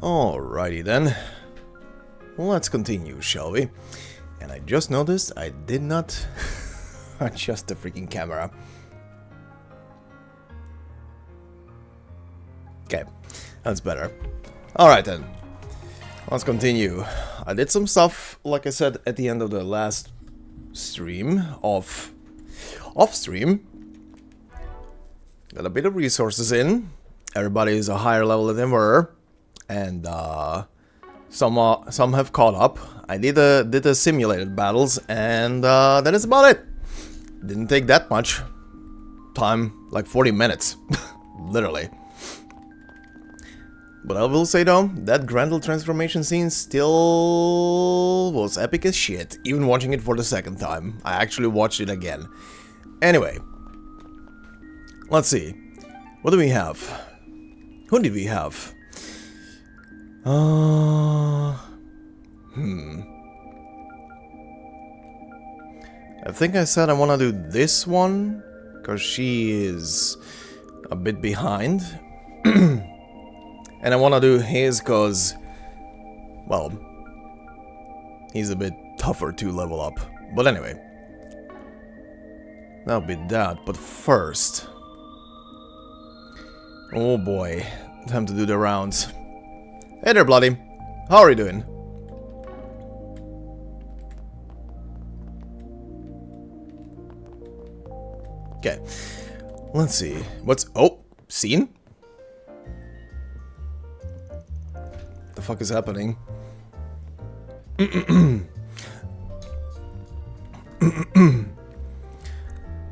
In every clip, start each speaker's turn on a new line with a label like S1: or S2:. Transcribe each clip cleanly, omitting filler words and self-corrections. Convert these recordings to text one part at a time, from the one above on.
S1: Alrighty then. Let's continue, shall we? And I just noticed I did not adjust the freaking camera. Okay, that's better. Alright then. Let's continue. I did some stuff, like I said, at the end of the last stream, off stream. Got a bit of resources in. Everybody is a higher level than ever. And some have caught up. I did the simulated battles, and that is about it. Didn't take that much time, like 40 minutes, literally. But I will say though, that Grendel transformation scene still was epic as shit, even watching it for the second time. I actually watched it again. Anyway, let's see. What do we have? Who did we have? I think I said I want to do this one, because she is a bit behind. And I want to do his because, well, he's a bit tougher to level up. But anyway, that'll be that. But first, oh boy, time to do the rounds. Hey there, Bloody. How are you doing? Okay, let's see. What's... oh, scene? The fuck is happening?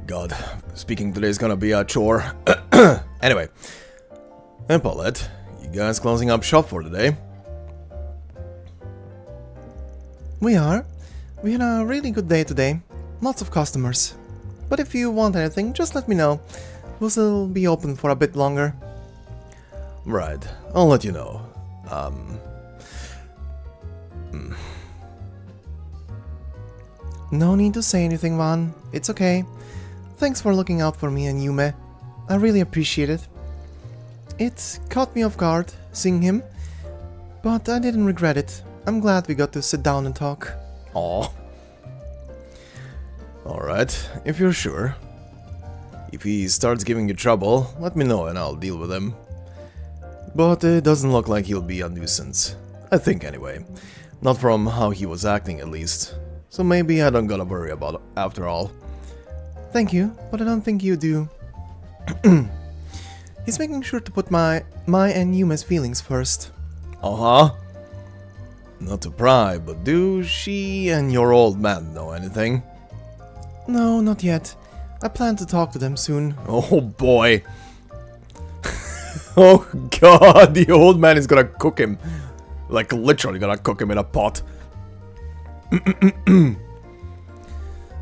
S1: God, speaking today is gonna be a chore. Anyway, and Paulette, you guys closing up shop for today?
S2: We are. We had a really good day today. Lots of customers. But if you want anything, just let me know. We'll still be open for a bit longer.
S1: Right, I'll let you know.
S2: No need to say anything, Van. It's okay. Thanks for looking out for me and Yume. I really appreciate it. It caught me off guard, seeing him, but I didn't regret it. I'm glad we got to sit down and talk.
S1: Aw. Alright, if you're sure. If he starts giving you trouble, let me know and I'll deal with him. But it doesn't look like he'll be a nuisance. I think anyway. Not from how he was acting at least. So maybe I don't gotta worry about it after all.
S2: Thank you, but I don't think you do. He's making sure to put my and Yume's feelings first.
S1: Uh-huh. Not to pry, but do she and your old man know anything?
S2: No, not yet. I plan to talk to them soon.
S1: Oh boy. Oh god, the old man is gonna cook him. Like literally gonna cook him in a pot.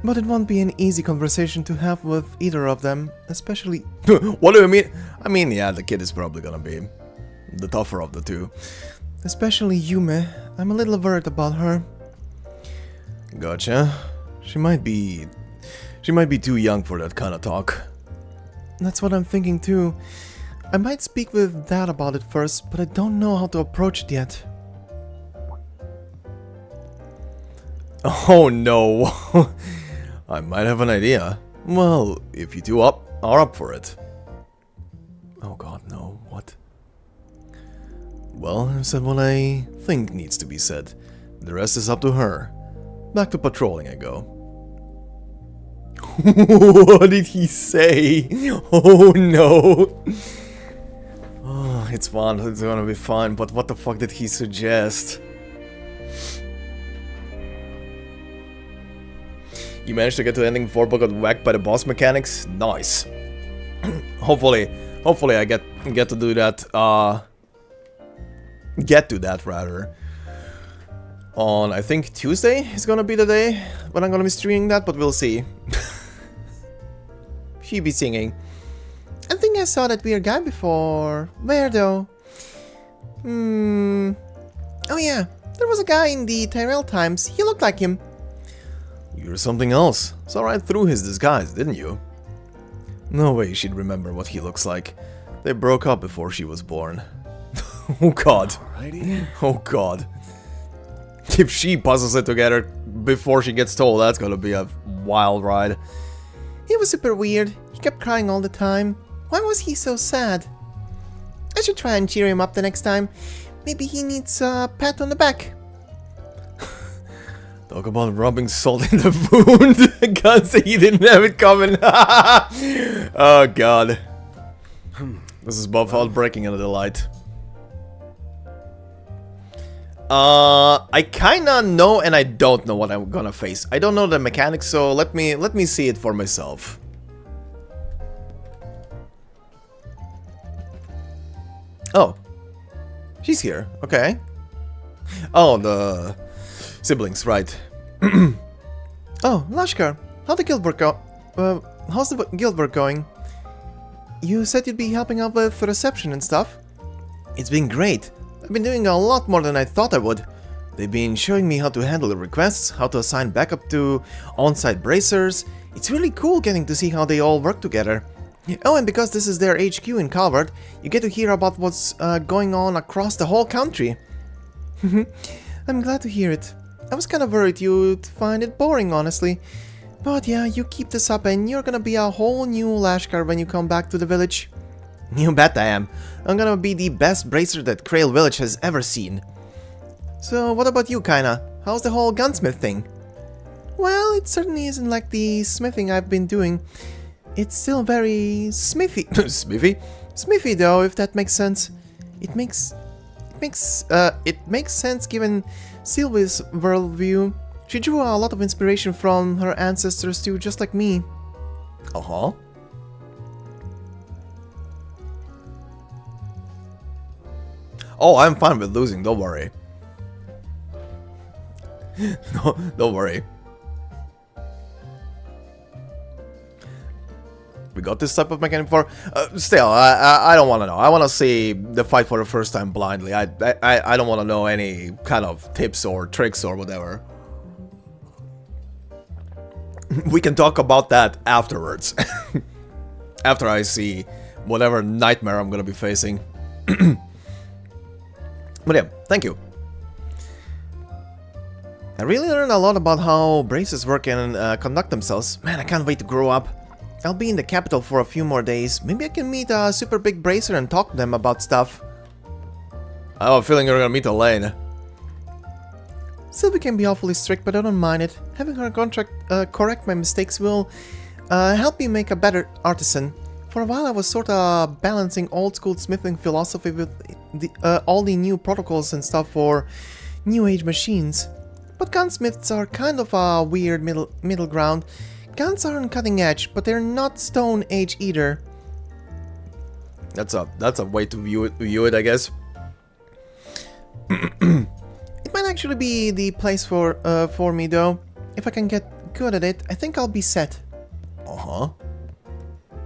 S2: But it won't be an easy conversation to have with either of them, especially...
S1: What do you mean? I mean, yeah, the kid is probably gonna be the tougher of the two.
S2: Especially Yume. I'm a little worried about her.
S1: Gotcha. She might be too young for that kind of talk.
S2: That's what I'm thinking too. I might speak with Dad about it first, but I don't know how to approach it yet.
S1: Oh no. I might have an idea. Well, if you two are up for it. Oh god, no. What? Well, I've said what I think needs to be said. The rest is up to her. Back to patrolling I go. What did he say? Oh no. Oh, it's fun. It's gonna be fun. But what the fuck did he suggest? You managed to get to ending 4 but got whacked by the boss mechanics? Nice. Hopefully I get to do that, rather. On, I think, Tuesday is gonna be the day when I'm gonna be streaming that, but we'll see. She be singing.
S2: I think I saw that weird guy before. Where though? Oh yeah, there was a guy in the Tyrell Times. He looked like him.
S1: You're something else. Saw right through his disguise, didn't you? No way she'd remember what he looks like. They broke up before she was born. Oh god.
S3: Alrighty.
S1: Oh god. If she puzzles it together before she gets told, that's gonna be a wild ride.
S2: He was super weird. He kept crying all the time. Why was he so sad? I should try and cheer him up the next time. Maybe he needs a pat on the back.
S1: Talk about rubbing salt in the wound. I can't say he didn't have it coming. Oh god. This is both outbreaking and a delight. I kinda know and I don't know what I'm gonna face. I don't know the mechanics, so let me see it for myself. Oh. She's here, okay. Oh, the siblings, right.
S2: Oh, Lashkar, how's the guild work going? You said you'd be helping out with the reception and stuff.
S1: It's been great. I've been doing a lot more than I thought I would. They've been showing me how to handle the requests, how to assign backup to on-site bracers. It's really cool getting to see how they all work together. Oh, and because this is their HQ in Calvard, you get to hear about what's going on across the whole country.
S2: I'm glad to hear it. I was kind of worried you'd find it boring, honestly. But yeah, you keep this up and you're gonna be a whole new Lashkar when you come back to the village.
S1: You bet I am. I'm gonna be the best bracer that Krail Village has ever seen.
S2: So what about you, Kaina? How's the whole gunsmith thing? Well, it certainly isn't like the smithing I've been doing. It's still very smithy.
S1: Smithy?
S2: Smithy though, if that makes sense. It makes sense given Sylvie's worldview. She drew a lot of inspiration from her ancestors too, just like me.
S1: Uh-huh. Oh, I'm fine with losing, don't worry. No, don't worry. We got this type of mechanic for... still, I don't want to know. I want to see the fight for the first time blindly. I don't want to know any kind of tips or tricks or whatever. We can talk about that afterwards. After I see whatever nightmare I'm gonna be facing. But yeah, thank you. I really learned a lot about how braces work and conduct themselves. Man, I can't wait to grow up. I'll be in the capital for a few more days. Maybe I can meet a super big bracer and talk to them about stuff. I have a feeling you're gonna meet Elaine.
S2: Sylvie can be awfully strict, but I don't mind it. Having her correct my mistakes will help me make a better artisan. For a while I was sorta balancing old school smithing philosophy with all the new protocols and stuff for new age machines. But gunsmiths are kind of a weird middle ground. Guns aren't cutting edge, but they're not stone age either.
S1: That's a way to view it, I guess.
S2: It might actually be the place for me though. If I can get good at it, I think I'll be set.
S1: Uh-huh.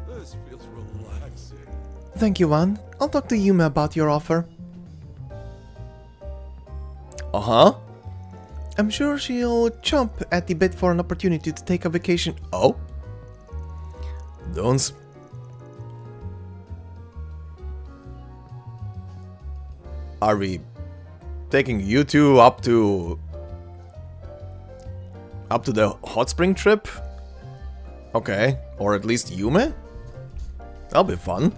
S3: This feels relaxing.
S2: Thank you, Juan. I'll talk to Yuma about your offer.
S1: Uh-huh.
S2: I'm sure she'll chomp at the bit for an opportunity to take a vacation.
S1: Oh? Don't... Are we taking you two up to the hot spring trip? Okay, or at least Yume? That'll be fun.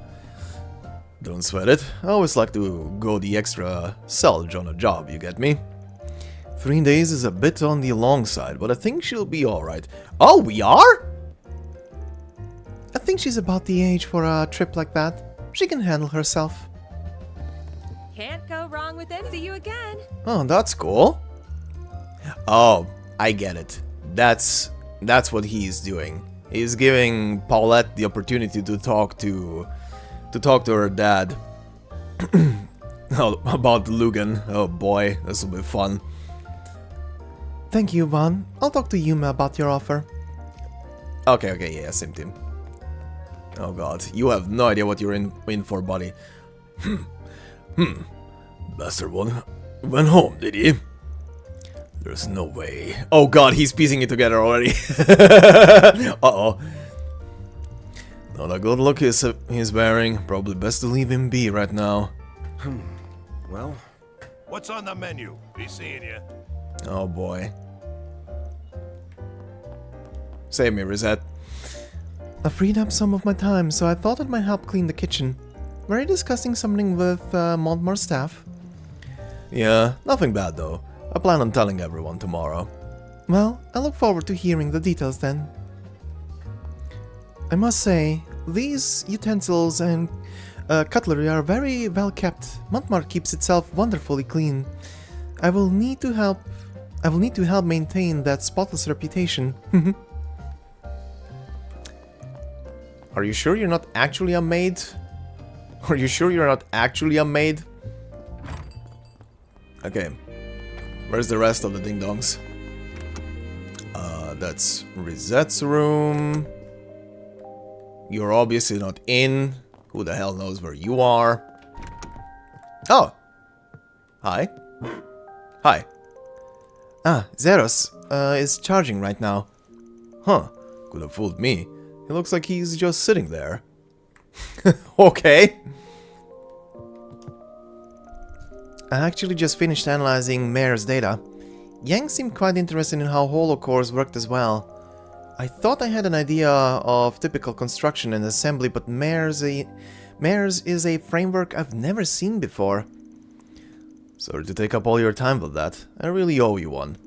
S1: Don't sweat it. I always like to go the extra selge on a job, you get me? 3 days is a bit on the long side, but I think she'll be alright. Oh, we are?
S2: I think she's about the age for a trip like that. She can handle herself.
S4: Can't go wrong with them. See you again.
S1: Oh, that's cool. Oh, I get it. That's what he's doing. He's giving Paulette the opportunity to talk to her dad. Oh, about Lugan. Oh boy, this will be fun.
S2: Thank you, Juan. I'll talk to Yuma about your offer.
S1: Okay, yeah, same team. Oh god, you have no idea what you're in for, buddy. Bastard one went home, did he? There's no way. Oh god, he's piecing it together already. Uh-oh. Not a good look he's wearing. Probably best to leave him be right now.
S3: Well, what's on the menu? Be seeing you.
S1: Oh boy. Save me, Rosette.
S2: I freed up some of my time, so I thought it might help clean the kitchen. Were you discussing something with Montmar's staff?
S1: Yeah, nothing bad though. I plan on telling everyone tomorrow.
S2: Well, I look forward to hearing the details then. I must say, these utensils and cutlery are very well kept. Montmar keeps itself wonderfully clean. I will need to help maintain that spotless reputation.
S1: Are you sure you're not actually a maid? Are you sure you're not actually a maid? Okay. Where's the rest of the ding-dongs? That's Rosette's room. You're obviously not in. Who the hell knows where you are? Oh! Hi. Hi.
S2: Ah, Zeros is charging right now.
S1: Huh. Could have fooled me. It looks like he's just sitting there. Okay.
S2: I actually just finished analyzing Mare's data. Yang seemed quite interested in how holocores worked as well. I thought I had an idea of typical construction and assembly, but Mare's is a framework I've never seen before.
S1: Sorry to take up all your time with that. I really owe you one.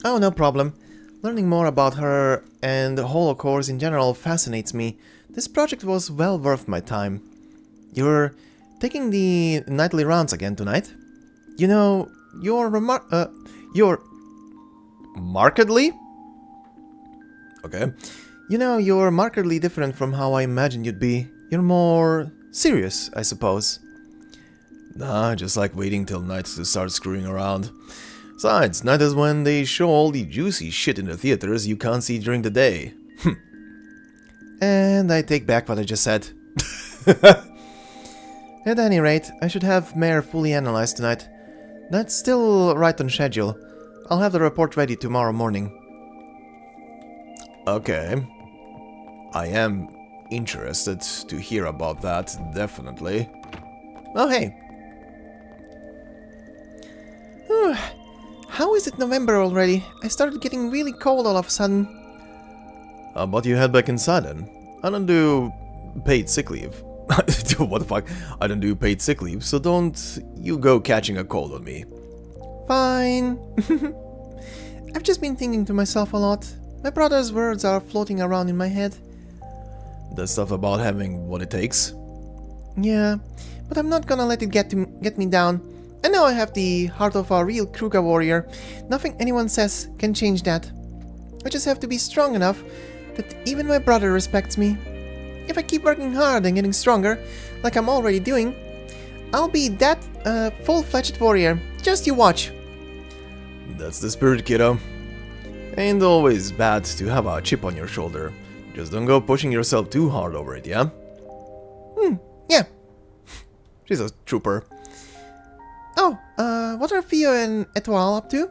S2: Oh, no problem. Learning more about her and holocores in general fascinates me. This project was well worth my time. You're taking the nightly rounds again tonight? You know, you're
S1: markedly? Okay.
S2: You know, you're markedly different from how I imagined you'd be. You're more serious, I suppose.
S1: Nah, just like waiting till night to start screwing around. Besides, night is when they show all the juicy shit in the theaters you can't see during the day.
S2: And I take back what I just said. At any rate, I should have Mare fully analyzed tonight. That's still right on schedule. I'll have the report ready tomorrow morning.
S1: Okay. I am interested to hear about that, definitely.
S2: Oh, hey. How is it November already? I started getting really cold all of a sudden.
S1: How about you head back inside then? I don't do paid sick leave. What the fuck? I don't do paid sick leave, so don't you go catching a cold on me.
S2: Fine. I've just been thinking to myself a lot. My brother's words are floating around in my head.
S1: The stuff about having what it takes?
S2: Yeah, but I'm not gonna let it get me down. I know I have the heart of a real Kruger warrior. Nothing anyone says can change that. I just have to be strong enough that even my brother respects me. If I keep working hard and getting stronger, like I'm already doing, I'll be that full-fledged warrior. Just you watch.
S1: That's the spirit, kiddo. Ain't always bad to have a chip on your shoulder. Just don't go pushing yourself too hard over it, yeah?
S2: Yeah.
S1: She's a trooper.
S2: Oh, what are Theo and Etoile up to?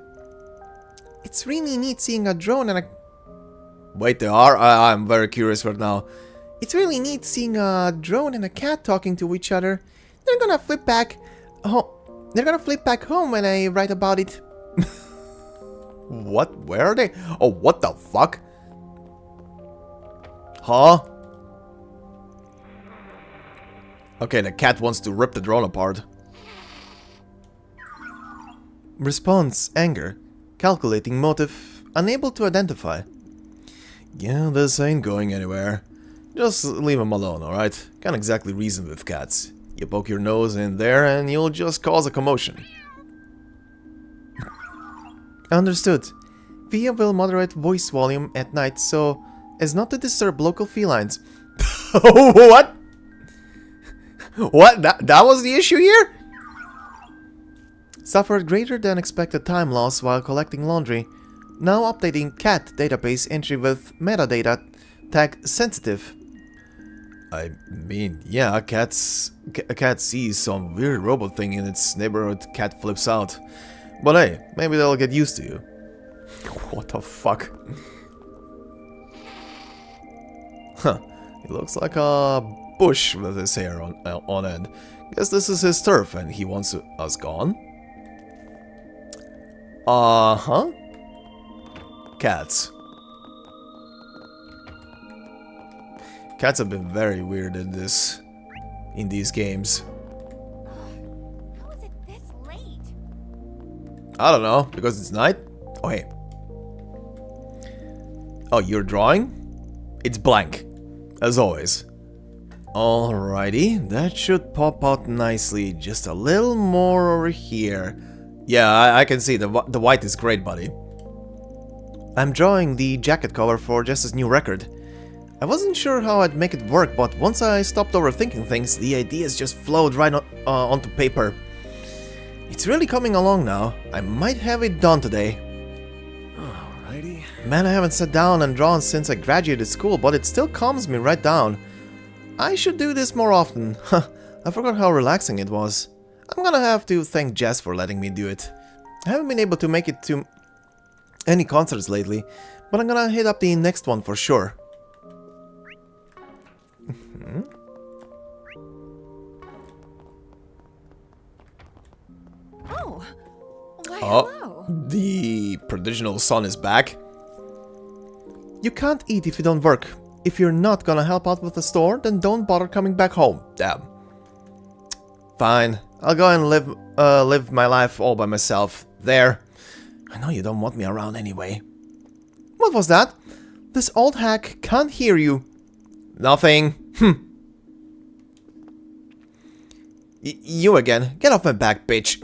S2: It's really neat seeing a drone and a...
S1: Wait, they are? I'm very curious right now.
S2: It's really neat seeing a drone and a cat talking to each other. They're gonna flip back... They're gonna flip back home when I write about it.
S1: What? Where are they? Oh, what the fuck? Huh? Okay, the cat wants to rip the drone apart.
S2: Response, anger. Calculating motive, unable to identify.
S1: Yeah, this ain't going anywhere. Just leave him alone, alright? Can't exactly reason with cats. You poke your nose in there and you'll just cause a commotion.
S2: Understood. Via will moderate voice volume at night so as not to disturb local felines.
S1: What? What? That was the issue here?
S2: Suffered greater than expected time loss while collecting laundry. Now updating cat database entry with metadata tag sensitive.
S1: I mean, yeah, a cat sees some weird robot thing in its neighborhood, cat flips out. But hey, maybe they'll get used to you. What the fuck? Huh, he looks like a bush with his hair on end. Guess this is his turf and he wants us gone? Uh-huh. Cats. Cats have been very weird in these games.
S4: How is it this late?
S1: I don't know, because it's night? Oh, hey. Oh, you're drawing? It's blank, as always. Alrighty, that should pop out nicely. Just a little more over here. Yeah, I can see the white is great, buddy.
S2: I'm drawing the jacket cover for Jess's new record. I wasn't sure how I'd make it work, but once I stopped overthinking things, the ideas just flowed right onto paper. It's really coming along now. I might have it done today.
S3: Alrighty.
S2: Man, I haven't sat down and drawn since I graduated school, but it still calms me right down. I should do this more often. I forgot how relaxing it was. I'm gonna have to thank Jess for letting me do it. I haven't been able to make it to any concerts lately, but I'm gonna hit up the next one for sure.
S4: Oh, why
S1: Oh,
S4: hello.
S1: the prodigal son is back.
S2: You can't eat if you don't work. If you're not gonna help out with the store, then don't bother coming back home.
S1: Damn. Fine, I'll go and live my life all by myself. There. I know you don't want me around anyway.
S2: What was that? This old hack can't hear you.
S1: Nothing. You again. Get off my back, bitch.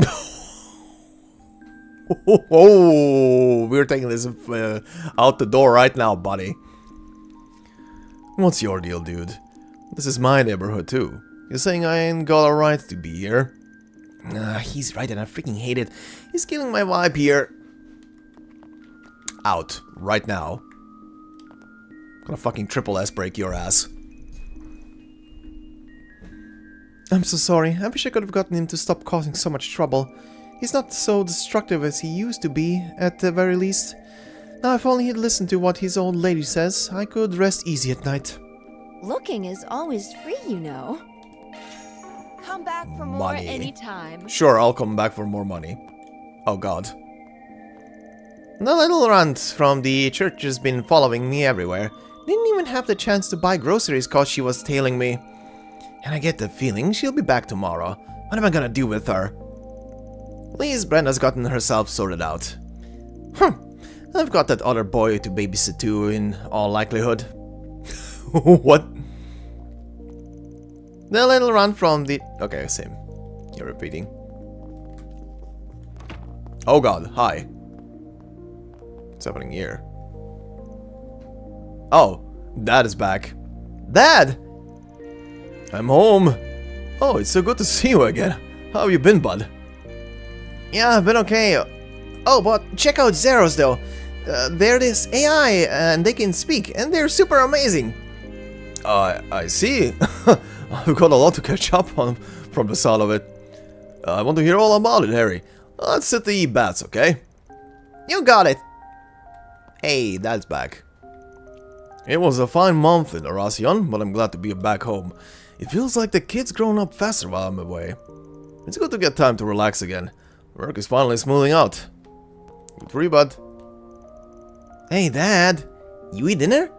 S1: Oh, we're taking this out the door right now, buddy. What's your deal, dude? This is my neighborhood, too. You're saying I ain't got a right to be here? He's right and I freaking hate it. He's killing my vibe here. Out. Right now. Gonna fucking triple S break your ass.
S2: I'm so sorry. I wish I could have gotten him to stop causing so much trouble. He's not so destructive as he used to be, at the very least. Now if only he'd listened to what his old lady says, I could rest easy at night.
S5: Looking is always free, you know. Come back for more
S1: Money.
S5: anytime.
S1: Sure, I'll come back for more money. Oh god.
S2: The little runt from the church has been following me everywhere. Didn't even have the chance to buy groceries cause she was tailing me. And I get the feeling she'll be back tomorrow. What am I gonna do with her? At least Brenda's gotten herself sorted out. I've got that other boy to babysit too, in all likelihood.
S1: What?
S2: The little runt from the... Okay, same. You're repeating.
S1: Oh god, hi. What's happening here? Oh, Dad is back. Dad! I'm home. Oh, it's so good to see you again. How have you been, bud?
S2: Yeah, I've been okay. Oh, but check out Zeros though. They're this AI and they can speak and they're super amazing.
S1: I see. I've got a lot to catch up on from the sound of it. I want to hear all about it, Harry. Let's sit to eat bats, okay?
S2: You got it.
S1: Hey, Dad's back. It was a fine month in Arasion, but I'm glad to be back home. It feels like the kid's grown up faster while I'm away. It's good to get time to relax again. Work is finally smoothing out. Good for you, bud.
S2: Hey, Dad. You eat dinner?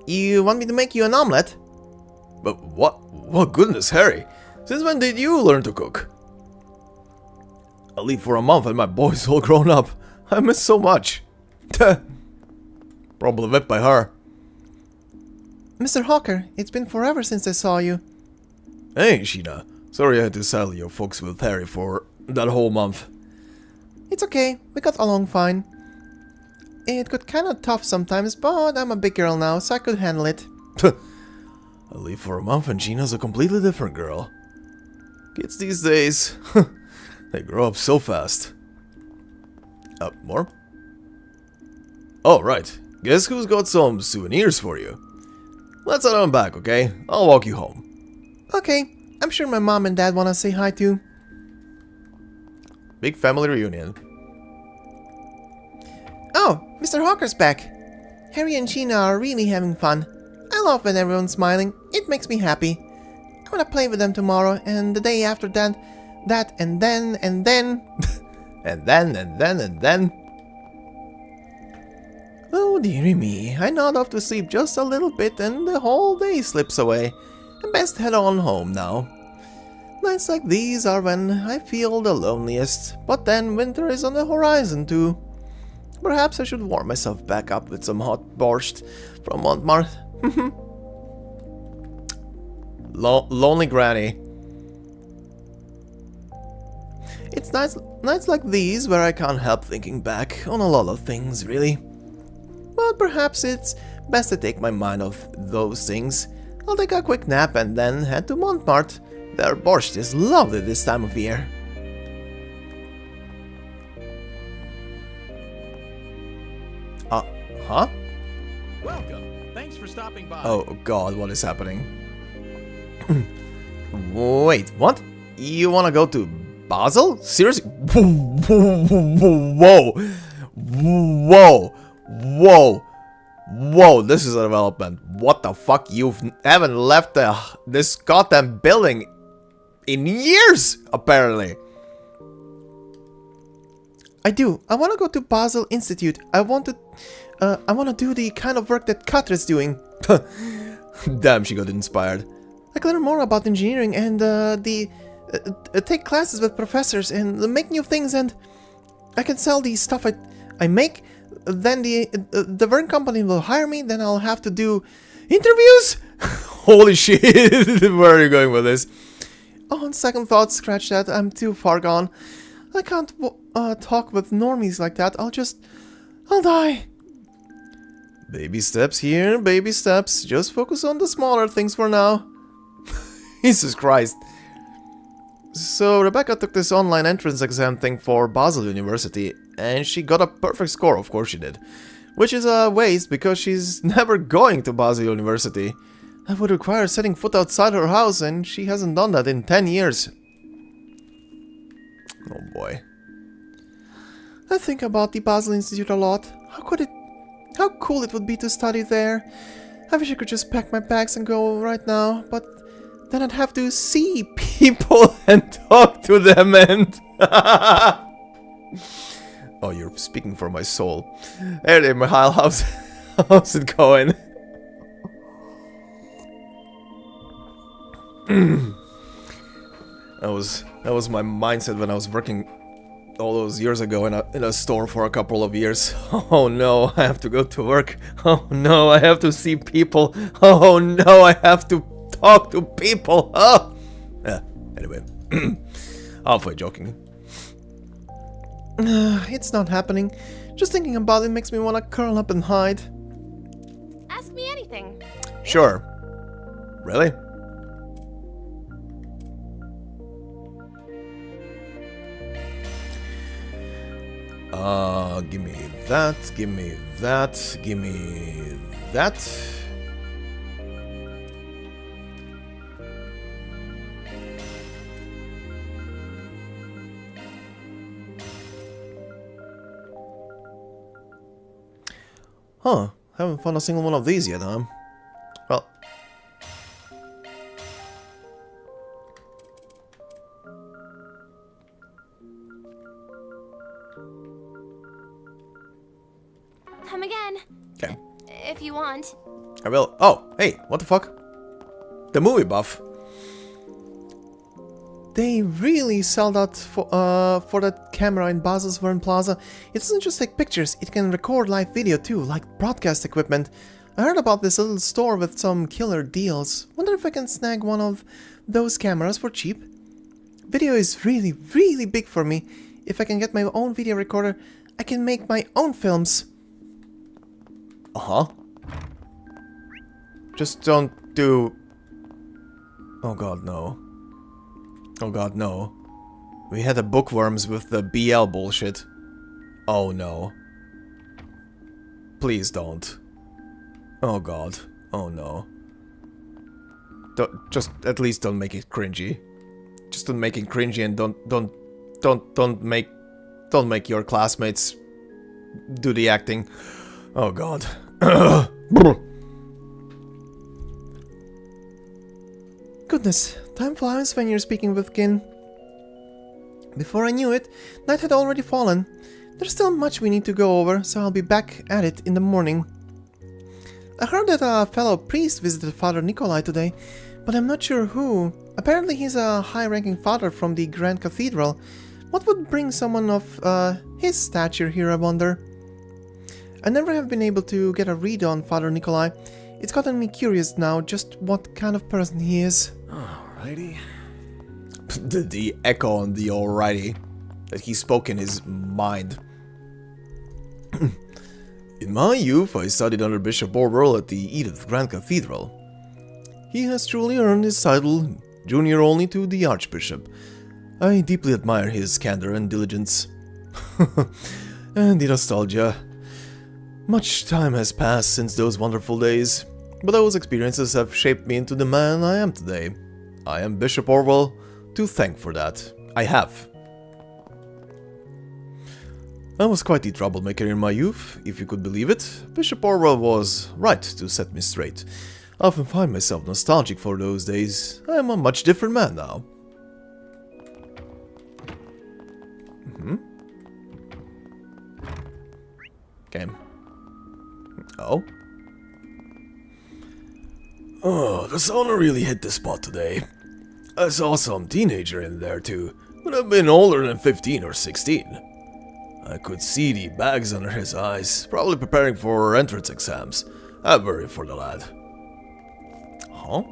S2: You want me to make you an omelette?
S1: But what? Well, goodness, Harry. Since when did you learn to cook? I leave for a month and my boy's all grown up. I miss so much. Probably whipped by her.
S2: Mr. Hawker, it's been forever since I saw you.
S1: Hey, Sheena. Sorry I had to saddle your folks with Harry for that whole month.
S2: It's okay, we got along fine. It got kinda tough sometimes, but I'm a big girl now, so I could handle it.
S1: I leave for a month and Gina's a completely different girl. Kids these days, they grow up so fast. More? Oh, right. Guess who's got some souvenirs for you? Let's head on back, okay? I'll walk you home.
S2: Okay, I'm sure my mom and dad wanna say hi too.
S1: Big family reunion.
S2: Oh, Mr. Hawker's back. Harry and Sheena are really having fun. I love when everyone's smiling. It makes me happy. I wanna play with them tomorrow and the day after that, and then.
S1: and then.
S2: Oh dearie me, I nod off to sleep just a little bit and the whole day slips away. I best head on home now. Nights like these are when I feel the loneliest, but then winter is on the horizon too. Perhaps I should warm myself back up with some hot borscht from Montmartre.
S1: Lonely granny.
S2: It's nights like these where I can't help thinking back on a lot of things, really. But perhaps it's best to take my mind off those things. I'll take a quick nap and then head to Montmartre. Their borscht is lovely this time of year.
S1: Huh?
S3: Welcome. Thanks for stopping by.
S1: Oh god, what is happening? Wait, what? You wanna go to Basel? Seriously? Whoa! Whoa! Whoa! Whoa, this is a development. What the fuck? You haven't left this goddamn building in years, apparently.
S2: I do. I want to go to Basel Institute. I want to do the kind of work that Katra's doing.
S1: Damn, she got inspired.
S2: I can learn more about engineering and take classes with professors and make new things, and I can sell the stuff I make. Then the Vern company will hire me. Then I'll have to do interviews.
S1: Holy shit! Where are you going with this?
S2: On second thought, scratch that. I'm too far gone. I can't talk with normies like that. I'll die.
S1: Baby steps here, baby steps. Just focus on the smaller things for now. Jesus Christ. So Rebecca took this online entrance exam thing for Basel University, and she got a perfect score, of course she did. Which is a waste, because she's never going to Basel University. That would require setting foot outside her house, and she hasn't done that in 10 years. Oh boy.
S2: I think about the Basel Institute a lot. How cool it would be to study there. I wish I could just pack my bags and go right now, but then I'd have to see people
S1: and talk to them and... Oh, you're speaking for my soul. Hey there, Mihail, how's it going? That was my mindset when I was working all those years ago in a store for a couple of years. Oh no, I have to go to work. Oh no, I have to see people. Oh no, I have to talk to people. Oh. Yeah, anyway. Halfway joking.
S2: It's not happening. Just thinking about it makes me want to curl up and hide.
S6: Ask me anything.
S1: Sure. Really? Give me that, give me that, give me that. Huh, haven't found a single one of these yet, huh? Well...
S6: Come again.
S1: Okay.
S6: If you want.
S1: I will. Oh, hey, what the fuck? The movie buff.
S2: They really sell that for that camera in Basel's Verne Plaza. It doesn't just take pictures, it can record live video too, like broadcast equipment. I heard about this little store with some killer deals. Wonder if I can snag one of those cameras for cheap. Video is really, really big for me. If I can get my own video recorder, I can make my own films.
S1: Uh-huh. Just don't do... Oh god, no. Oh god, no. We had the bookworms with the BL bullshit. Oh no. Please don't. Oh god. Oh no. Just at least don't make it cringy. Just don't make it cringy and don't make your classmates do the acting. Oh god.
S2: Goodness, time flies when you're speaking with kin. Before I knew it, night had already fallen. There's still much we need to go over, so I'll be back at it in the morning. I heard that a fellow priest visited Father Nikolai today, but I'm not sure who. Apparently he's a high-ranking father from the Grand Cathedral. What would bring someone of his stature here, I wonder? I never have been able to get a read on Father Nikolai. It's gotten me curious now just what kind of person he is.
S3: Alrighty.
S1: The echo on the alrighty that he spoke in his mind. In my youth, I studied under Bishop Orwell at the Edith Grand Cathedral. He has truly earned his title, junior only to the Archbishop. I deeply admire his candor and diligence. And the nostalgia. Much time has passed since those wonderful days, but those experiences have shaped me into the man I am today. I am Bishop Orwell to thank for that. I have. I was quite the troublemaker in my youth, if you could believe it. Bishop Orwell was right to set me straight. I often find myself nostalgic for those days. I am a much different man now. Okay. Oh?
S3: Oh, the sauna really hit the spot today. I saw some teenager in there too, would have been older than 15 or 16. I could see the bags under his eyes, probably preparing for entrance exams. I worry for the lad.
S1: Huh?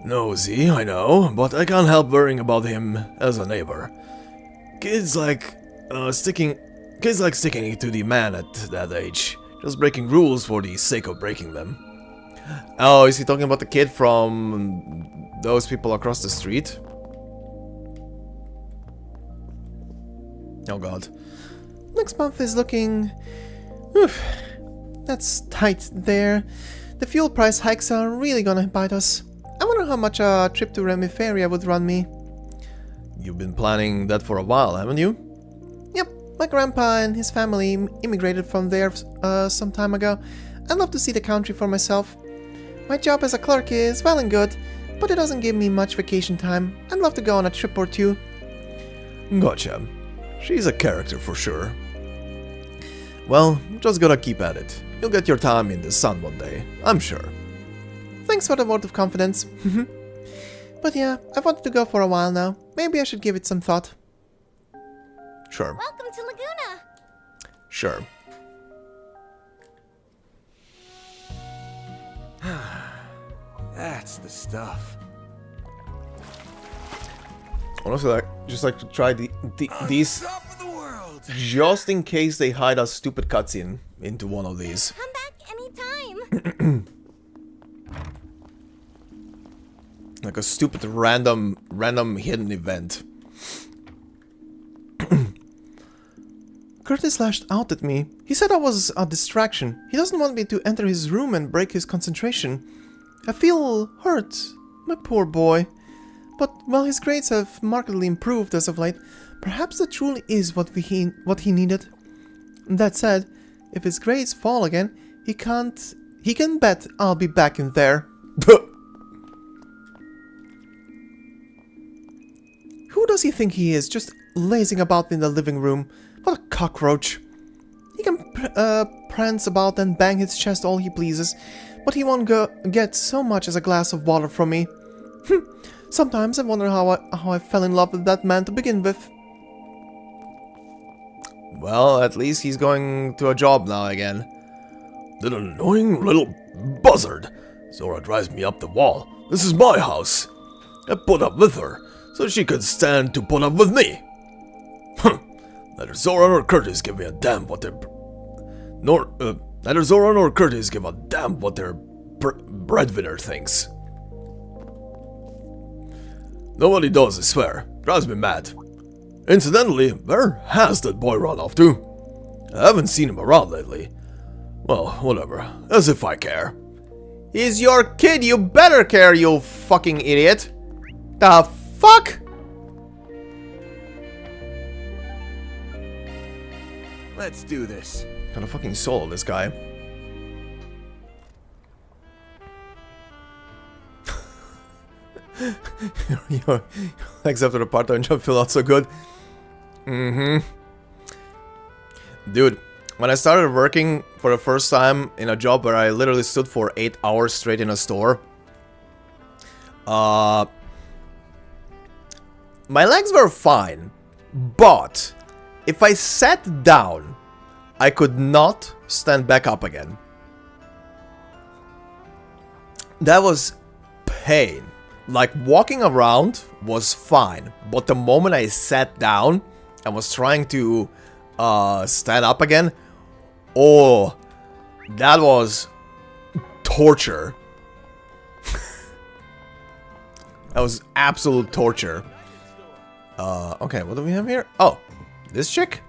S3: Nosy, I know, but I can't help worrying about him as a neighbor. Kids like sticking it to the man at that age, just breaking rules for the sake of breaking them.
S1: Oh, is he talking about the kid from those people across the street? Oh god.
S2: Next month is looking... Oof. That's tight there. The fuel price hikes are really gonna bite us. I wonder how much a trip to Remiferia would run me.
S1: You've been planning that for a while, haven't you?
S2: Yep, my grandpa and his family immigrated from there some time ago. I'd love to see the country for myself. My job as a clerk is well and good, but it doesn't give me much vacation time. I'd love to go on a trip or two.
S3: Gotcha. She's a character for sure.
S1: Well, just gotta keep at it. You'll get your time in the sun one day, I'm sure.
S2: Thanks for the word of confidence. But yeah, I've wanted to go for a while now. Maybe I should give it some thought.
S1: Sure.
S6: Welcome to Laguna.
S1: Sure.
S3: That's the stuff.
S1: Honestly, just like to try these, just in case they hide a stupid cutscene into one of these.
S6: Come back anytime.
S1: Like a stupid random hidden event.
S2: Curtis lashed out at me. He said I was a distraction. He doesn't want me to enter his room and break his concentration. I feel hurt, my poor boy. But while his grades have markedly improved as of late, perhaps that truly is what he needed. That said, if his grades fall again, he can bet I'll be back in there. Who does he think he is, just lazing about in the living room? What a cockroach. He can prance about and bang his chest all he pleases, but he won't get so much as a glass of water from me. Sometimes I wonder how I fell in love with that man to begin with.
S1: Well, at least he's going to a job now again.
S3: That annoying little buzzard. Zora drives me up the wall. This is my house. I put up with her, so she could stand to put up with me. Neither Zora nor Curtis give a damn what their breadwinner thinks. Nobody does, I swear. Drives me mad. Incidentally, where has that boy run off to? I haven't seen him around lately. Well, whatever. As if I care.
S1: He's your kid, you better care, you fucking idiot. The fuck?
S3: Let's do this.
S1: Got a fucking soul, this guy. Your legs after the part-time job feel not so good. Dude, when I started working for the first time in a job where I literally stood for 8 hours straight in a store, my legs were fine, but if I sat down, I could not stand back up again. That was pain. Like, walking around was fine, but the moment I sat down and was trying to stand up again, oh, that was torture. That was absolute torture. Okay, what do we have here? Oh, this chick?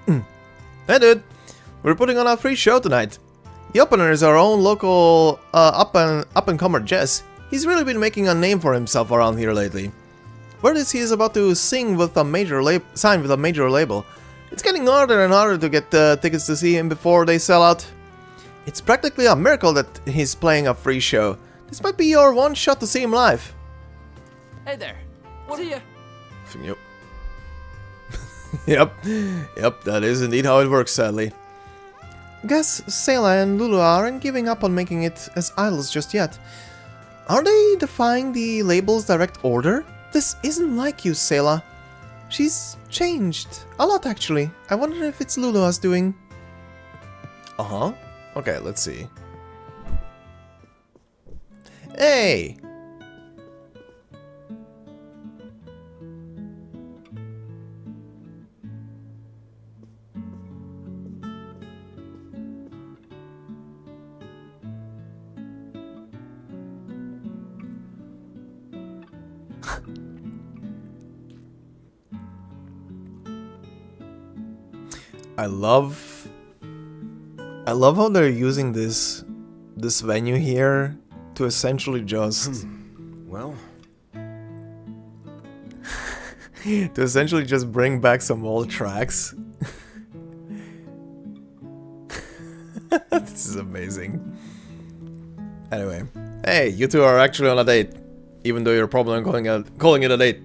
S1: Hey dude, we're putting on a free show tonight. The opener is our own local up-and-comer Jess. He's really been making a name for himself around here lately. Word is he is about to sign with a major label. It's getting harder and harder to get tickets to see him before they sell out. It's practically a miracle that he's playing a free show. This might be your one shot to see him live.
S7: Hey there. What are you?
S1: Yep. Yep, that is indeed how it works, sadly.
S2: Guess Sayla and Lulu aren't giving up on making it as idols just yet. Are they defying the label's direct order? This isn't like you, Sayla. She's changed. A lot, actually. I wonder if it's Lulua's doing.
S1: Uh-huh. Okay, let's see. Hey! I love how they're using this venue here to essentially just
S3: Well,
S1: to essentially just bring back some old tracks. This is amazing. Anyway, hey, you two are actually on a date, even though you're probably calling it a date.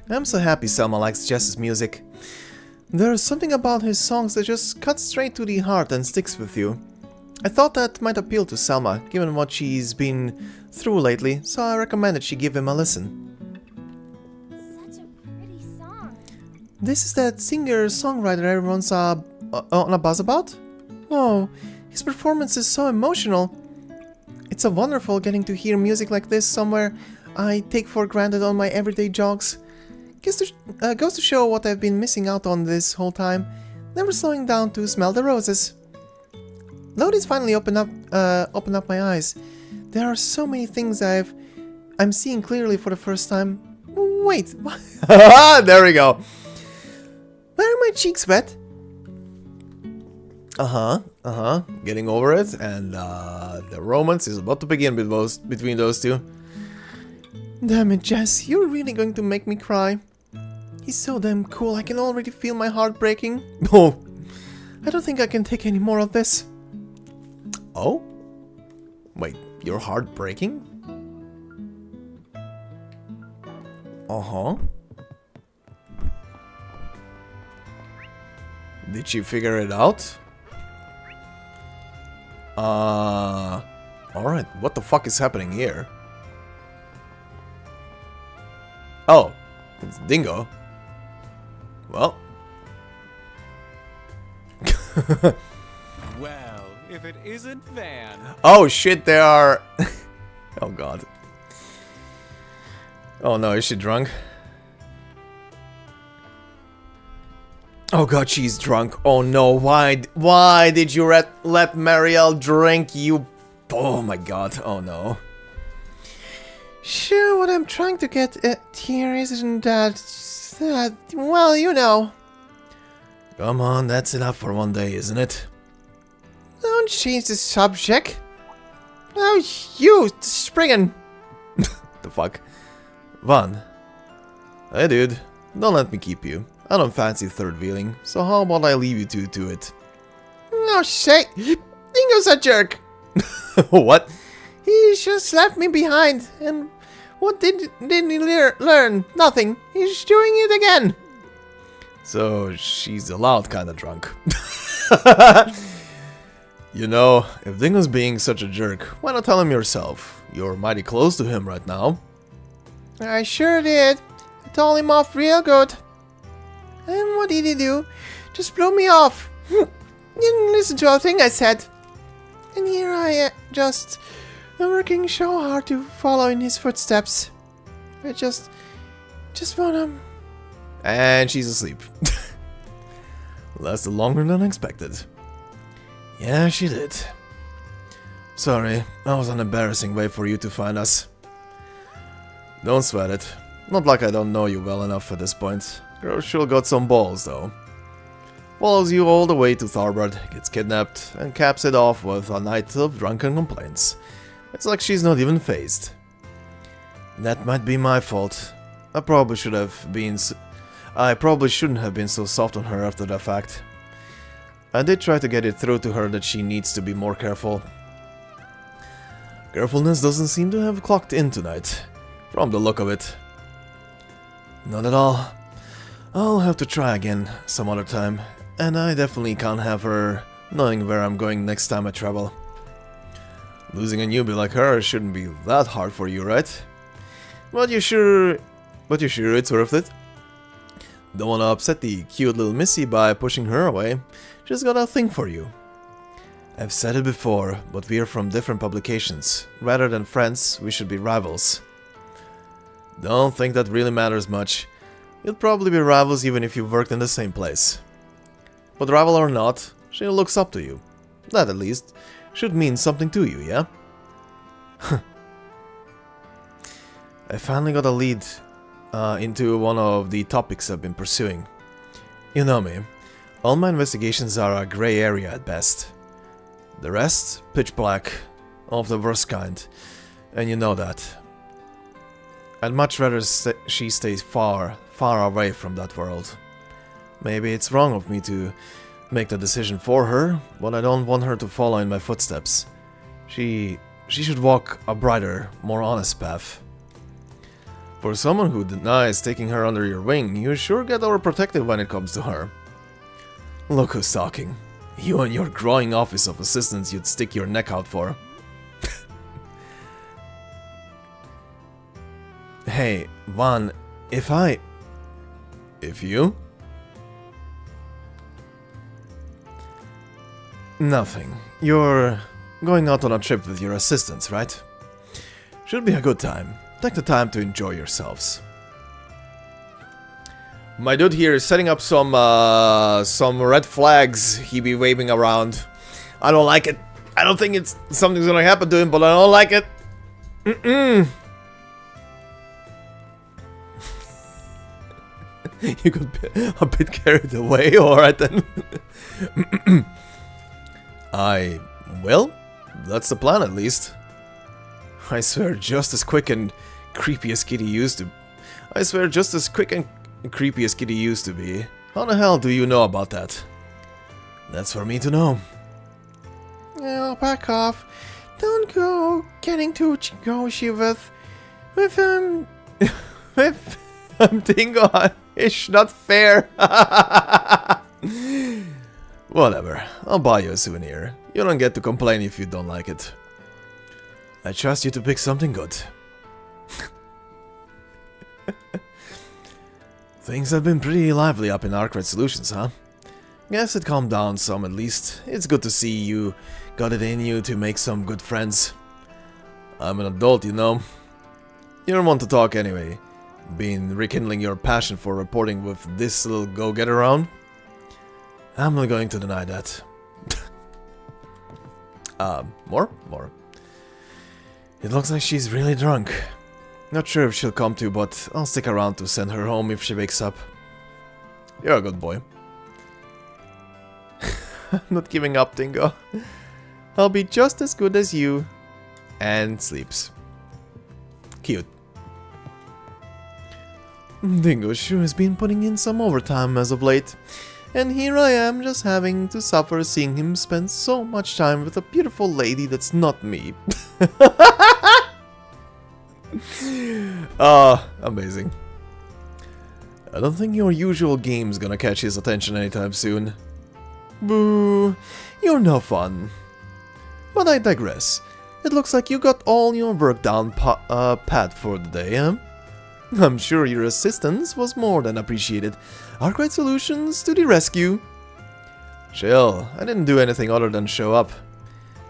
S2: I'm so happy Selma likes Jess's music. There's something about his songs that just cuts straight to the heart and sticks with you. I thought that might appeal to Selma, given what she's been through lately, so I recommended she give him a listen.
S6: Such a pretty song.
S2: This is that singer-songwriter everyone's on a buzz about? Oh, his performance is so emotional. It's so wonderful getting to hear music like this somewhere I take for granted on my everyday jogs. Goes to show what I've been missing out on this whole time, never slowing down to smell the roses. Lodi's finally opened up my eyes. There are so many things I'm seeing clearly for the first time. Wait, what?
S1: There we go.
S2: Why are my cheeks wet?
S1: Getting over it, and the romance is about to begin between those two.
S2: Damn it, Jess, you're really going to make me cry. He's so damn cool, I can already feel my heart breaking.
S1: Oh.
S2: I don't think I can take any more of this.
S1: Oh? Wait, your heart breaking? Uh-huh. Did she figure it out? Alright, what the fuck is happening here? Oh, it's Dingo. Well.
S8: Well, if it isn't Van.
S1: Oh shit, they are... Oh god. Oh no, is she drunk? Oh god, she's drunk. Oh no, why did you let Marielle drink, you... Oh my god, oh no.
S2: Sure, what I'm trying to get at here isn't that... well, you know.
S1: Come on, that's enough for one day, isn't it?
S2: Don't change the subject. Oh, you, Spriggan.
S1: The fuck? Van. Hey dude, don't let me keep you. I don't fancy third wheeling, so how about I leave you two to it?
S2: No shit. Dingo's a jerk.
S1: What?
S2: He just left me behind, and what didn't he learn? Nothing. He's doing it again.
S1: So she's a loud kind of drunk. You know, if Dingo's being such a jerk, why not tell him yourself? You're mighty close to him right now.
S2: I sure did. I told him off real good. And what did he do? Just blew me off. Didn't listen to a thing I said. And here I just... I'm working so hard to follow in his footsteps. I just wanna...
S1: And she's asleep. Lasted longer than expected. Yeah, she did. Sorry, that was an embarrassing way for you to find us. Don't sweat it. Not like I don't know you well enough at this point. Girl sure got some balls, though. Follows you all the way to Calvard, gets kidnapped, and caps it off with a night of drunken complaints. It's like she's not even phased. That might be my fault. I probably shouldn't have been so soft on her after the fact. I did try to get it through to her that she needs to be more careful. Carefulness doesn't seem to have clocked in tonight, from the look of it. Not at all. I'll have to try again some other time, and I definitely can't have her knowing where I'm going next time I travel. Losing a newbie like her shouldn't be that hard for you, right? But you sure it's worth it? Don't wanna upset the cute little Missy by pushing her away. She's got a thing for you. I've said it before, but we are from different publications. Rather than friends, we should be rivals. Don't think that really matters much. You'll probably be rivals even if you worked in the same place. But rival or not, she looks up to you. That at least should mean something to you, yeah? I finally got a lead into one of the topics I've been pursuing. You know me. All my investigations are a grey area at best. The rest, pitch black, of the worst kind. And you know that. I'd much rather she stays far, far away from that world. Maybe it's wrong of me to make the decision for her, but I don't want her to follow in my footsteps. She should walk a brighter, more honest path. For someone who denies taking her under your wing, you sure get overprotective when it comes to her. Look who's talking. You and your growing office of assistants you'd stick your neck out for. Hey, Van, if you? Nothing. You're going out on a trip with your assistants, right? Should be a good time. Take the time to enjoy yourselves. My dude here is setting up some red flags he be waving around. I don't like it. I don't think it's something's gonna happen to him, but I don't like it. You got a bit carried away, alright then. Well, that's the plan at least. I swear, just as quick and creepy as Kitty used to. I swear, just as quick and creepy as Kitty used to be. How the hell do you know about that? That's for me to know.
S2: Oh, back off. Don't go getting too gauchy with
S1: Dingo. It's not fair. Whatever. I'll buy you a souvenir. You don't get to complain if you don't like it. I trust you to pick something good. Things have been pretty lively up in Arknights Solutions, huh? Guess it calmed down some at least. It's good to see you got it in you to make some good friends. I'm an adult, you know. You don't want to talk anyway. Been rekindling your passion for reporting with this little go-get around? I'm not going to deny that. More? It looks like she's really drunk. Not sure if she'll come to, but I'll stick around to send her home if she wakes up. You're a good boy. I'm not giving up, Dingo. I'll be just as good as you. And sleeps. Cute. Dingo sure has been putting in some overtime as of late. And here I am just having to suffer seeing him spend so much time with a beautiful lady that's not me. Amazing. I don't think your usual game's gonna catch his attention anytime soon. Boo, you're no fun. But I digress. It looks like you got all your work down pat for the day, huh? I'm sure your assistance was more than appreciated. Arknights Solutions to the rescue. Chill, I didn't do anything other than show up.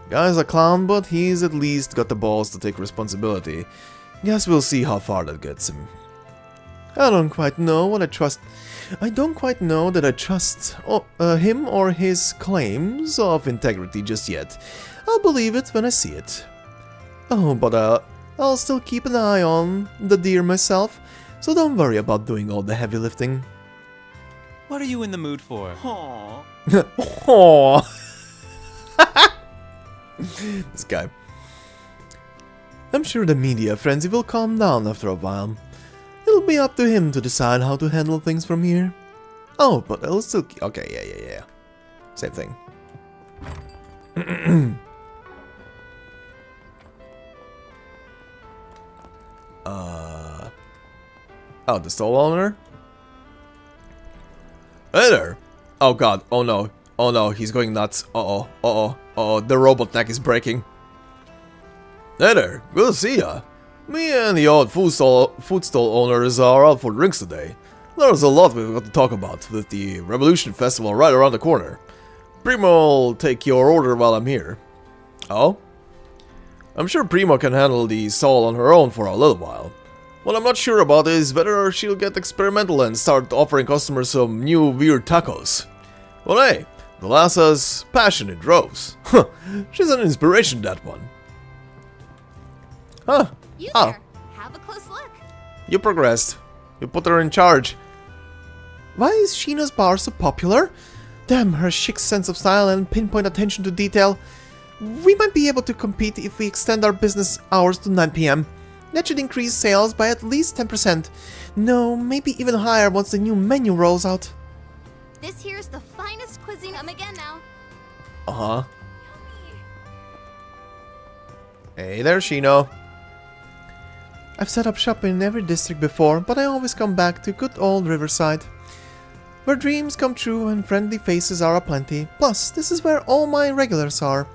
S1: Guy's a clown, but he's at least got the balls to take responsibility. Guess we'll see how far that gets him. I don't quite know that I trust him or his claims of integrity just yet. I'll believe it when I see it. Oh, but I'll still keep an eye on the deer myself, so don't worry about doing all the heavy lifting.
S8: What are you in the mood for? Aww.
S1: Aww. This guy. I'm sure the media frenzy will calm down after a while. It'll be up to him to decide how to handle things from here. Oh, but I'll still... Okay, yeah. Same thing. Oh, the stall owner? Hey there! Oh god, oh no, he's going nuts. Uh-oh, the robot neck is breaking. Hey there, good to see ya. Me and the old food stall owners are out for drinks today. There's a lot we've got to talk about with the Revolution Festival right around the corner. Primo will take your order while I'm here. Oh? I'm sure Primo can handle the stall on her own for a little while. What I'm not sure about is whether she'll get experimental and start offering customers some new weird tacos. Well hey, the lassa's passionate droves. Huh, she's an inspiration, that one. Huh.
S6: You there. Have a close look.
S1: You progressed. You put her in charge.
S2: Why is Sheena's bar so popular? Damn, her chic sense of style and pinpoint attention to detail. We might be able to compete if we extend our business hours to 9 PM. That should increase sales by at least 10%. No, maybe even higher once the new menu rolls out.
S6: This here's the finest cuisine. Come again now.
S1: Uh-huh. Hey there, Shino.
S2: I've set up shop in every district before, but I always come back to good old Riverside, where dreams come true and friendly faces are aplenty. Plus, this is where all my regulars are.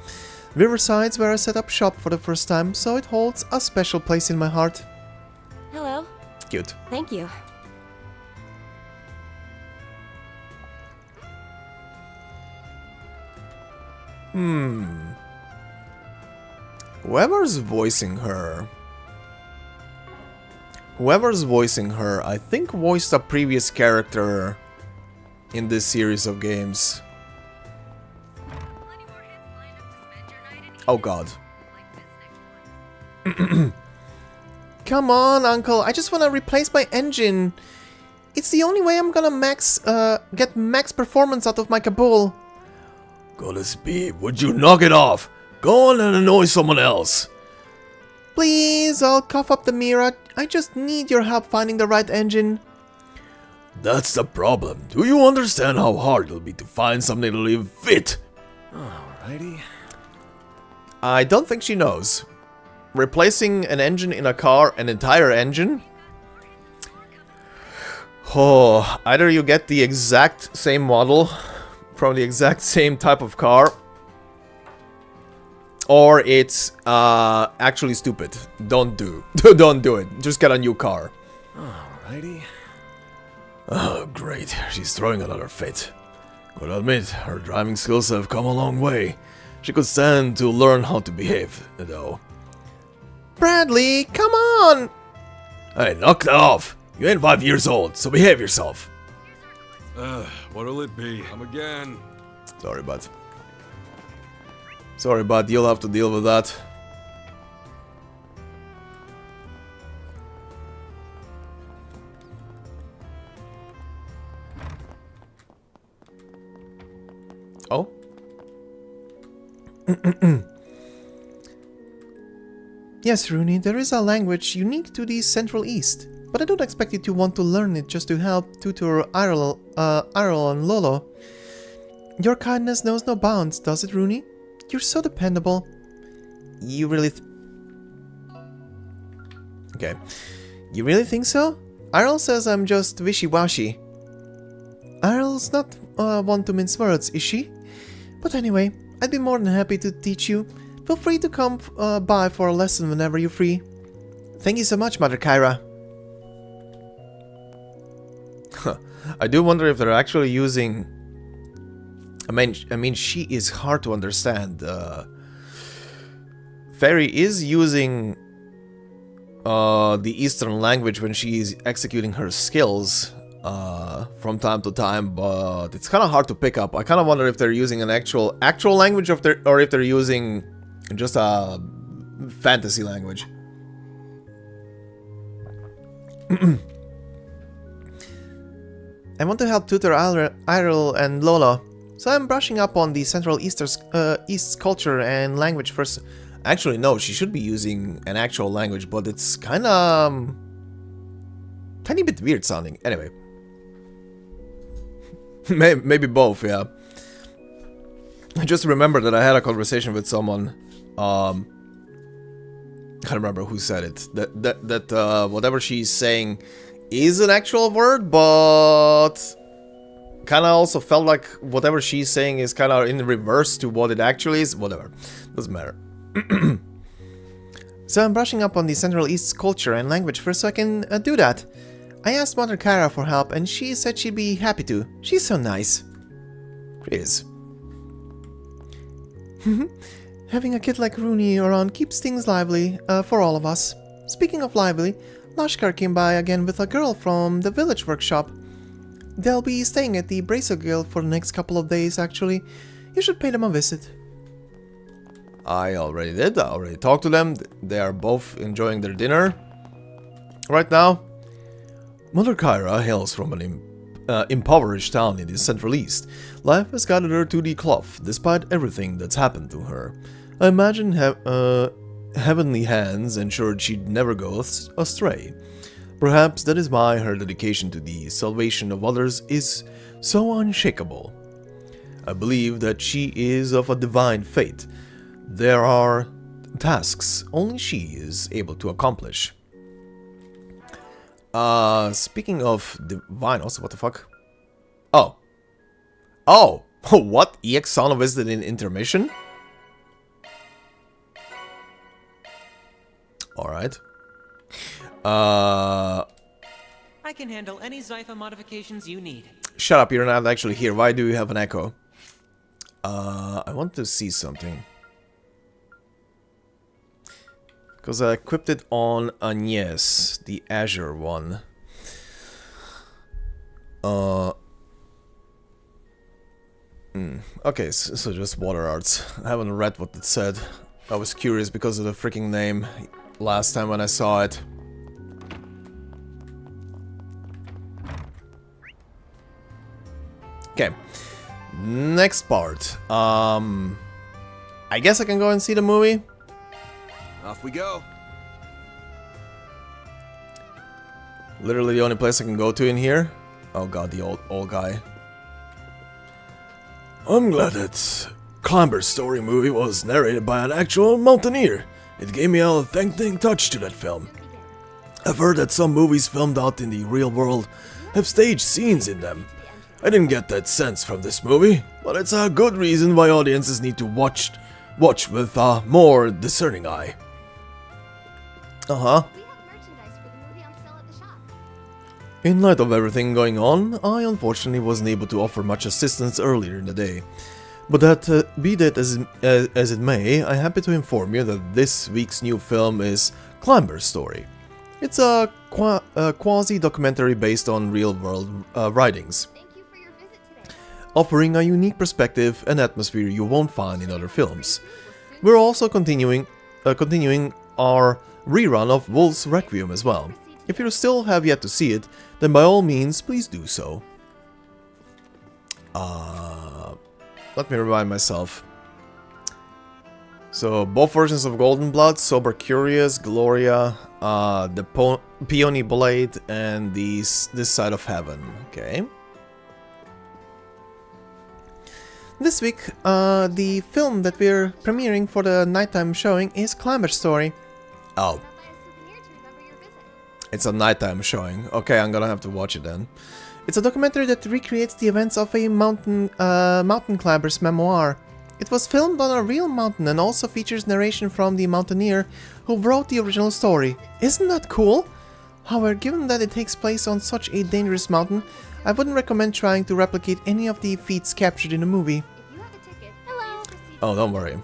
S2: Riverside's where I set up shop for the first time, so it holds a special place in my heart.
S4: Hello.
S1: Cute.
S4: Thank you.
S1: Whoever's voicing her... Whoever's voicing her, I think voiced a previous character in this series of games. Oh god.
S2: Come on, Uncle, I just want to replace my engine. It's the only way I'm gonna get max performance out of my Kabul.
S3: Gillespie, would you knock it off? Go on and annoy someone else.
S2: Please, I'll cough up the mirror. I just need your help finding the right engine.
S3: That's the problem. Do you understand how hard it'll be to find something that'll fit?
S8: Alrighty.
S1: I don't think she knows. Replacing an engine in a car, an entire engine? Oh, either you get the exact same model from the exact same type of car, or it's actually stupid. Don't do it. Just get a new car.
S8: Alrighty.
S3: Oh, great. She's throwing another fit. Gotta admit, her driving skills have come a long way. She could stand to learn how to behave, though.
S2: Bradley, come on!
S3: Hey, knock that off! You ain't 5 years old, so behave yourself.
S9: What'll it be? Come again.
S1: Sorry, bud. Sorry, bud. You'll have to deal with that. Oh?
S2: Yes, Rooney, there is a language unique to the Central East, but I don't expect you to want to learn it just to help tutor Irl and Lolo. Your kindness knows no bounds, does it, Rooney? You're so dependable.
S1: You really... Okay. You really think so?
S2: Irl says I'm just wishy-washy. Irl's not one to mince words, is she? But anyway, I'd be more than happy to teach you. Feel free to come by for a lesson whenever you're free.
S1: Thank you so much, Mother Kyra. I do wonder if they're actually using... I mean, she is hard to understand. Fairy is using the Eastern language when she is executing her skills from time to time, but it's kind of hard to pick up. I kind of wonder if they're using an actual language or if they're using just a fantasy language.
S2: I want to help tutor Irl and Lola, so I'm brushing up on the Central East's culture and language first.
S1: Actually, no, she should be using an actual language, but it's kind of... tiny bit weird sounding. Anyway. Maybe both, yeah. I just remember that I had a conversation with someone. I can't remember who said it. That whatever she's saying is an actual word, but kind of also felt like whatever she's saying is kind of in reverse to what it actually is. Whatever, doesn't matter.
S2: So I'm brushing up on the Central East's culture and language first so I can do that. I asked Mother Kyra for help and she said she'd be happy to. She's so nice.
S1: She is.
S2: Having a kid like Rooney around keeps things lively for all of us. Speaking of lively, Lashkar came by again with a girl from the village workshop. They'll be staying at the Bracer Guild for the next couple of days, actually. You should pay them a visit.
S1: I already did. I already talked to them. They are both enjoying their dinner right now. Mother Kyra hails from an impoverished town in the Central East. Life has guided her to the cloth, despite everything that's happened to her. I imagine heavenly hands ensured she'd never go astray. Perhaps that is why her dedication to the salvation of others is so unshakable. I believe that she is of a divine fate. There are tasks only she is able to accomplish. Speaking of divine, also, what the fuck? Oh. Oh! What? EX Sauna visited in intermission? Alright.
S8: I can handle any Zypha modifications you need.
S1: Shut up, you're not actually here. Why do you have an echo? I want to see something. Because I equipped it on Agnes, the Azure one. Okay, so just water arts. I haven't read what it said. I was curious because of the freaking name last time when I saw it. Okay. Next part. I guess I can go and see the movie.
S9: Off we go.
S1: Literally the only place I can go to in here. Oh god, the old guy.
S3: I'm glad that Clamber's story movie was narrated by an actual mountaineer. It gave me a authentic touch to that film. I've heard that some movies filmed out in the real world have staged scenes in them. I didn't get that sense from this movie, but it's a good reason why audiences need to watch with a more discerning eye.
S1: Uh-huh.
S6: We have merchandise for the movie on sale at the shop.
S1: In light of everything going on, I unfortunately wasn't able to offer much assistance earlier in the day. But that be that as it may, I'm happy to inform you that this week's new film is Clamber's Story. It's a quasi-documentary based on real-world writings,
S6: Thank you for your visit today.
S1: offering a unique perspective and atmosphere you won't find in other films. We're also continuing our rerun of Wolf's Requiem as well. If you still have yet to see it, then by all means, please do so. Let me remind myself. So, both versions of Golden Blood, Sober Curious, Gloria, the Peony Blade, and this side of heaven. Okay. This week, the film that we're premiering for the nighttime showing is Clamber's Story. Oh. It's a nighttime showing. Okay, I'm gonna have to watch it then. It's a documentary that recreates the events of a mountain climber's memoir. It was filmed on a real mountain and also features narration from the mountaineer who wrote the original story. Isn't that cool? However, given that it takes place on such a dangerous mountain, I wouldn't recommend trying to replicate any of the feats captured in the movie.
S6: If you have a ticket, hello.
S1: Oh, don't worry.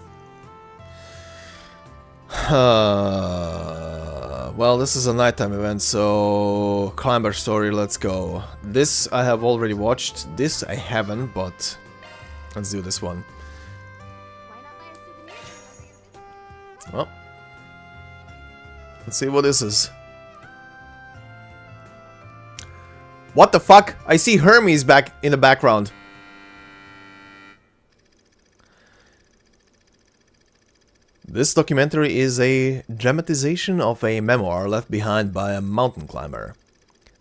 S1: Well, this is a nighttime event, so Clamber's Story, let's go. This I have already watched. This I haven't, but let's do this one.
S6: Why not buy a souvenir?
S1: Well, let's see what this is. What the fuck? I see Hermes back in the background. This documentary is a dramatization of a memoir left behind by a mountain climber.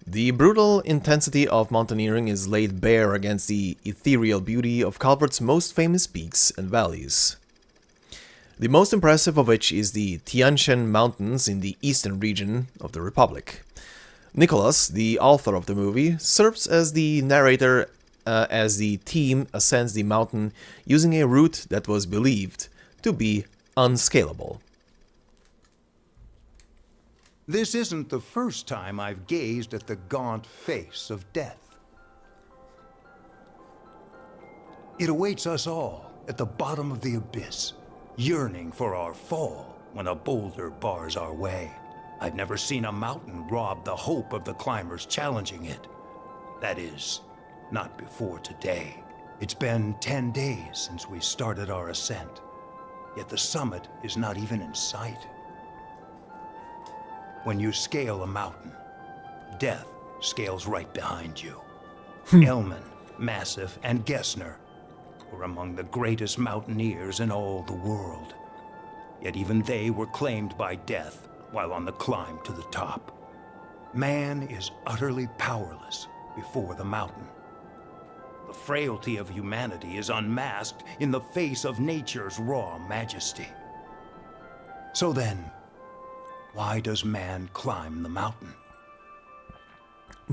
S1: The brutal intensity of mountaineering is laid bare against the ethereal beauty of Calvard's most famous peaks and valleys. The most impressive of which is the Tian Shan Mountains in the eastern region of the Republic. Nicholas, the author of the movie, serves as the narrator as the team ascends the mountain using a route that was believed to be unscalable.
S10: This isn't the first time I've gazed at the gaunt face of death. It awaits us all at the bottom of the abyss, yearning for our fall when a boulder bars our way. I've never seen a mountain rob the hope of the climbers challenging it. That is, not before today. It's been 10 days since we started our ascent, yet the summit is not even in sight. When you scale a mountain, death scales right behind you. Elman, Massif, and Gessner were among the greatest mountaineers in all the world. Yet even they were claimed by death while on the climb to the top. Man is utterly powerless before the mountain. The frailty of humanity is unmasked in the face of nature's raw majesty. So then, why does man climb the mountain?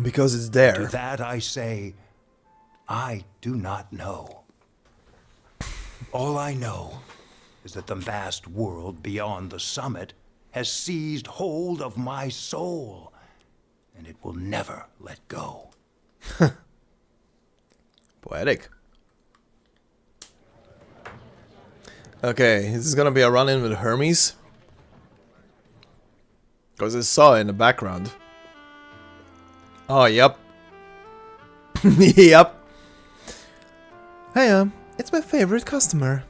S1: Because it's there.
S10: To that I say, I do not know. All I know is that the vast world beyond the summit has seized hold of my soul, and it will never let go.
S1: Poetic. Okay, this is gonna be a run-in with Hermes. Because I saw it in the background. Oh, yep. Yep.
S2: Hey, it's my favorite customer.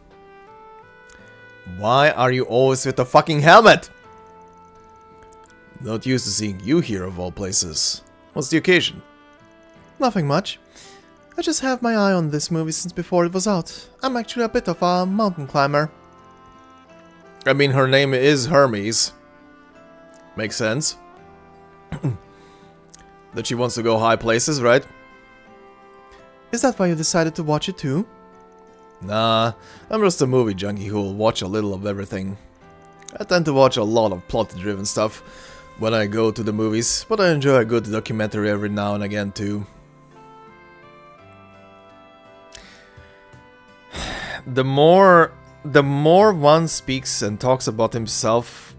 S1: Why are you always with the fucking helmet? Not used to seeing you here of all places. What's the occasion?
S2: Nothing much. I just have my eye on this movie since before it was out. I'm actually a bit of a mountain climber.
S1: I mean, her name is Hermes. Makes sense. That she wants to go high places, right?
S2: Is that why you decided to watch it too?
S1: Nah, I'm just a movie junkie who will watch a little of everything. I tend to watch a lot of plot-driven stuff when I go to the movies, but I enjoy a good documentary every now and again too. The more one speaks and talks about himself,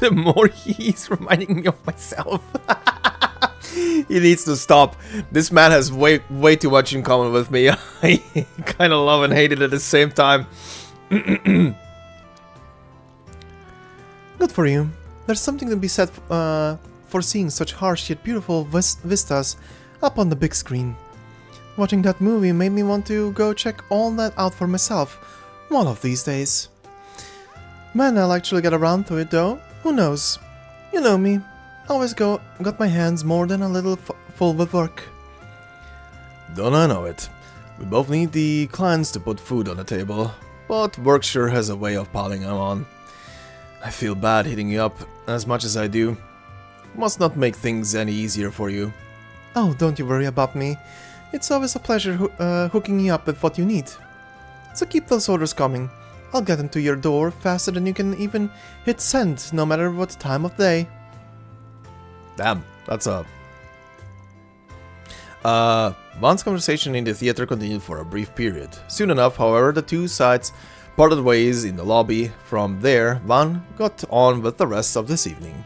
S1: the more he's reminding me of myself. He needs to stop. This man has way too much in common with me. I kind of love and hate it at the same time.
S2: Good for you. There's something to be said for seeing such harsh yet beautiful vistas up on the big screen. Watching that movie made me want to go check all that out for myself one of these days. When I'll actually get around to it though, who knows? You know me, always got my hands more than a little full with work.
S1: Don't I know it? We both need the clients to put food on the table, but work sure has a way of piling them on. I feel bad hitting you up as much as I do. Must not make things any easier for you.
S2: Oh, don't you worry about me. It's always a pleasure hooking you up with what you need. So keep those orders coming. I'll get them to your door faster than you can even hit send, no matter what time of day.
S1: Damn, that's a... Van's conversation in the theater continued for a brief period. Soon enough, however, the two sides parted ways in the lobby. From there, Van got on with the rest of this evening.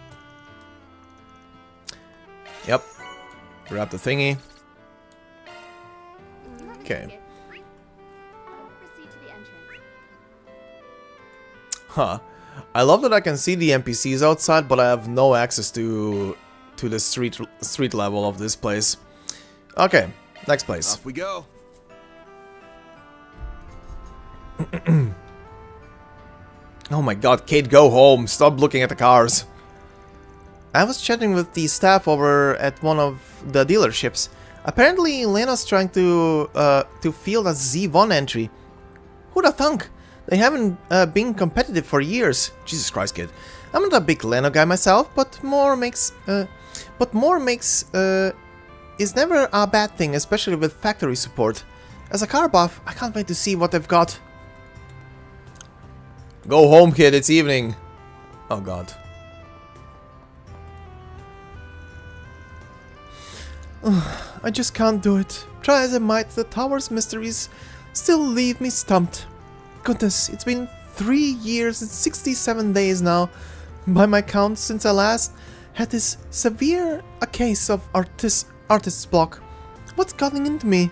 S1: Yep. Grab the thingy. Okay.
S6: Proceed to the entrance.
S1: Huh. I love that I can see the NPCs outside, but I have no access to the street level of this place. Okay, next place.
S9: Off we go.
S1: Oh my god, Kate, go home. Stop looking at the cars.
S2: I was chatting with the staff over at one of the dealerships. Apparently, Lena's trying to field a Z1 entry. Who'da thunk? They haven't been competitive for years. Jesus Christ, kid. I'm not a big Lena guy myself, but more makes is never a bad thing, especially with factory support. As a car buff, I can't wait to see what they've got.
S1: Go home, kid. It's evening. Oh god.
S2: I just can't do it. Try as I might, the tower's mysteries still leave me stumped. Goodness, it's been 3 years and 67 days now, by my count, since I last had this severe a case of artist's block. What's gotten into me?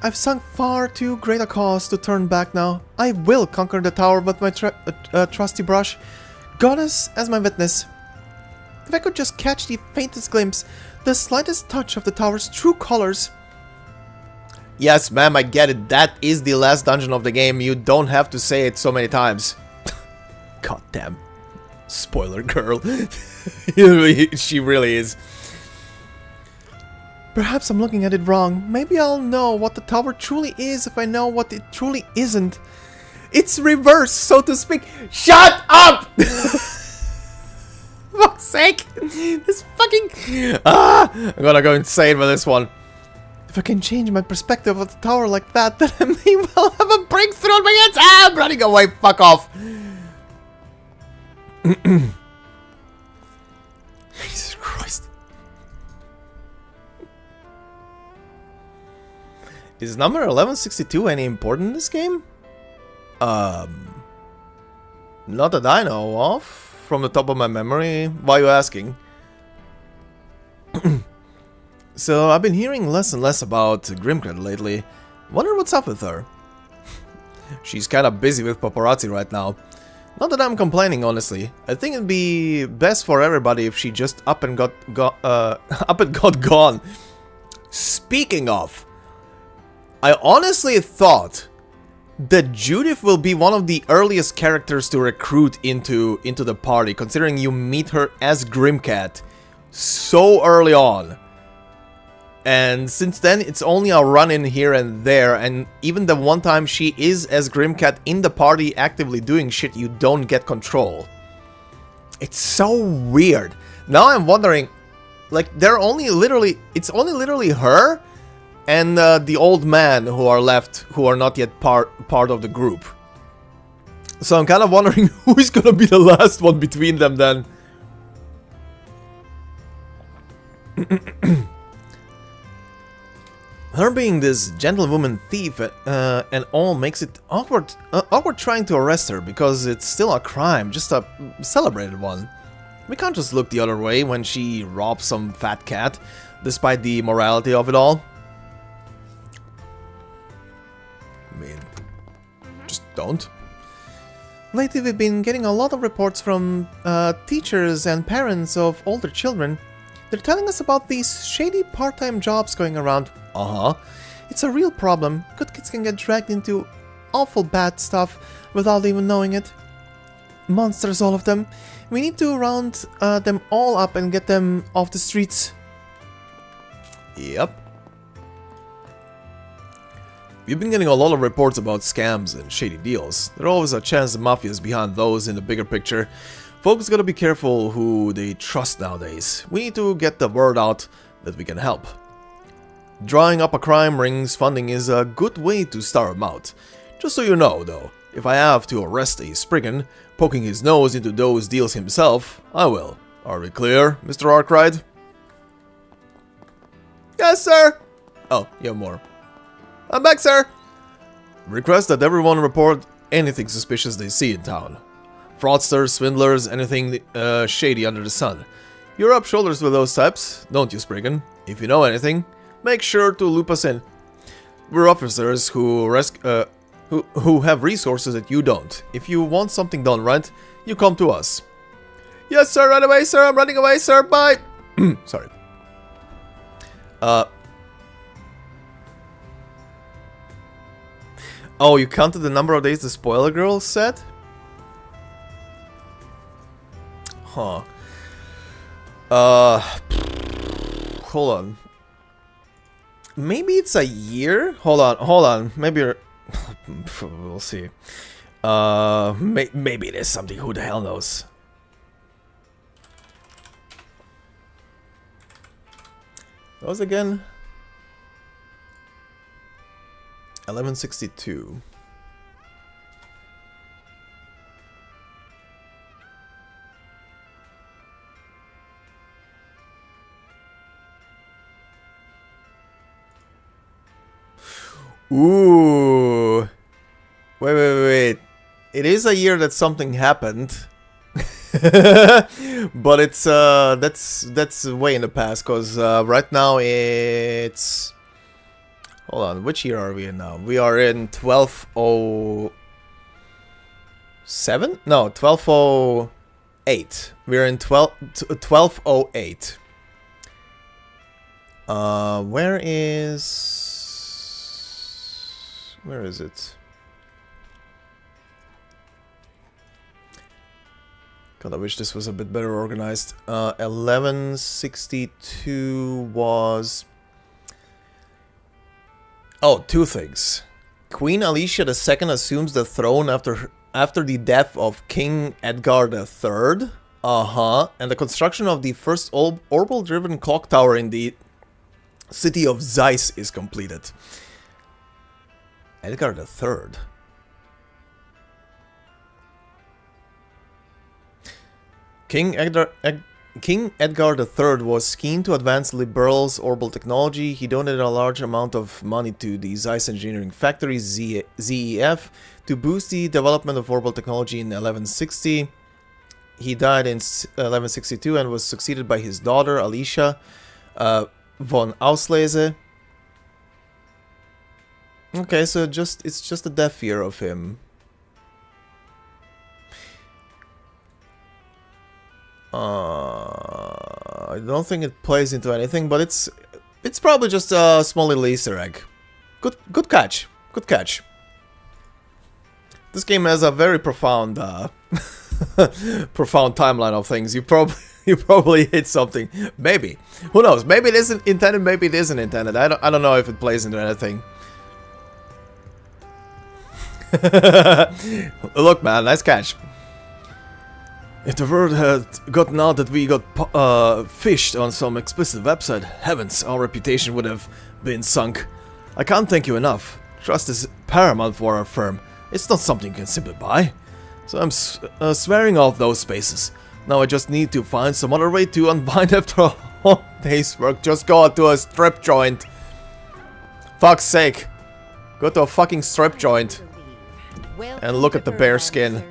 S2: I've sunk far too great a cause to turn back now. I will conquer the tower with my trusty brush, goddess as my witness. If I could just catch the faintest glimpse, the slightest touch of the tower's true colors.
S1: Yes, ma'am, I get it. That is the last dungeon of the game. You don't have to say it so many times. God damn. Spoiler girl. She really is.
S2: Perhaps I'm looking at it wrong. Maybe I'll know what the tower truly is if I know what it truly isn't. It's reverse, so to speak.
S1: Shut up! For fuck's sake! This fucking... I'm gonna go insane with this one.
S2: If I can change my perspective of the tower like that, then I may well have a
S1: Breakthrough on my hands! Ah, I'm running away, fuck off! Jesus Christ. Is number 1162 any important in this game? Not that I know of, from the top of my memory. Why are you asking? So, I've been hearing less and less about Grimcred lately. Wonder what's up with her. She's kinda busy with paparazzi right now. Not that I'm complaining, honestly. I think it'd be best for everybody if she just up and got gone. Speaking of, I honestly thought that Judith will be one of the earliest characters to recruit into the party, considering you meet her as Grimcat so early on. And since then, it's only a run-in here and there, and even the one time she is as Grimcat in the party actively doing shit, you don't get control. It's so weird. Now I'm wondering, like, it's only literally her and the old man who are left, who are not yet part of the group. So I'm kind of wondering who is gonna be the last one between them then. Her being this gentlewoman thief and all makes it awkward trying to arrest her, because it's still a crime, just a celebrated one. We can't just look the other way when she robs some fat cat, despite the morality of it all. I mean, just don't.
S2: Lately we've been getting a lot of reports from teachers and parents of older children. They're telling us about these shady part-time jobs going around. It's a real problem. Good kids can get dragged into awful bad stuff without even knowing it. Monsters, all of them. We need to round them all up and get them off the streets.
S1: Yep. We've been getting a lot of reports about scams and shady deals. There's always a chance the mafia is behind those in the bigger picture. Folks gotta be careful who they trust nowadays. We need to get the word out that we can help. Drawing up a crime ring's funding is a good way to start them out. Just so you know, though, if I have to arrest a spriggan poking his nose into those deals himself, I will. Are we clear, Mr. Arknight? Yes, sir! Oh, you have more. I'm back, sir! Request that everyone report anything suspicious they see in town. Fraudsters, swindlers, anything shady under the sun. You're up shoulders with those types, don't you, Spriggan? If you know anything, make sure to loop us in. We're officers who have resources that you don't. If you want something done right, you come to us. Yes, sir, right away, sir. I'm running away, sir. Bye. Sorry. Oh, you counted the number of days the spoiler girl said? Huh. Hold on. Maybe it's a year? Hold on. Maybe we'll see. Maybe it is something. Who the hell knows? What was again? 1162. Ooh. Wait. It is a year that something happened. But it's that's way in the past, cause right now it's, hold on, which year are we in now? We are in 1207? No, 1208. We're in 1208. Where is it? Kinda wish this was a bit better organized. 1162 was... Oh, two things. Queen Alicia II assumes the throne after the death of King Edgar III. And the construction of the first orbital-driven clock tower in the city of Zeiss is completed. Edgar III. King Edgar III was keen to advance liberals' orbital technology. He donated a large amount of money to the Zeiss engineering factory, ZEF, to boost the development of orbital technology in 1160. He died in 1162 and was succeeded by his daughter, Alicia von Auslese. Okay, so it's just a death year of him. I don't think it plays into anything, but it's probably just a small little Easter egg. Good catch. Good catch. This game has a very profound profound timeline of things. You probably hit something. Maybe. Who knows? Maybe it isn't intended, maybe it isn't intended. I don't know if it plays into anything. Look, man, nice catch. If the word had gotten out that we got fished on some explicit website, heavens, our reputation would have been sunk. I can't thank you enough. Trust is paramount for our firm. It's not something you can simply buy. So I'm swearing off those spaces. Now I just need to find some other way to unbind after a whole day's work. Just go out to a strip joint. Fuck's sake. Go to a fucking strip joint. And look at the bear skin.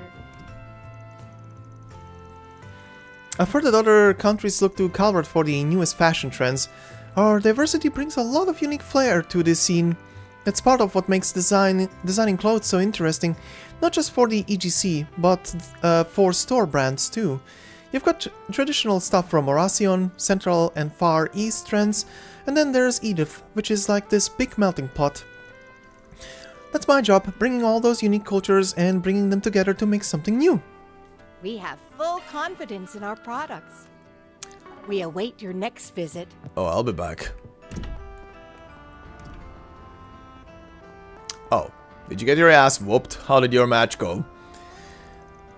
S1: I've heard that other countries look to Calvard for the newest fashion trends. Our diversity brings a lot of unique flair to this scene. It's part of what makes designing clothes so interesting, not just for the EGC, but for store brands too. You've got traditional stuff from Horacion, Central and Far East trends, and then there's Edith, which is like this big melting pot. That's my job, bringing all those unique cultures and bringing them together to make something new.
S4: We have full confidence in our products. We await your next visit.
S1: Oh, I'll be back. Oh, did you get your ass whooped? How did your match go?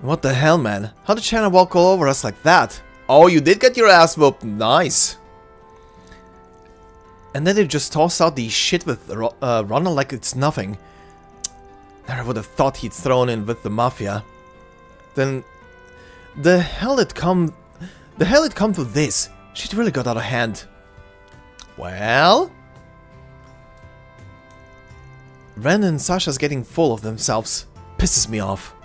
S1: What the hell, man? How did Shanna walk all over us like that? Oh, you did get your ass whooped. Nice. And then they just toss out the shit with Ronald like it's nothing. Never would have thought he'd thrown in with the Mafia. Then... The hell it come to this? Shit really got out of hand. Well... Ren and Sasha's getting full of themselves. Pisses me off.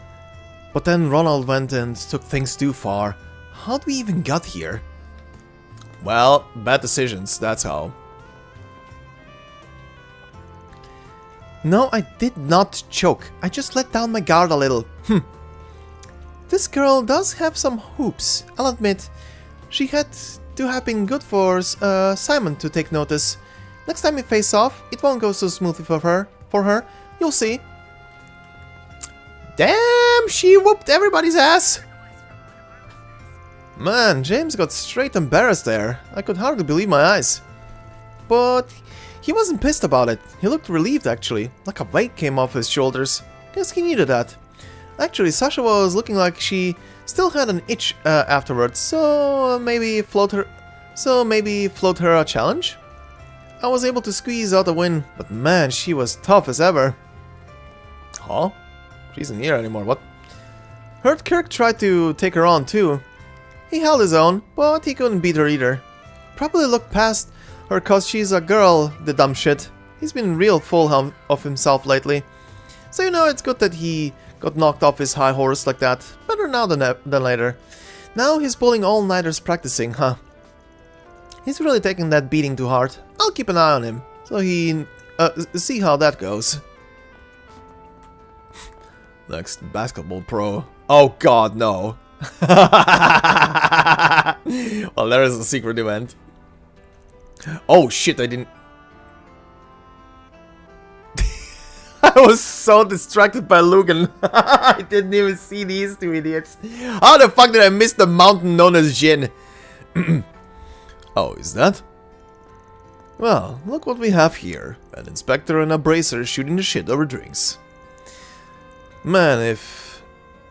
S1: But then Ronald went and took things too far. How'd we even got here? Well, bad decisions, that's how. No, I did not choke. I just let down my guard a little. This girl does have some hoops, I'll admit. She had to have been good for Simon to take notice. Next time we face off, it won't go so smoothly for her. You'll see. Damn, she whooped everybody's ass. Man, James got straight embarrassed there. I could hardly believe my eyes. But he wasn't pissed about it. He looked relieved actually, like a weight came off his shoulders. Guess he needed that. Actually, Sasha was looking like she still had an itch afterwards, so maybe float her a challenge? I was able to squeeze out a win, but man, she was tough as ever. Huh? She isn't here anymore, what? Heard Kirk tried to take her on too. He held his own, but he couldn't beat her either. Probably looked past her cause she's a girl, the dumb shit. He's been real full of himself lately. So you know, it's good that he got knocked off his high horse like that. Better now than later. Now he's pulling all-nighters practicing, huh? He's really taking that beating to heart. I'll keep an eye on him, so he see how that goes. Next basketball pro. Oh god, no. Well, there is a secret event. Oh shit, I didn't... I was so distracted by Lugan. I didn't even see these two idiots. How the fuck did I miss the mountain known as Jin? Oh, is that? Well, look what we have here. An inspector and a bracer shooting the shit over drinks. Man, if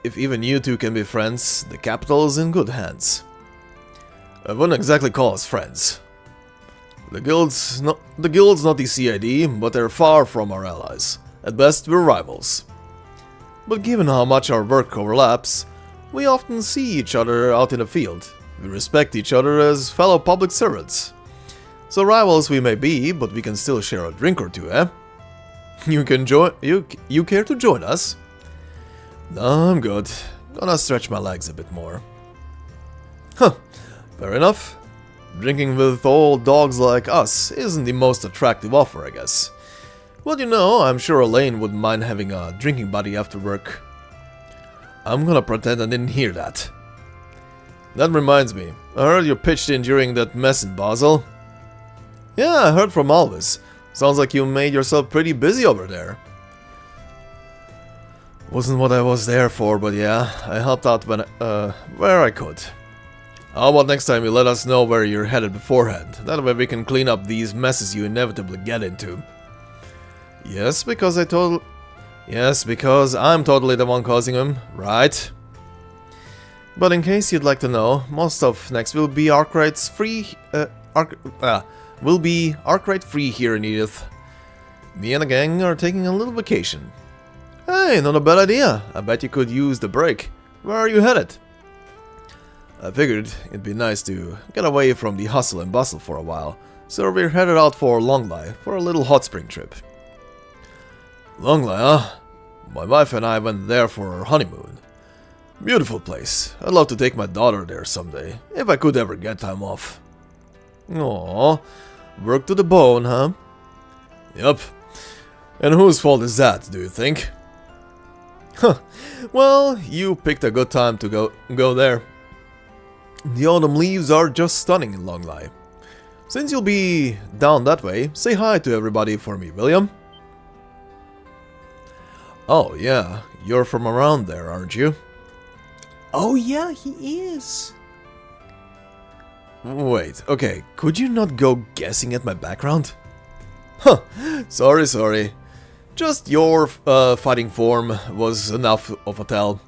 S1: even you two can be friends, the capital is in good hands. I wouldn't exactly call us friends. The guild's not the CID, but they're far from our allies. At best, we're rivals. But given how much our work overlaps, we often see each other out in the field. We respect each other as fellow public servants. So rivals we may be, but we can still share a drink or two, eh? You care to join us? No, I'm good. Gonna stretch my legs a bit more. Huh, fair enough. Drinking with old dogs like us isn't the most attractive offer, I guess. But you know, I'm sure Elaine wouldn't mind having a drinking buddy after work. I'm gonna pretend I didn't hear that. That reminds me, I heard you pitched in during that mess in Basel. Yeah, I heard from Alvis. Sounds like you made yourself pretty busy over there. Wasn't what I was there for, but yeah, I helped out when where I could. How about next time you let us know where you're headed beforehand? That way we can clean up these messes you inevitably get into. Yes, because I'm totally the one causing them, right? But in case you'd like to know, most of next will be Arknights free. Will be Arknight free here in Edith. Me and the gang are taking a little vacation. Hey, not a bad idea. I bet you could use the break. Where are you headed? I figured it'd be nice to get away from the hustle and bustle for a while, so we're headed out for Longlai for a little hot spring trip. Longlai, huh? My wife and I went there for our honeymoon. Beautiful place. I'd love to take my daughter there someday, if I could ever get time off. Aww, work to the bone, huh? Yup. And whose fault is that, do you think? Huh. Well, you picked a good time to go there. The autumn leaves are just stunning in Longlai. Since you'll be down that way, say hi to everybody for me, William. Oh yeah, you're from around there, aren't you? Oh yeah, he is. Wait, okay, could you not go guessing at my background? Huh, sorry. Just your fighting form was enough of a tell.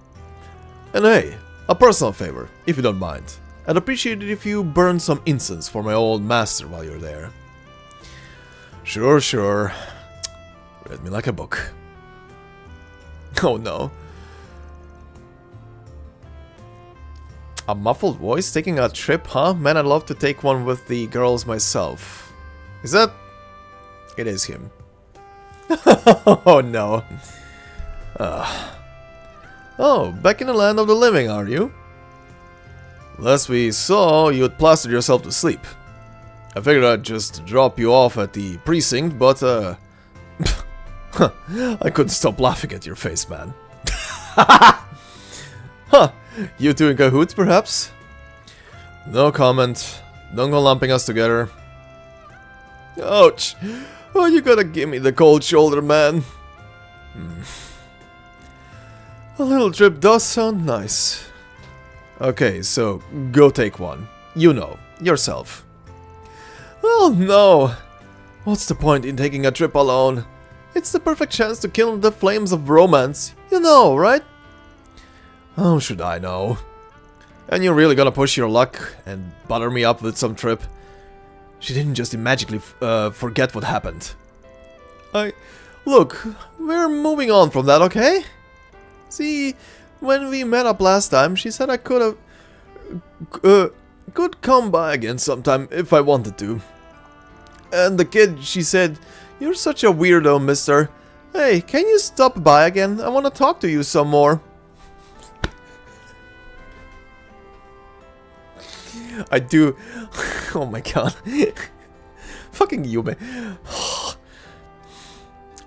S1: And hey, a personal favor, if you don't mind. I'd appreciate it if you burn some incense for my old master while you're there. Sure. Read me like a book. Oh no. A muffled voice taking a trip, huh? Man, I'd love to take one with the girls myself. Is that... It is him. Oh no. Oh, back in the land of the living, are you? Last we saw, you had plastered yourself to sleep. I figured I'd just drop you off at the precinct, but I couldn't stop laughing at your face, man. Huh, you two in cahoots, perhaps? No comment. Don't go lumping us together. Ouch. Oh, you gotta give me the cold shoulder, man. A little trip does sound nice. Okay, so go take one. You know, yourself. Oh no! What's the point in taking a trip alone? It's the perfect chance to kindle the flames of romance. You know, right? How should I know? And you're really gonna push your luck and butter me up with some trip? She didn't just magically forget what happened. Look, we're moving on from that, okay? See, when we met up last time, she said I could come by again sometime if I wanted to. And the kid, she said, "You're such a weirdo, mister. Hey, can you stop by again? I want to talk to you some more." I do. Oh my god. Fucking Yume.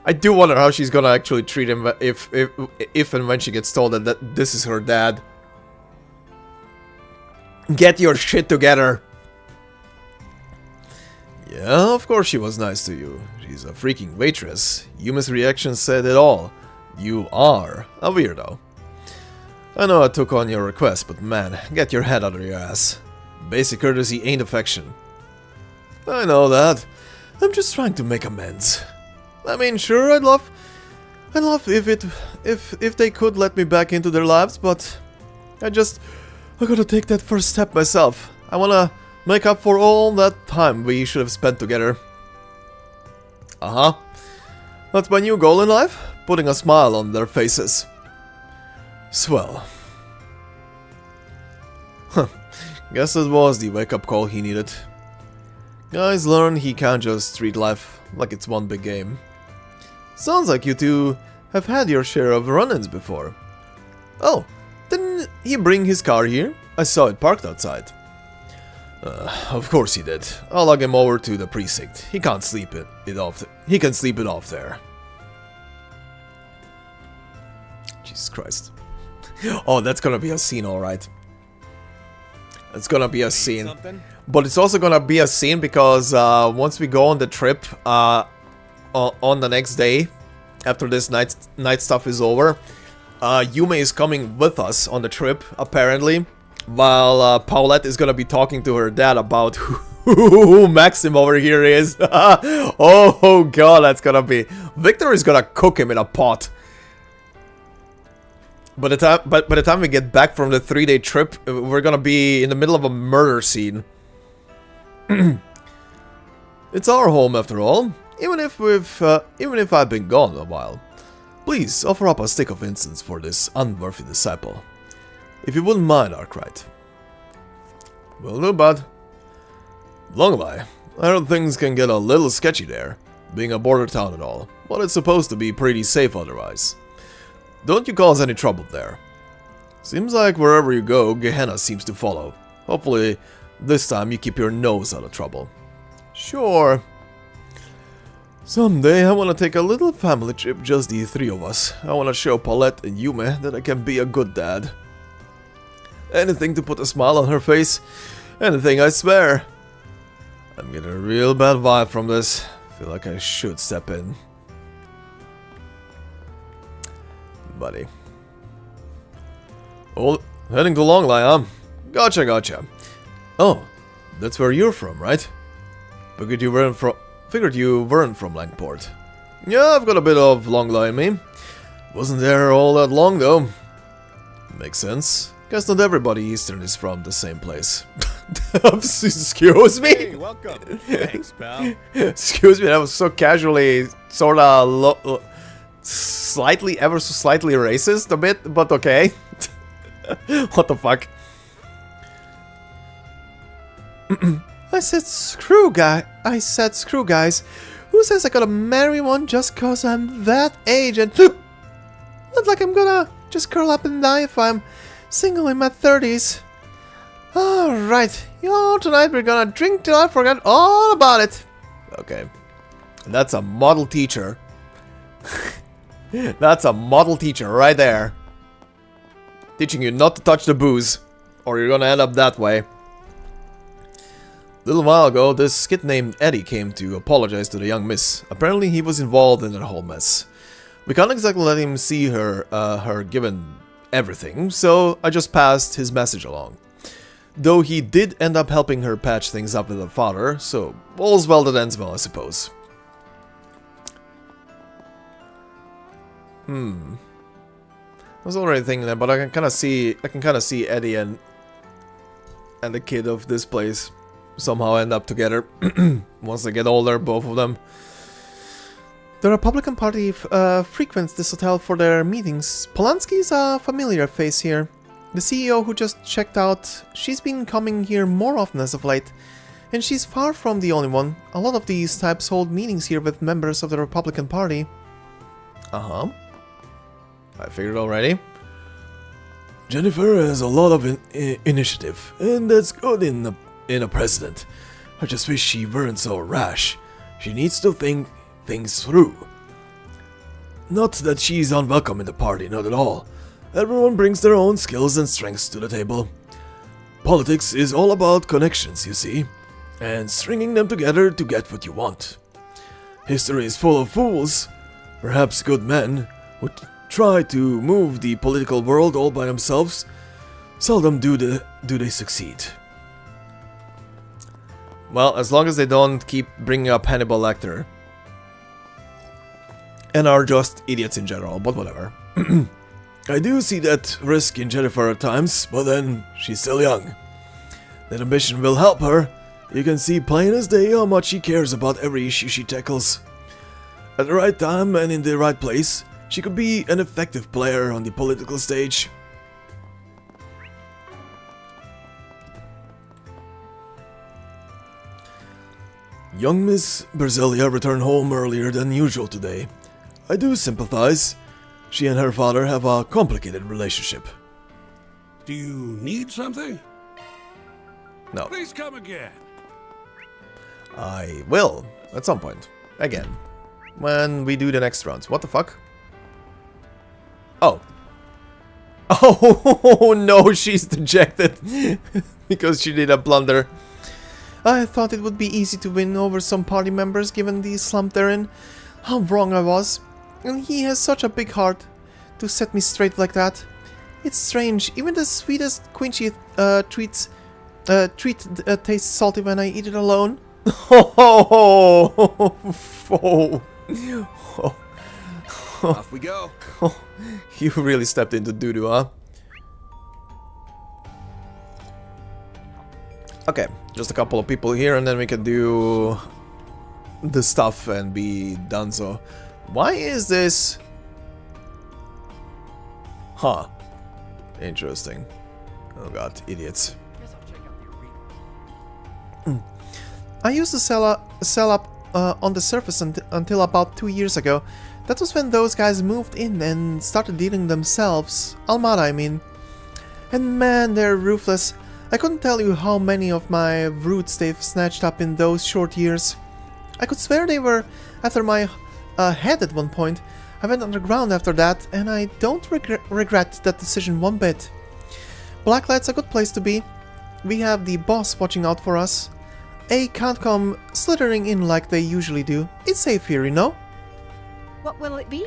S1: I do wonder how she's gonna actually treat him if and when she gets told that this is her dad. Get your shit together. Yeah, of course she was nice to you. She's a freaking waitress. Yume's reaction said it all. You are a weirdo. I know I took on your request, but man, get your head out of your ass. Basic courtesy ain't affection. I know that. I'm just trying to make amends. I mean, sure, I'd love if they could let me back into their lives, but I gotta take that first step myself. I wanna make up for all that time we should have spent together. Uh-huh. That's my new goal in life, putting a smile on their faces. Swell. Huh. Guess that was the wake-up call he needed. Guys learn he can't just treat life like it's one big game. Sounds like you two have had your share of run-ins before. Oh, didn't he bring his car here? I saw it parked outside. Of course he did. I'll lug him over to the precinct. He can't sleep it off. He can sleep it off there. Jesus Christ. Oh, that's gonna be a scene, alright. It's gonna be a scene. But it's also gonna be a scene because once we go on the trip on the next day, after this night stuff is over, Yume is coming with us on the trip, apparently. While Paulette is gonna be talking to her dad about who Maxim over here is. Oh god, that's gonna be... Victor is gonna cook him in a pot. By the time we get back from the 3-day trip, we're gonna be in the middle of a murder scene. It's our home after all, even if I've been gone a while. Please offer up a stick of incense for this unworthy disciple. If you wouldn't mind, Arknight. Will do, bud. Long lie. I heard things can get a little sketchy there, being a border town and all, but it's supposed to be pretty safe otherwise. Don't you cause any trouble there. Seems like wherever you go, Gehenna seems to follow. Hopefully, this time you keep your nose out of trouble. Sure. Someday I want to take a little family trip, just the 3 of us. I want to show Paulette and Yume that I can be a good dad. Anything to put a smile on her face. Anything, I swear. I'm getting a real bad vibe from this. Feel like I should step in. Buddy. Oh, heading to Longley, huh? Gotcha. Oh, that's where you're from, right? Figured you weren't from Langport. Yeah, I've got a bit of Longley in me. Wasn't there all that long, though. Makes sense. Guess not everybody Eastern is from the same place. Excuse me?
S8: Hey, welcome. Thanks, pal.
S1: Excuse me, that was so casually, sorta ever so slightly racist a bit, but okay. What the fuck?
S2: I said screw guys. Who says I gotta marry one just cause I'm that age and... Not like I'm gonna just curl up and die if I'm single in my 30s. Alright, tonight we're gonna drink till I forget all about it.
S1: Okay. That's a model teacher. That's a model teacher right there. Teaching you not to touch the booze, or you're gonna end up that way. A little while ago, this kid named Eddie came to apologize to the young miss. Apparently he was involved in that whole mess. We can't exactly let him see her given everything, so I just passed his message along. Though he did end up helping her patch things up with her father, so all's well that ends well, I suppose. I was already thinking that, but I can kind of see Eddie and the kid of this place somehow end up together once they get older, both of them.
S2: The Republican Party frequents this hotel for their meetings. Polanski's a familiar face here. The CEO who just checked out, she's been coming here more often as of late. And she's far from the only one. A lot of these types hold meetings here with members of the Republican Party.
S1: Uh-huh. I figured already.
S3: Jennifer has a lot of initiative, and that's good in a president. I just wish she weren't so rash. She needs to think things through. Not that she's unwelcome in the party, not at all. Everyone brings their own skills and strengths to the table. Politics is all about connections, you see. and stringing them together to get what you want. History is full of fools. Perhaps good men who try to move the political world all by themselves. Seldom do they succeed.
S1: Well, as long as they don't keep bringing up Hannibal Lecter. And are just idiots in general, but whatever.
S3: I do see that risk in Jennifer at times, but then she's still young. That ambition will help her. You can see plain as day how much she cares about every issue she tackles. At the right time and in the right place, she could be an effective player on the political stage. Young Miss Berzelia returned home earlier than usual today. I do sympathize. She and her father have a complicated relationship.
S9: Do you need something?
S1: No.
S9: Please come again.
S1: I will, at some point. Again. When we do the next rounds. What the fuck? Oh. Oh no, she's dejected. Because she did a blunder. I thought it would be easy to win over some party members given the slump they're in. How wrong I was. And he has such a big heart to set me straight like that. It's strange, even the sweetest quenchy treat tastes salty when I eat it alone.
S9: Off we go.
S1: You really stepped into doo-doo, huh? Okay, just a couple of people here and then we can do the stuff and be done. So, why is this? Huh. Interesting. Oh god, idiots. I used to sell up on the surface until about 2 years ago. That was when those guys moved in and started dealing themselves. Almada, I mean. And man, they're ruthless. I couldn't tell you how many of my roots they've snatched up in those short years. I could swear they were after my head at one point. I went underground after that, and I don't regret that decision one bit. Blacklight's a good place to be. We have the boss watching out for us. A can't come slithering in like they usually do. It's safe here, you know?
S4: What will it be?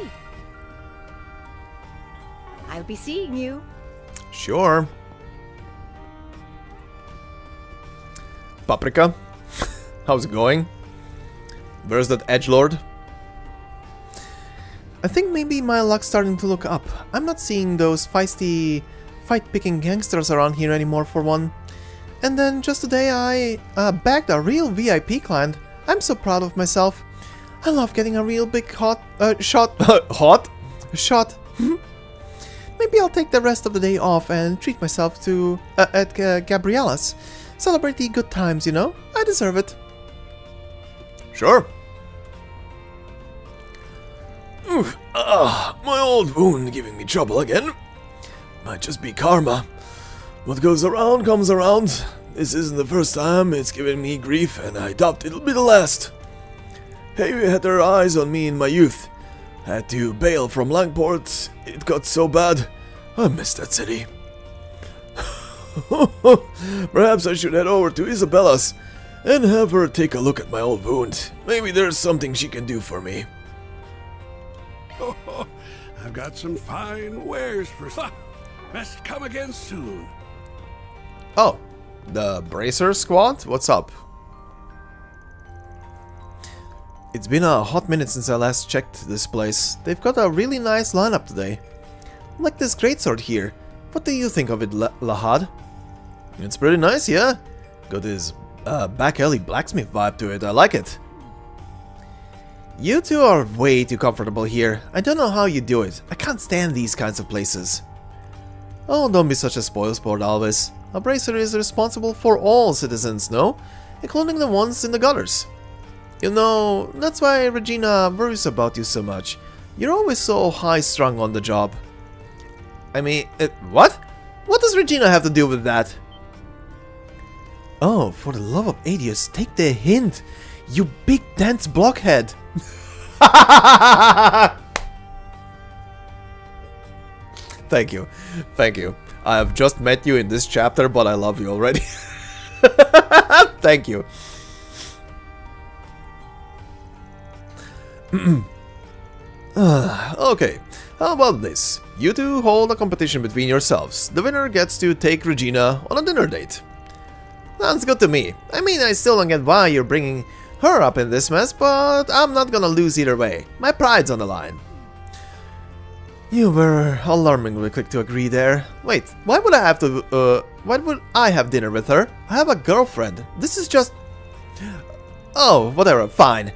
S4: I'll be seeing you.
S1: Sure. Paprika, how's it going? Where's that edgelord? I think maybe my luck's starting to look up. I'm not seeing those feisty, fight-picking gangsters around here anymore for one. And then just today I bagged a real VIP client. I'm so proud of myself. I love getting a real big shot. Shot. Maybe I'll take the rest of the day off and treat myself to at Gabriella's. Celebrate the good times, you know? I deserve it.
S3: Sure. My old wound giving me trouble again. Might just be karma. What goes around comes around. This isn't the first time it's given me grief, and I doubt it'll be the last. Heavy had their eyes on me in my youth. Had to bail from Langport. It got so bad. I miss that city. Perhaps I should head over to Isabella's and have her take a look at my old wound. Maybe there's something she can do for me.
S9: I've got some fine wares for some. Best come again soon.
S1: Oh, the Bracer Squad? What's up? It's been a hot minute since I last checked this place. They've got a really nice lineup today. I like this greatsword here. What do you think of it, Lahad? It's pretty nice, yeah? Got this back alley blacksmith vibe to it. I like it. You two are way too comfortable here. I don't know how you do it. I can't stand these kinds of places. Oh, don't be such a spoilsport, Alvis. A bracer is responsible for all citizens, no? Including the ones in the gutters. You know, that's why Regina worries about you so much. You're always so high-strung on the job. I mean, what? What does Regina have to do with that? Oh, for the love of Adius, take the hint. You big dense blockhead. Thank you. Thank you. I have just met you in this chapter, but I love you already. Thank you. Okay, how about this? You two hold a competition between yourselves. The winner gets to take Regina on a dinner date. Sounds good to me. I mean, I still don't get why you're bringing her up in this mess, but I'm not gonna lose either way. My pride's on the line. You were alarmingly quick to agree there. Wait, why would I have dinner with her? I have a girlfriend. This is just... Oh, whatever, fine.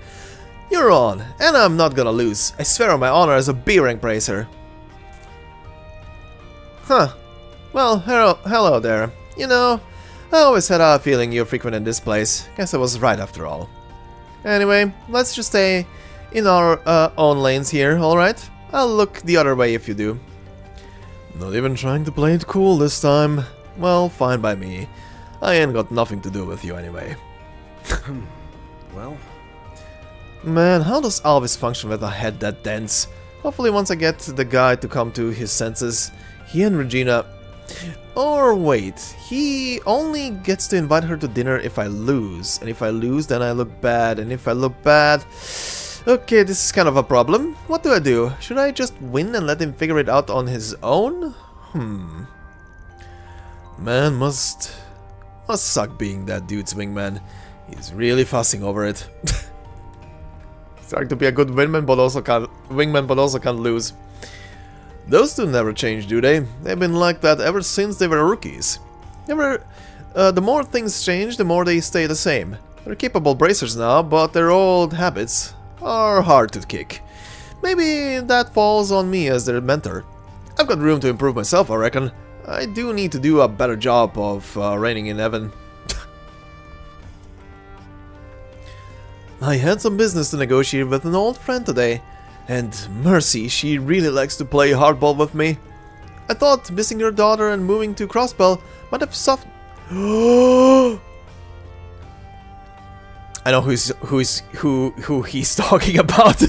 S1: You're on, and I'm not gonna lose. I swear on my honor as a B-rank bracer. Huh. Well, hello there. You know, I always had a feeling you frequented this place. Guess I was right after all. Anyway, let's just stay in our own lanes here, alright? I'll look the other way if you do. Not even trying to play it cool this time. Well, fine by me. I ain't got nothing to do with you anyway.
S3: Well...
S1: Man, how does Alvis function with a head that dense? Hopefully once I get the guy to come to his senses, he and Regina... Or wait, he only gets to invite her to dinner if I lose. And if I lose, then I look bad. And if I look bad... Okay, this is kind of a problem. What do I do? Should I just win and let him figure it out on his own? Man must suck being that dude's wingman. He's really fussing over it. Starting to be a good wingman, but also can't lose. Those two never change, do they? They've been like that ever since they were rookies. The more things change, the more they stay the same. They're capable bracers now, but their old habits are hard to kick. Maybe that falls on me as their mentor. I've got room to improve myself, I reckon. I do need to do a better job of reining in Evan. I had some business to negotiate with an old friend today, and mercy, she really likes to play hardball with me. I thought missing your daughter and moving to Crossbell might have softened. I know who he's talking about.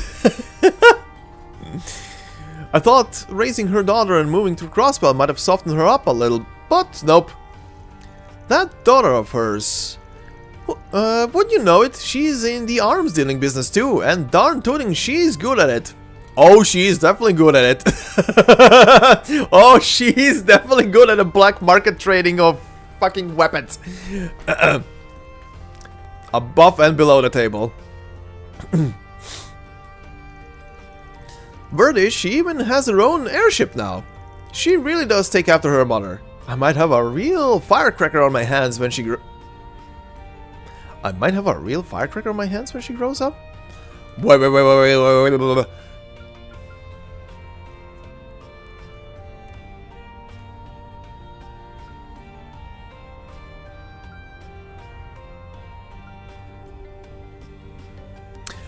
S1: I thought raising her daughter and moving to Crossbell might have softened her up a little, but nope. That daughter of hers... wouldn't you know it, she's in the arms dealing business too, and darn tooting, she's good at it. Oh, she's definitely good at it. Oh, she's definitely good at the black market trading of fucking weapons. Above and below the table. Birdie, she even has her own airship now. She really does take after her mother. I might have a real firecracker on my hands when she grows up? Wait.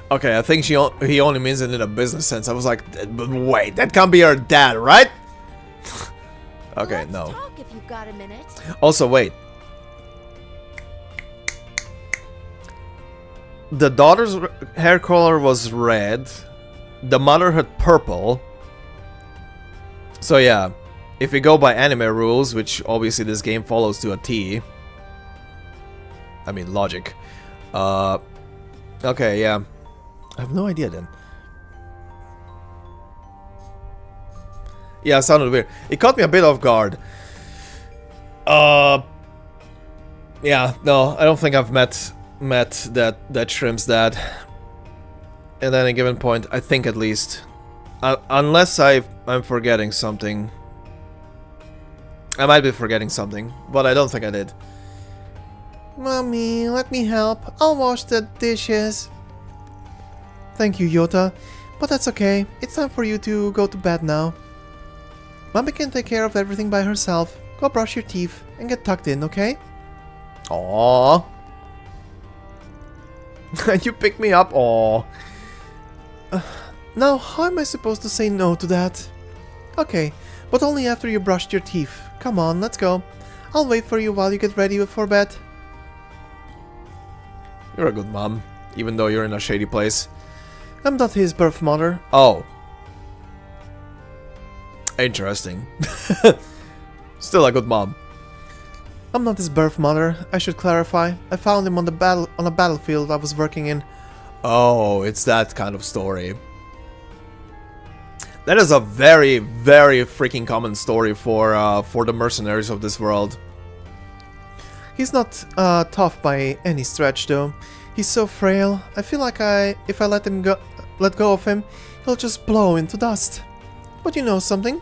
S1: Okay, I think he only means it in a business sense. I was like, but wait, that can't be her dad, right? Okay,
S6: Let's
S1: no.
S6: talk if you've got a minute.
S1: Also, wait. The daughter's hair color was red. The mother had purple. So yeah, if we go by anime rules, which obviously this game follows to a T. I mean, logic. Okay, yeah. I have no idea then. Yeah, it sounded weird. It caught me a bit off guard. Yeah, no, I don't think I've met that shrimp's dad. At any given point, I think at least. Unless I'm forgetting something. I might be forgetting something, but I don't think I did.
S2: Mommy, let me help. I'll wash the dishes. Thank you, Yota, but that's okay. It's time for you to go to bed now. Mommy can take care of everything by herself. Go brush your teeth and get tucked in, okay?
S1: Aww. You pick me up, aww.
S2: Now, how am I supposed to say no to that? Okay, but only after you brushed your teeth. Come on, let's go. I'll wait for you while you get ready for bed.
S1: You're a good mom, even though you're in a shady place.
S2: I'm not his birth mother.
S1: Oh. Interesting. Still a good mom.
S2: I'm not his birth mother, I should clarify. I found him on a battlefield I was working in.
S1: Oh, it's that kind of story. That is a very, very freaking common story for the mercenaries of this world.
S2: He's not tough by any stretch, though. He's so frail. I feel like if I let go of him, he'll just blow into dust. But you know something?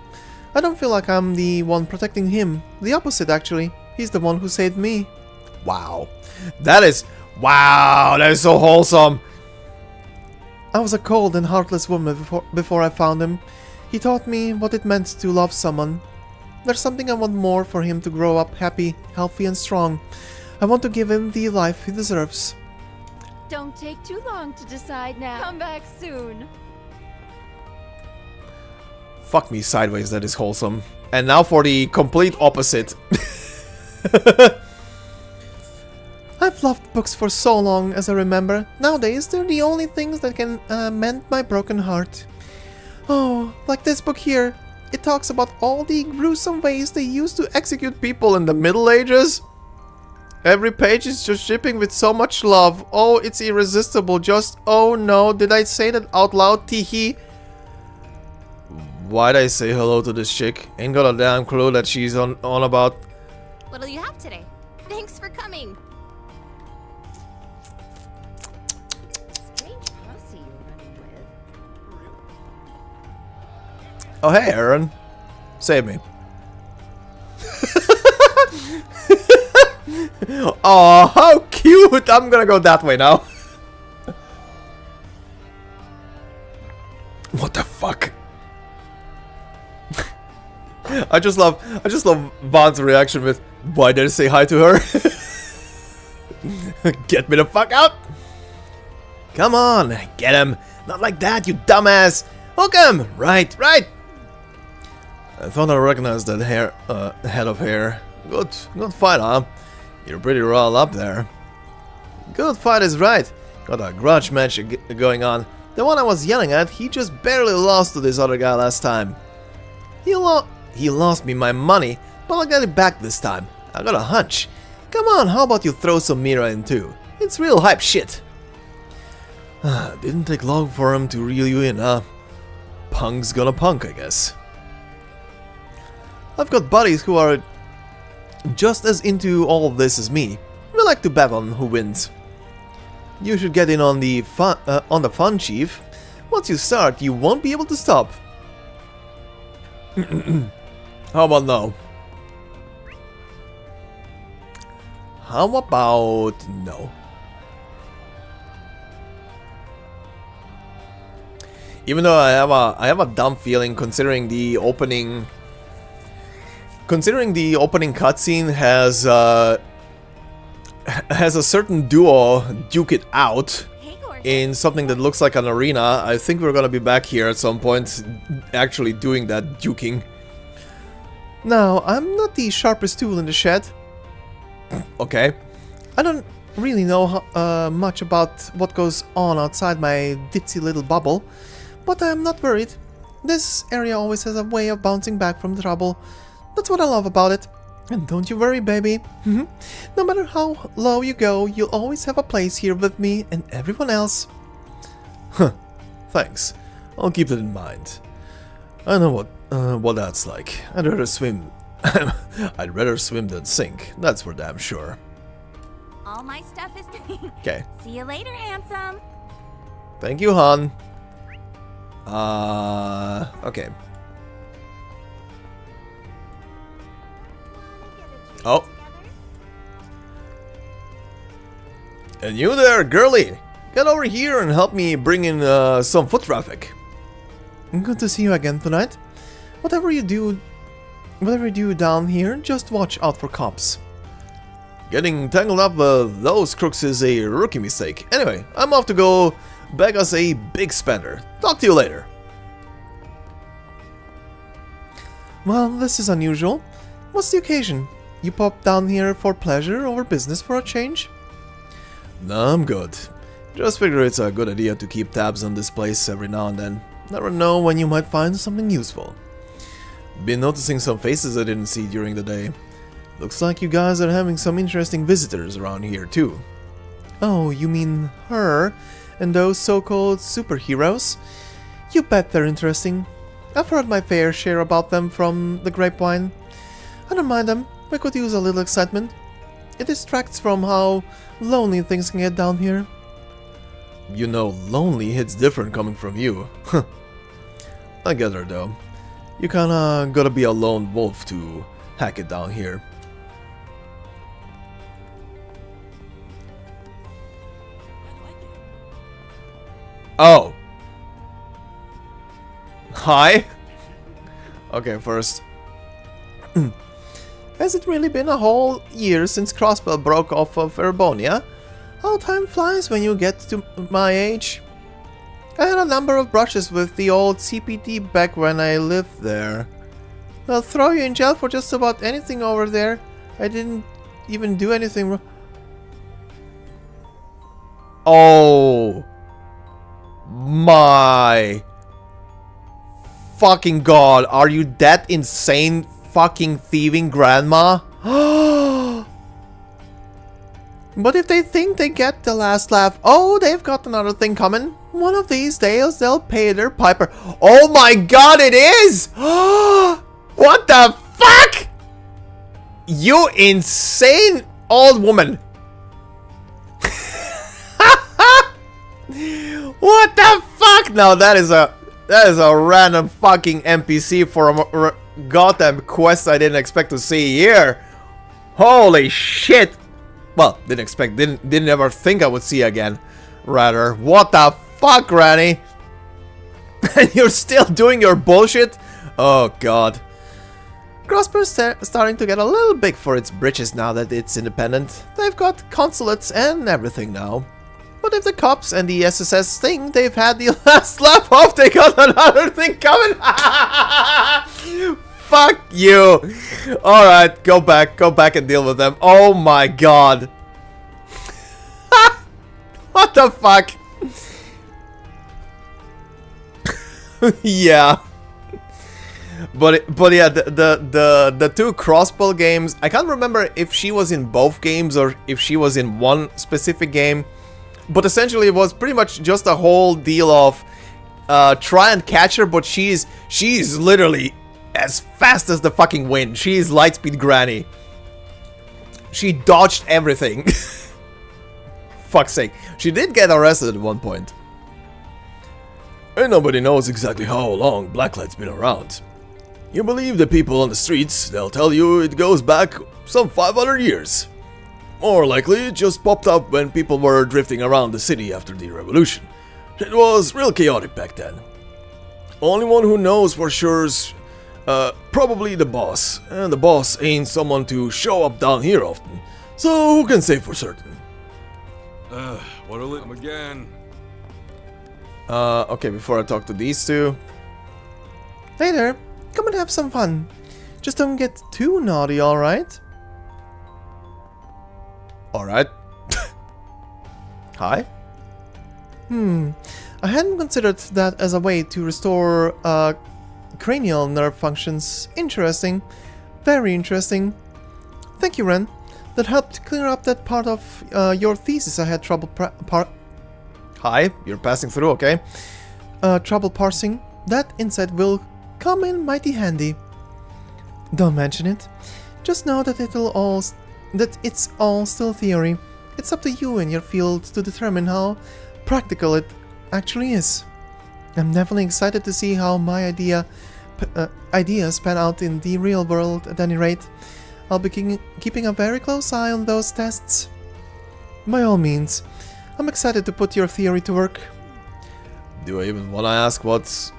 S2: I don't feel like I'm the one protecting him. The opposite, actually. He's the one who saved me.
S1: Wow. That is so wholesome.
S2: I was a cold and heartless woman before I found him. He taught me what it meant to love someone. There's something I want more for him to grow up happy, healthy and strong. I want to give him the life he deserves.
S5: Don't take too long to decide now. Come back soon.
S1: Fuck me sideways, that is wholesome. And now for the complete opposite.
S2: I've loved books for so long as I remember. Nowadays, they're the only things that can mend my broken heart. Oh, like this book here. It talks about all the gruesome ways they used to execute people in the Middle Ages. Every page is just dripping with so much love. Oh, it's irresistible. Just, oh no, did I say that out loud? Teehee.
S1: Why'd I say hello to this chick? Ain't got a damn clue that she's on about.
S6: What'll you have today? Thanks for coming.
S5: Strange posse you're running with.
S1: Oh hey, Aaron. Save me. Oh, how cute! I'm gonna go that way now. What the fuck? I just love Vaughn's reaction with, why did I say hi to her? Get me the fuck out! Come on, get him! Not like that, you dumbass! Hook him! Right. I thought I recognized that head of hair. Good fight, huh? You're pretty royal up there. Good fight is right. Got a grudge match going on. The one I was yelling at, he just barely lost to this other guy last time. He lost me my money, but I'll get it back this time. I got a hunch. Come on, how about you throw some Mira in too? It's real hype shit. Didn't take long for him to reel you in, huh? Punk's gonna punk, I guess. I've got buddies who are just as into all of this as me. We like to bet on who wins. You should get in on the fun, Chief. Once you start, you won't be able to stop. How about no? How about no? Even though I have a dumb feeling, considering the opening cutscene has a certain duo duke it out in something that looks like an arena. I think we're gonna be back here at some point actually doing that duking.
S2: Now, I'm not the sharpest tool in the shed.
S1: Okay.
S2: I don't really know much about what goes on outside my ditzy little bubble, but I'm not worried. This area always has a way of bouncing back from trouble. That's what I love about it. And don't you worry, baby. No matter how low you go, you'll always have a place here with me and everyone else.
S1: Huh. Thanks. I'll keep that in mind. I know what that's like. I'd rather swim. I'd rather swim than sink. That's for damn sure.
S6: All my stuff is...
S1: Okay.
S6: See you later, handsome.
S1: Thank you, Han. Okay. Oh. And you there, girlie! Get over here and help me bring in some foot traffic.
S2: Good to see you again tonight. Whatever you do down here, just watch out for cops.
S1: Getting tangled up with those crooks is a rookie mistake. Anyway, I'm off to go beg us a big spender. Talk to you later.
S2: Well, this is unusual. What's the occasion? You popped down here for pleasure over business for a change?
S1: No, I'm good. Just figure it's a good idea to keep tabs on this place every now and then. Never know when you might find something useful. Been noticing some faces I didn't see during the day. Looks like you guys are having some interesting visitors around here too.
S2: Oh, you mean her? and those so-called superheroes? You bet they're interesting. I've heard my fair share about them from the grapevine. I don't mind them. We could use a little excitement. It distracts from how lonely things can get down here.
S1: You know, lonely hits different coming from you. I get her though. You kinda gotta be a lone wolf to hack it down here. Oh. Hi? Okay, first.
S2: Has it really been a whole year since Crossbell broke off of Erbonia? How time flies when you get to my age. I had a number of brushes with the old CPD back when I lived there. They'll throw you in jail for just about anything over there. I didn't even do anything wrong.
S1: Oh my fucking god, are you that insane fucking thieving grandma?
S2: But if they think they get the last laugh, oh, they've got another thing coming. One of these days, they'll pay their piper.
S1: Oh my god, it is! What the fuck? You insane old woman. What the fuck? Now that is a random fucking NPC for a goddamn quest I didn't expect to see here. Holy shit. Well, didn't ever think I would see again. Rather, what the fuck, Granny? And you're still doing your bullshit? Oh god.
S2: Crossbell's starting to get a little big for its britches now that it's independent. They've got consulates and everything now. But if the cops and the SSS think they've had the last laugh off, they got another thing coming.
S1: Fuck you. Alright, go back and deal with them. Oh my god. What the fuck? Yeah. But yeah, the two Crossbell games, I can't remember if she was in both games or if she was in one specific game. But essentially it was pretty much just a whole deal of try and catch her, but she's literally as fast as the fucking wind. She's Lightspeed Granny. She dodged everything. Fuck's sake. She did get arrested at one point.
S3: And nobody knows exactly how long Blacklight's been around. You believe the people on the streets, they'll tell you it goes back some 500 years. More likely, it just popped up when people were drifting around the city after the revolution. It was real chaotic back then. Only one who knows for sure's probably the boss. And the boss ain't someone to show up down here often. So who can say for certain?
S9: What'll it come again?
S1: Okay, before I talk to these two.
S2: Hey there, come and have some fun. Just don't get too naughty, alright?
S1: Alright. Hi?
S2: I hadn't considered that as a way to restore cranial nerve functions. Interesting. Very interesting. Thank you, Ren. That helped clear up that part of your thesis I had trouble
S1: Hi, you're passing through, okay?
S2: trouble parsing. That insight will come in mighty handy. Don't mention it. Just know that it's all still theory. It's up to you and your field to determine how practical it actually is. I'm definitely excited to see how my ideas pan out in the real world at any rate. I'll be keeping a very close eye on those tests. By all means, I'm excited to put your theory to work.
S1: Do I even want to ask what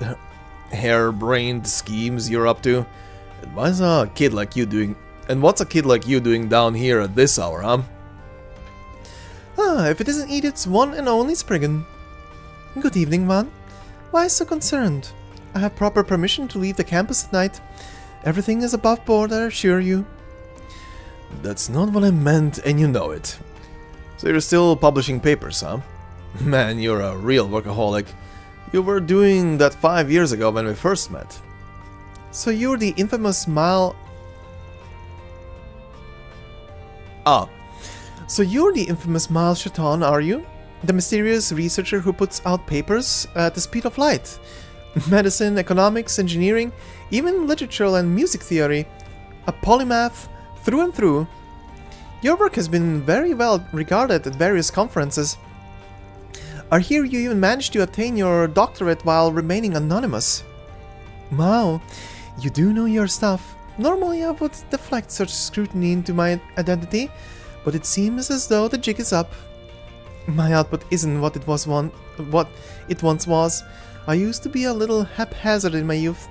S1: harebrained schemes you're up to? And what's a kid like you doing down here at this hour, huh?
S2: If it isn't Edith's one and only Spriggan. Good evening, Van. Why so concerned? I have proper permission to leave the campus at night. Everything is above board, I assure you.
S1: That's not what I meant, and you know it. So you're still publishing papers, huh? Man, you're a real workaholic. You were doing that 5 years ago when we first met.
S2: So you're the infamous Mal... So you're the infamous Mal Chaton, are you? The mysterious researcher who puts out papers at the speed of light. Medicine, economics, engineering, even literature and music theory. A polymath through and through. Your work has been very well regarded at various conferences. I hear you even managed to attain your doctorate while remaining anonymous. Wow, you do know your stuff. Normally I would deflect such scrutiny into my identity, but it seems as though the jig is up. My output isn't what it once was. I used to be a little haphazard in my youth,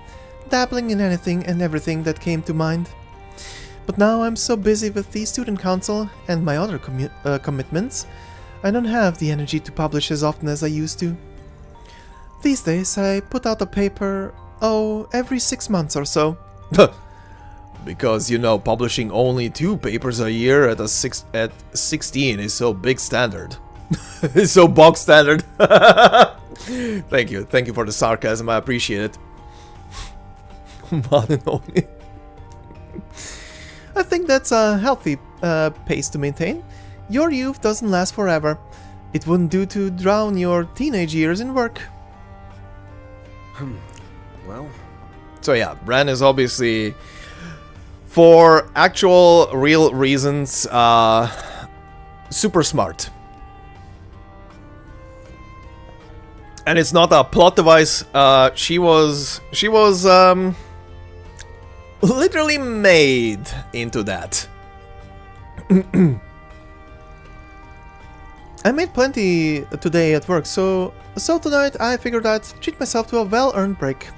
S2: dabbling in anything and everything that came to mind. But now I'm so busy with the student council and my other commitments, I don't have the energy to publish as often as I used to. These days I put out a paper, every 6 months or so.
S1: Because, you know, publishing only 2 papers a year at 16 is so big standard. It's so bog standard. Thank you for the sarcasm, I appreciate it. One and only.
S2: I think that's a healthy pace to maintain. Your youth doesn't last forever. It wouldn't do to drown your teenage years in work.
S3: Well.
S1: So yeah, Bran is obviously, for actual real reasons, super smart. And it's not a plot device. She was literally made into that.
S2: I made plenty today at work, so tonight I figured I'd treat myself to a well-earned break.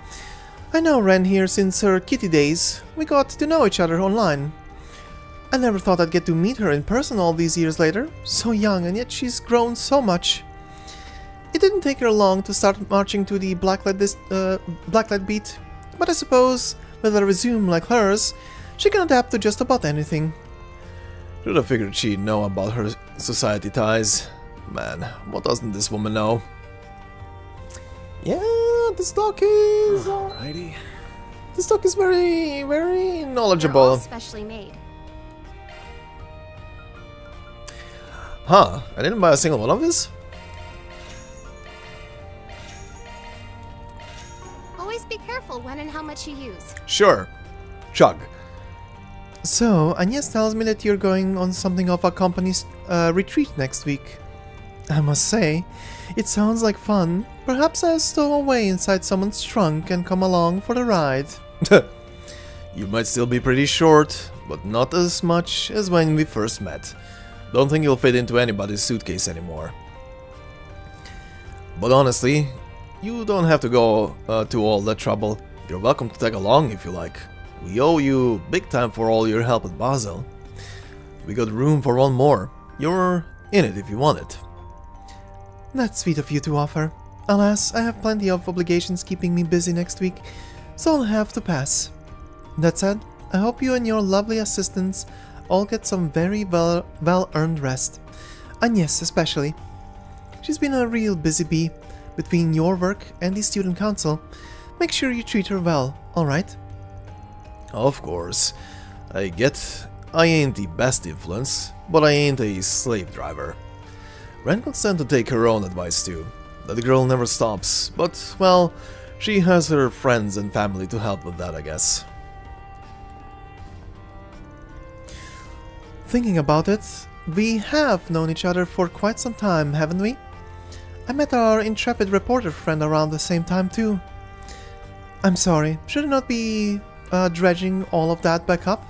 S2: I know Ren here since her kitty days. We got to know each other online. I never thought I'd get to meet her in person all these years later. So young, and yet she's grown so much. It didn't take her long to start marching to the blacklight beat, but I suppose with a resume like hers, she can adapt to just about anything.
S1: Should have figured she'd know about her society ties. Man, what doesn't this woman know? Yeah, the stock is...
S3: Alrighty.
S1: The stock is very, very
S6: They're
S1: knowledgeable.
S6: all specially made.
S1: Huh, I didn't buy a single one of these?
S6: Always be careful when and how much you use.
S1: Sure. Chug.
S2: So, Agnes tells me that you're going on something of a company's retreat next week. I must say, it sounds like fun. Perhaps I'll stow away inside someone's trunk and come along for the ride.
S1: You might still be pretty short, but not as much as when we first met. Don't think you'll fit into anybody's suitcase anymore. But honestly, you don't have to go to all that trouble. You're welcome to tag along if you like. We owe you big time for all your help at Basel. We got room for one more. You're in it if you want it.
S2: That's sweet of you to offer. Alas, I have plenty of obligations keeping me busy next week, so I'll have to pass. That said, I hope you and your lovely assistants all get some very well-earned rest. Agnes especially. She's been a real busy bee between your work and the student council. Make sure you treat her well, alright?
S1: Of course. I get I ain't the best influence, but I ain't a slave driver. Ren could stand to take her own advice too. That girl never stops, but, well, she has her friends and family to help with that, I guess.
S2: Thinking about it, we have known each other for quite some time, haven't we? I met our intrepid reporter friend around the same time too. I'm sorry, should I not be dredging all of that back up?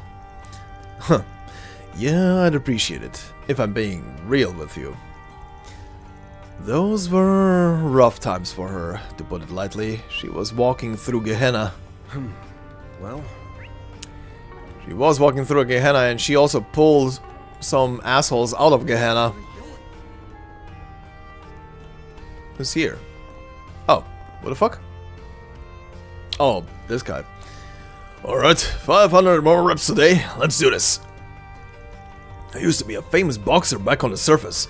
S1: Huh. Yeah, I'd appreciate it, if I'm being real with you. Those were rough times for her, to put it lightly. She was walking through Gehenna.
S3: Well...
S1: She was walking through a Gehenna, and she also pulled some assholes out of Gehenna. Who's here? Oh, what the fuck? Oh, this guy. Alright, 500 more reps today. Let's do this. I used to be a famous boxer back on the surface,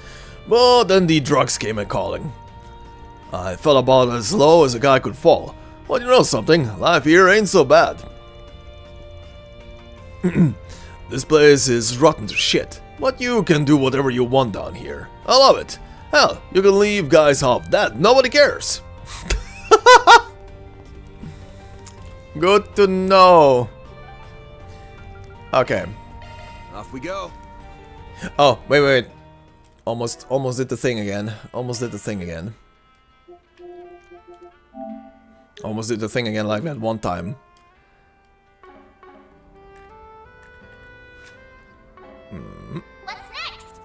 S1: but then the drugs came in calling. I fell about as low as a guy could fall. Well, you know something, life here ain't so bad. This place is rotten to shit, but you can do whatever you want down here. I love it.
S3: Hell, you can leave guys off that. Nobody cares.
S1: Good to know. Okay.
S9: Off we go.
S1: Oh, wait. Almost did the thing again. Almost did the thing again like that one time.
S6: What's next?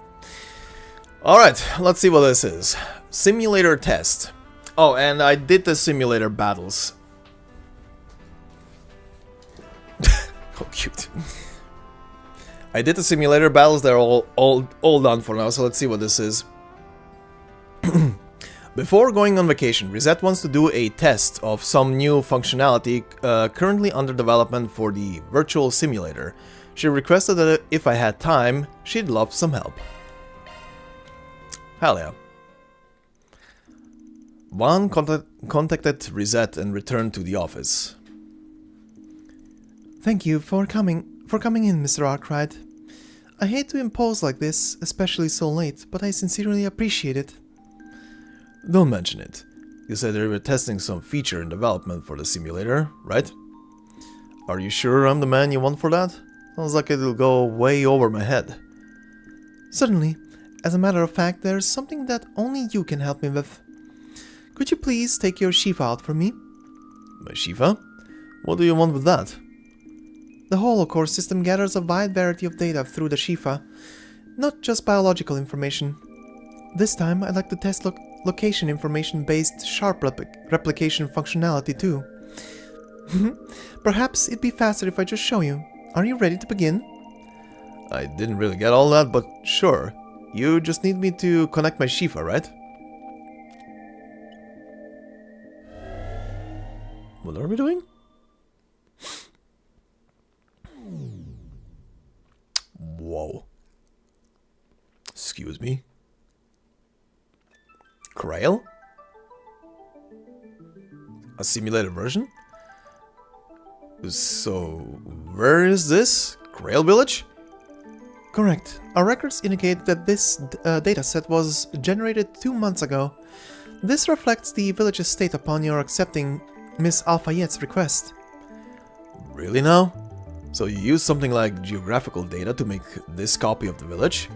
S1: Alright, let's see what this is. Simulator test. Oh, and I did the simulator battles. Oh, cute. I did the simulator battles, they're all done for now, so let's see what this is. Before going on vacation, Reset wants to do a test of some new functionality currently under development for the virtual simulator. She requested that if I had time, she'd love some help. Hell yeah. Juan contacted Reset and returned to the office.
S2: Thank you for coming in, Mr. Arknight. I hate to impose like this, especially so late, but I sincerely appreciate it.
S1: Don't mention it. You said they were testing some feature in development for the simulator, right? Are you sure I'm the man you want for that? Sounds like it'll go way over my head.
S2: Certainly. As a matter of fact, there's something that only you can help me with. Could you please take your Shiva out for me?
S1: My Shiva? What do you want with that?
S2: The holocore system gathers a wide variety of data through the Shiva, not just biological information. This time, I'd like to test location information-based sharp replication functionality too. Perhaps it'd be faster if I just show you. Are you ready to begin?
S1: I didn't really get all that, but sure. You just need me to connect my Shiva, right? What are we doing? Whoa. Excuse me. Krail? A simulated version? So, where is this? Krail Village?
S2: Correct. Our records indicate that this dataset was generated 2 months ago. This reflects the village's state upon your accepting Miss Alfayette's request.
S1: Really now? So you use something like geographical data to make this copy of the village?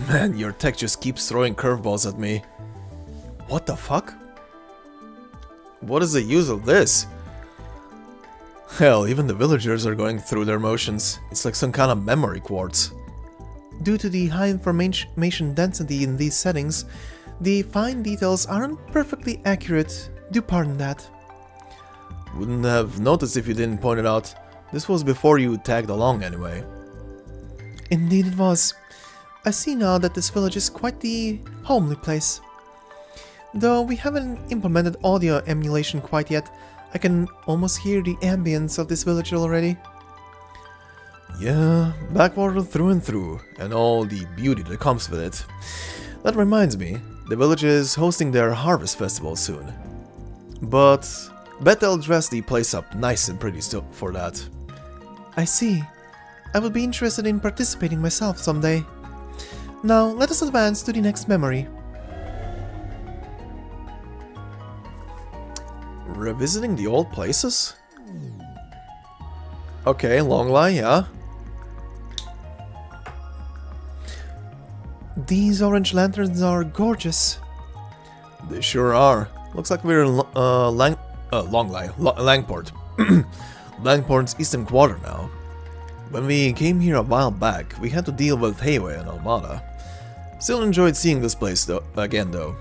S1: Man, your tech just keeps throwing curveballs at me. What the fuck? What is the use of this? Hell, even the villagers are going through their motions. It's like some kind of memory quartz.
S2: Due to the high information density in these settings, the fine details aren't perfectly accurate. Do pardon that.
S1: Wouldn't have noticed if you didn't point it out. This was before you tagged along anyway.
S2: Indeed it was. I see now that this village is quite the homely place. Though we haven't implemented audio emulation quite yet, I can almost hear the ambience of this village already.
S1: Yeah, backwater through and through, and all the beauty that comes with it. That reminds me, the village is hosting their harvest festival soon. But bet they'll dress the place up nice and pretty for that.
S2: I see. I would be interested in participating myself someday. Now, let us advance to the next memory.
S1: Revisiting the old places? Okay, long line, yeah.
S2: These orange lanterns are gorgeous.
S1: They sure are. Looks like we're in Langport. Langport's eastern quarter now. When we came here a while back, we had to deal with Hayway and Almada. Still enjoyed seeing this place again though.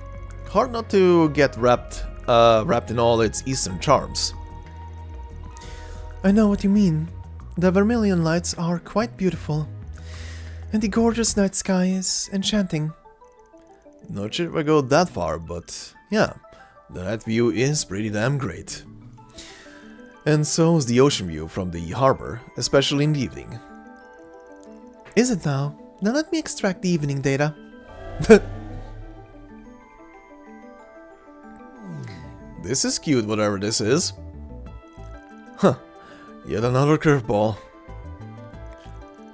S1: Hard not to get wrapped in all its eastern charms.
S2: I know what you mean. The vermilion lights are quite beautiful. And the gorgeous night sky is enchanting.
S1: Not sure if I go that far, but yeah, the night view is pretty damn great. And so is the ocean view from the harbor, especially in the evening.
S2: Is it now? Now let me extract the evening data.
S1: This is cute, whatever this is. Huh, yet another curveball.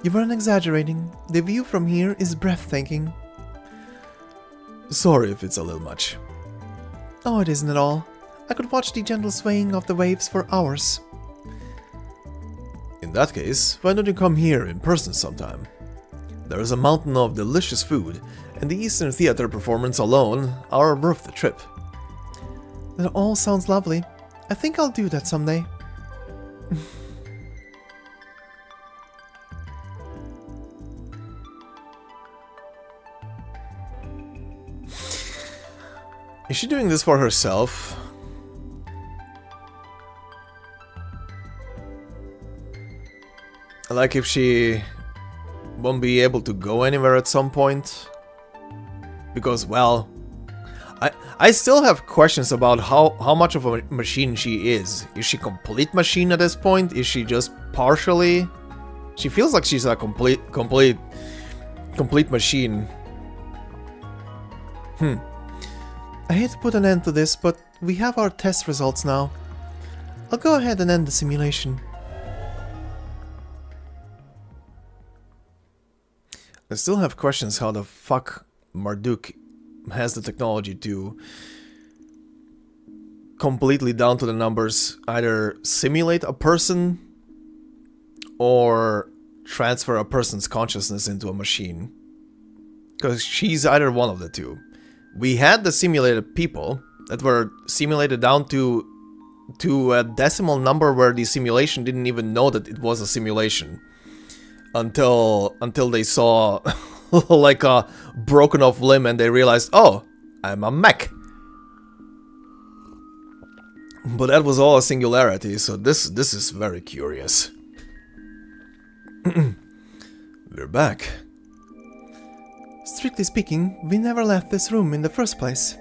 S2: You weren't exaggerating. The view from here is breathtaking.
S3: Sorry if it's a little much.
S2: Oh, it isn't at all. I could watch the gentle swaying of the waves for hours.
S3: In that case, why don't you come here in person sometime? There is a mountain of delicious food, and the Eastern Theater performance alone are worth the trip.
S2: That all sounds lovely. I think I'll do that someday.
S3: Is she doing this for herself? Like if she won't be able to go anywhere at some point? Because, well, I still have questions about how much of a machine she is. Is she complete machine at this point? Is she just partially? She feels like she's a complete machine.
S2: I hate to put an end to this, but we have our test results now. I'll go ahead and end the simulation.
S3: I still have questions how the fuck Marduk has the technology to completely down to the numbers either simulate a person or transfer a person's consciousness into a machine. Because she's either one of the two. We had the simulated people that were simulated down to a decimal number where the simulation didn't even know that it was a simulation. Until they saw like a broken off limb and they realized, oh, I'm a mech. But that was all a singularity, so this is very curious. We're back.
S2: Strictly speaking, we never left this room in the first place.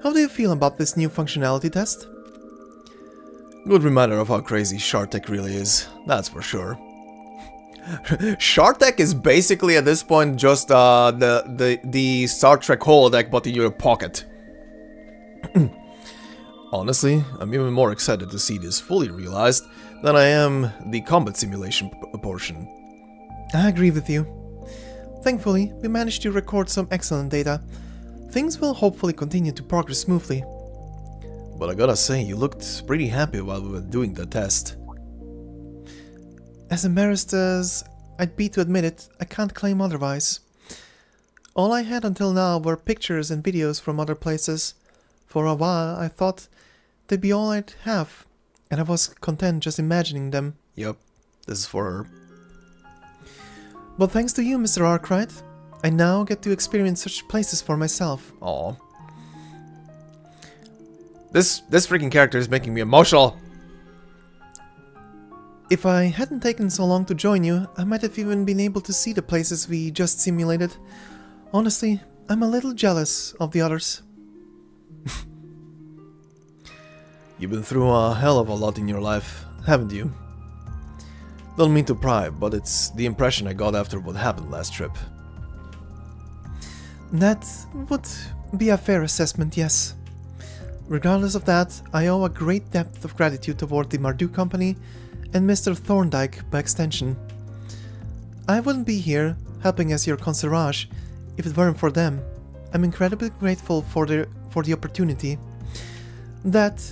S2: How do you feel about this new functionality test?
S3: Good reminder of how crazy Shartek really is, that's for sure. Shartek is basically at this point just the Star Trek holodeck but in your pocket. Honestly, I'm even more excited to see this fully realized than I am the combat simulation portion.
S2: I agree with you. Thankfully, we managed to record some excellent data. Things will hopefully continue to progress smoothly.
S3: But I gotta say, you looked pretty happy while we were doing the test.
S2: As embarrassed as I'd be to admit it, I can't claim otherwise. All I had until now were pictures and videos from other places. For a while, I thought they'd be all I'd have, and I was content just imagining them.
S3: Yep, this is for her.
S2: But thanks to you, Mr. Arknight, I now get to experience such places for myself.
S3: Aww. This freaking character is making me emotional.
S2: If I hadn't taken so long to join you, I might have even been able to see the places we just simulated. Honestly, I'm a little jealous of the others.
S3: You've been through a hell of a lot in your life, haven't you? Don't mean to pry, but it's the impression I got after what happened last trip.
S2: That would be a fair assessment, yes. Regardless of that, I owe a great depth of gratitude toward the Marduk Company and Mr. Thorndyke by extension. I wouldn't be here, helping as your concierge, if it weren't for them. I'm incredibly grateful for the opportunity. That,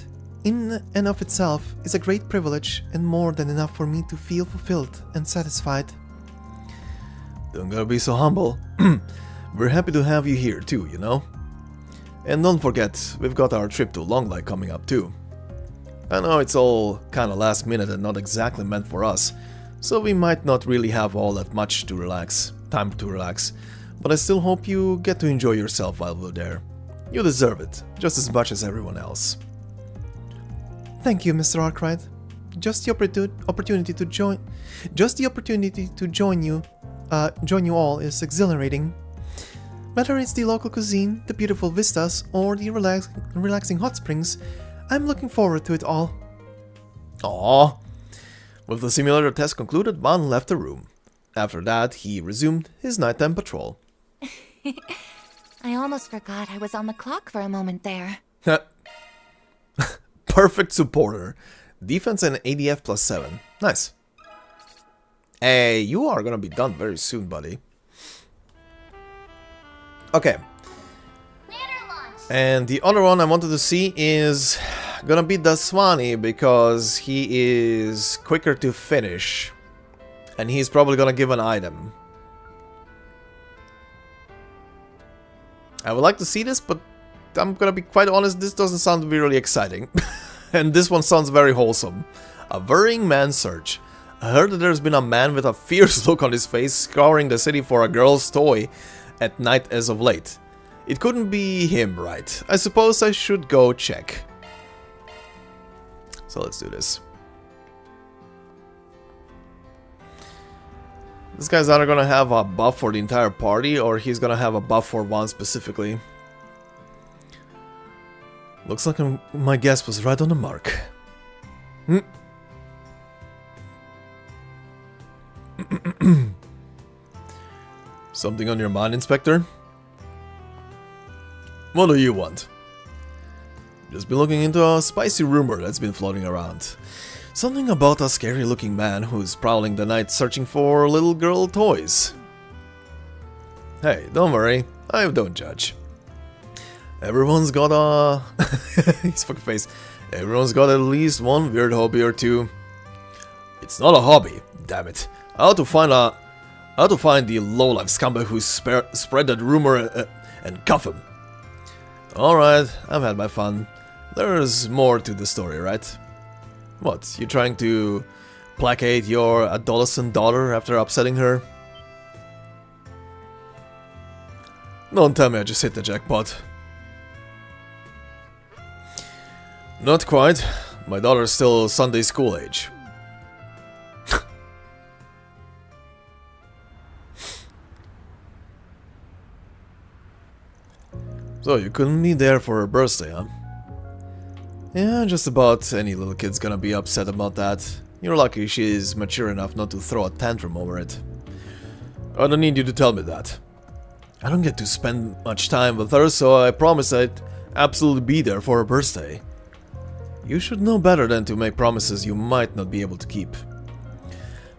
S2: in and of itself, is a great privilege and more than enough for me to feel fulfilled and satisfied.
S3: Don't gotta be so humble. We're happy to have you here too, you know? And don't forget, we've got our trip to Longlike coming up too. I know it's all kinda last minute and not exactly meant for us, so we might not really have all that much time to relax, but I still hope you get to enjoy yourself while we're there. You deserve it, just as much as everyone else.
S2: Thank you, Mr. Arknight. Just the opportunity to join you all is exhilarating. Whether it's the local cuisine, the beautiful vistas, or the relaxing hot springs, I'm looking forward to it all.
S3: Aww. With the simulator test concluded, Van left the room. After that, he resumed his nighttime patrol.
S6: I almost forgot I was on the clock for a moment there.
S3: Perfect supporter. Defense and ADF +7. Nice. Hey, you are gonna be done very soon, buddy. Okay.
S1: And the other one I wanted to see is gonna be Daswani, because he is quicker to finish. And he's probably gonna give an item. I would like to see this, but I'm gonna be quite honest, this doesn't sound really exciting. And this one sounds very wholesome. A worrying man search. I heard that there's been a man with a fierce look on his face scouring the city for a girl's toy at night as of late. It couldn't be him, right? I suppose I should go check. So let's do this. This guy's either gonna have a buff for the entire party, or he's gonna have a buff for one specifically. Looks like my guess was right on the mark. Something on your mind, Inspector? What do you want? Just been looking into a spicy rumor that's been floating around. Something about a scary looking man who's prowling the night searching for little girl toys. Hey, don't worry, I don't judge. Everyone's got a... his fucking face. Everyone's got at least one weird hobby or two. It's not a hobby, damn it. I ought to find the lowlife scumbag who spread that rumor and cuff him. Alright, I've had my fun. There's more to the story, right? What, you trying to placate your adolescent daughter after upsetting her? Don't tell me I just hit the jackpot. Not quite. My daughter's still Sunday school age. So you couldn't be there for her birthday, huh? Yeah, just about any little kid's gonna be upset about that. You're lucky she's mature enough not to throw a tantrum over it. I don't need you to tell me that. I don't get to spend much time with her, so I promise I'd absolutely be there for her birthday. You should know better than to make promises you might not be able to keep.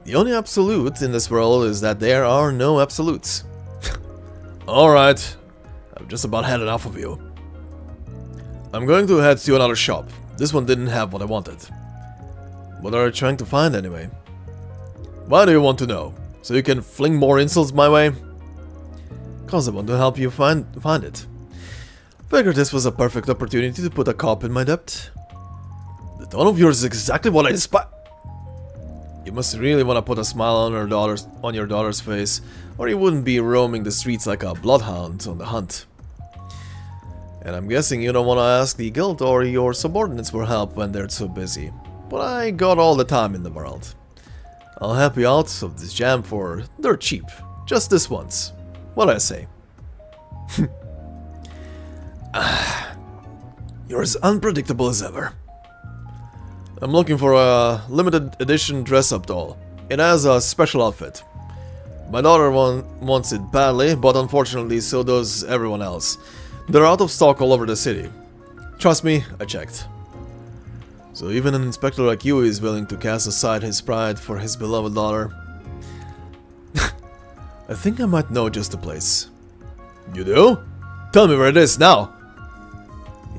S1: The only absolute in this world is that there are no absolutes. Alright, I've just about had enough of you. I'm going to head to another shop. This one didn't have what I wanted. What are you trying to find anyway? Why do you want to know? So you can fling more insults my way? Cause I want to help you find it. Figured this was a perfect opportunity to put a cop in my debt. The tone of yours is exactly what I despise. You must really want to put a smile on your daughter's face, or you wouldn't be roaming the streets like a bloodhound on the hunt. And I'm guessing you don't want to ask the guild or your subordinates for help when they're so busy. But I got all the time in the world. I'll help you out of this jam for dirt cheap. Just this once. What'd I say? You're as unpredictable as ever. I'm looking for a limited edition dress-up doll. It has a special outfit. My daughter wants it badly, but unfortunately so does everyone else. They're out of stock all over the city. Trust me, I checked. So even an inspector like you is willing to cast aside his pride for his beloved daughter. I think I might know just the place. You do? Tell me where it is now!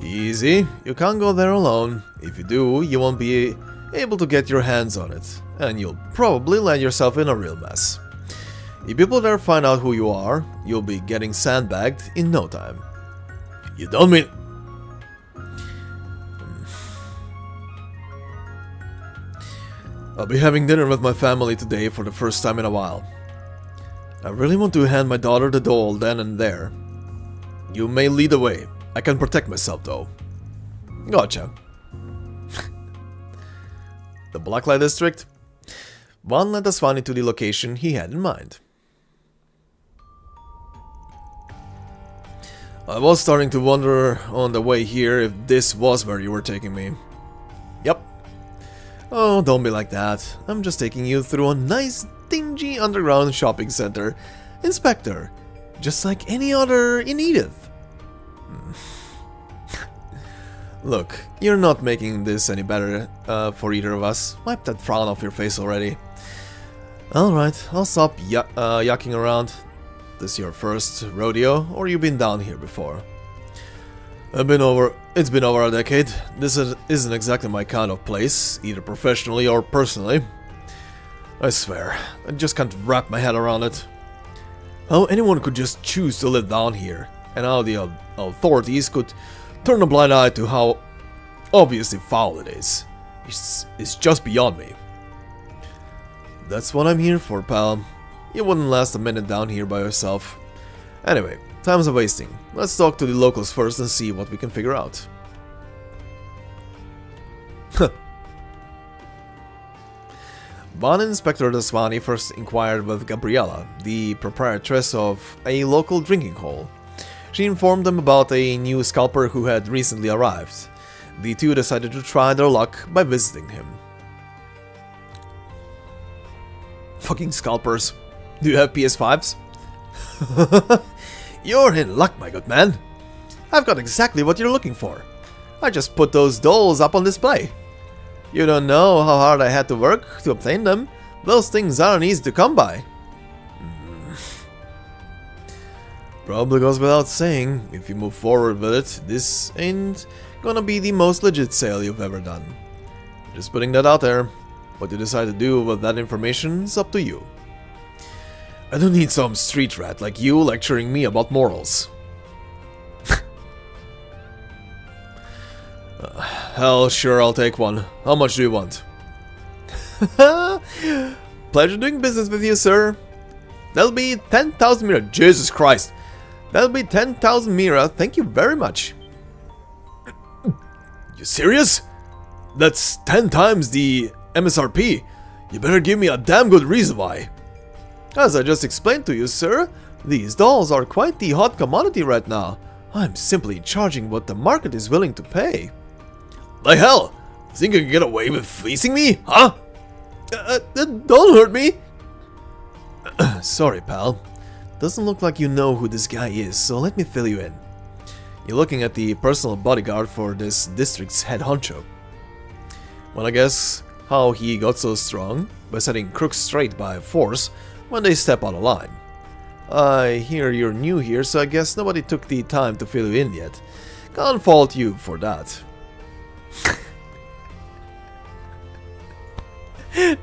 S1: Easy, you can't go there alone. If you do, you won't be able to get your hands on it, and you'll probably land yourself in a real mess. If people there find out who you are, you'll be getting sandbagged in no time. You don't mean... I'll be having dinner with my family today for the first time in a while. I really want to hand my daughter the doll then and there. You may lead the way. I can protect myself though. Gotcha. The Blacklight District? One led Daswani to the location he had in mind. I was starting to wonder on the way here if this was where you were taking me. Yep. Oh, don't be like that. I'm just taking you through a nice, dingy underground shopping center. Inspector, just like any other in Edith. Look, you're not making this any better for either of us. Wipe that frown off your face already. Alright, I'll stop yucking around. This your first rodeo, or you been down here before?
S3: It's been over a decade. Isn't exactly my kind of place, either professionally or personally. I swear, I just can't wrap my head around it. How anyone could just choose to live down here, and how the authorities could turn a blind eye to how obviously foul it is. It's just beyond me. That's what I'm here for, pal. You wouldn't last a minute down here by yourself. Anyway, time's a wasting. Let's talk to the locals first and see what we can figure out. Ban Inspector Daswani first inquired with Gabriella, the proprietress of a local drinking hole. She informed them about a new scalper who had recently arrived. The two decided to try their luck by visiting him. Fucking scalpers. Do you have PS5s? You're in luck, my good man. I've got exactly what you're looking for. I just put those dolls up on display. You don't know how hard I had to work to obtain them. Those things aren't easy to come by. Probably goes without saying, if you move forward with it, this ain't gonna be the most legit sale you've ever done. Just putting that out there. What you decide to do with that information is up to you. I don't need some street rat like you lecturing me about morals. Hell, sure, I'll take one. How much do you want? Pleasure doing business with you, sir. That'll be 10,000 mira. Jesus Christ. That'll be 10,000 mira. Thank you very much. You serious? That's 10 times the MSRP. You better give me a damn good reason why. As I just explained to you, sir, these dolls are quite the hot commodity right now. I'm simply charging what the market is willing to pay. The hell? Think you can get away with fleecing me, huh? Don't hurt me! Sorry, pal. Doesn't look like you know who this guy is, so let me fill you in. You're looking at the personal bodyguard for this district's head honcho. Well, I guess how he got so strong? By setting crooks straight by force when they step out of line. I hear you're new here, so I guess nobody took the time to fill you in yet. Can't fault you for that.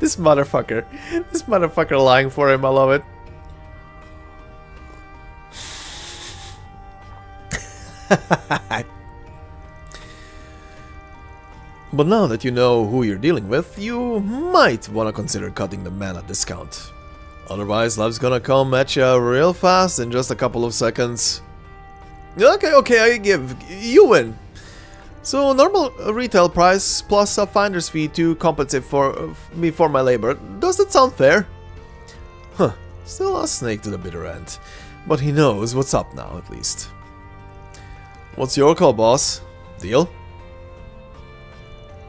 S3: This motherfucker lying for him, I love it. But now that you know who you're dealing with, you might want to consider cutting the man at discount. Otherwise, life's gonna come at you real fast in just a couple of seconds. Okay, I give. You win. So, normal retail price plus a finder's fee to compensate me for my labor. Does that sound fair? Huh. Still a snake to the bitter end. But he knows what's up now, at least. What's your call, boss? Deal?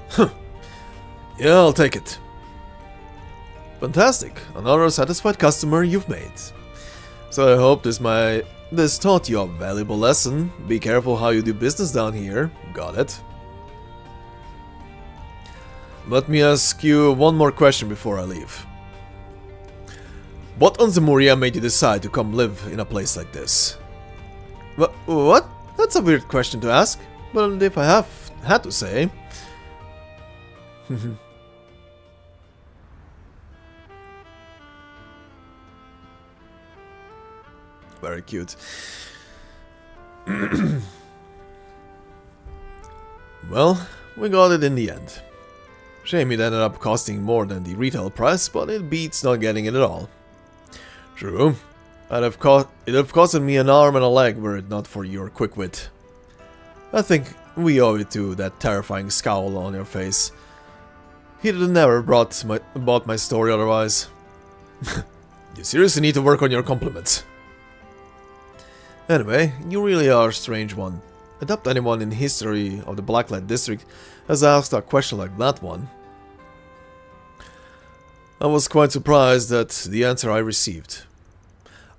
S3: Huh. Yeah, I'll take it. Fantastic. Another satisfied customer you've made. So I hope this taught you a valuable lesson. Be careful how you do business down here. Got it? Let me ask you one more question before I leave. What on Zemuria made you decide to come live in a place like this? What? That's a weird question to ask. But if I had to say... Very cute. Well, we got it in the end. Shame it ended up costing more than the retail price, but it beats not getting it at all. True. It'd have costed me an arm and a leg were it not for your quick wit. I think we owe it to that terrifying scowl on your face. He'd have never bought my story otherwise. You seriously need to work on your compliments. Anyway, you really are a strange one. I doubt anyone in history of the Blacklight District has asked a question like that one. I was quite surprised at the answer I received.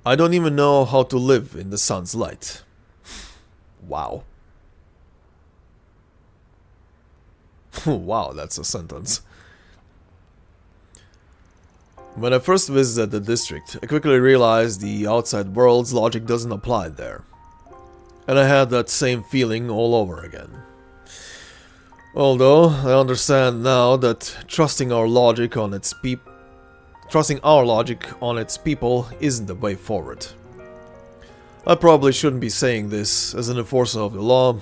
S3: I don't even know how to live in the sun's light. Wow. Wow, that's a sentence. When I first visited the district, I quickly realized the outside world's logic doesn't apply there. And I had that same feeling all over again. Although, I understand now that trusting our logic on its people isn't the way forward. I probably shouldn't be saying this as an enforcer of the law,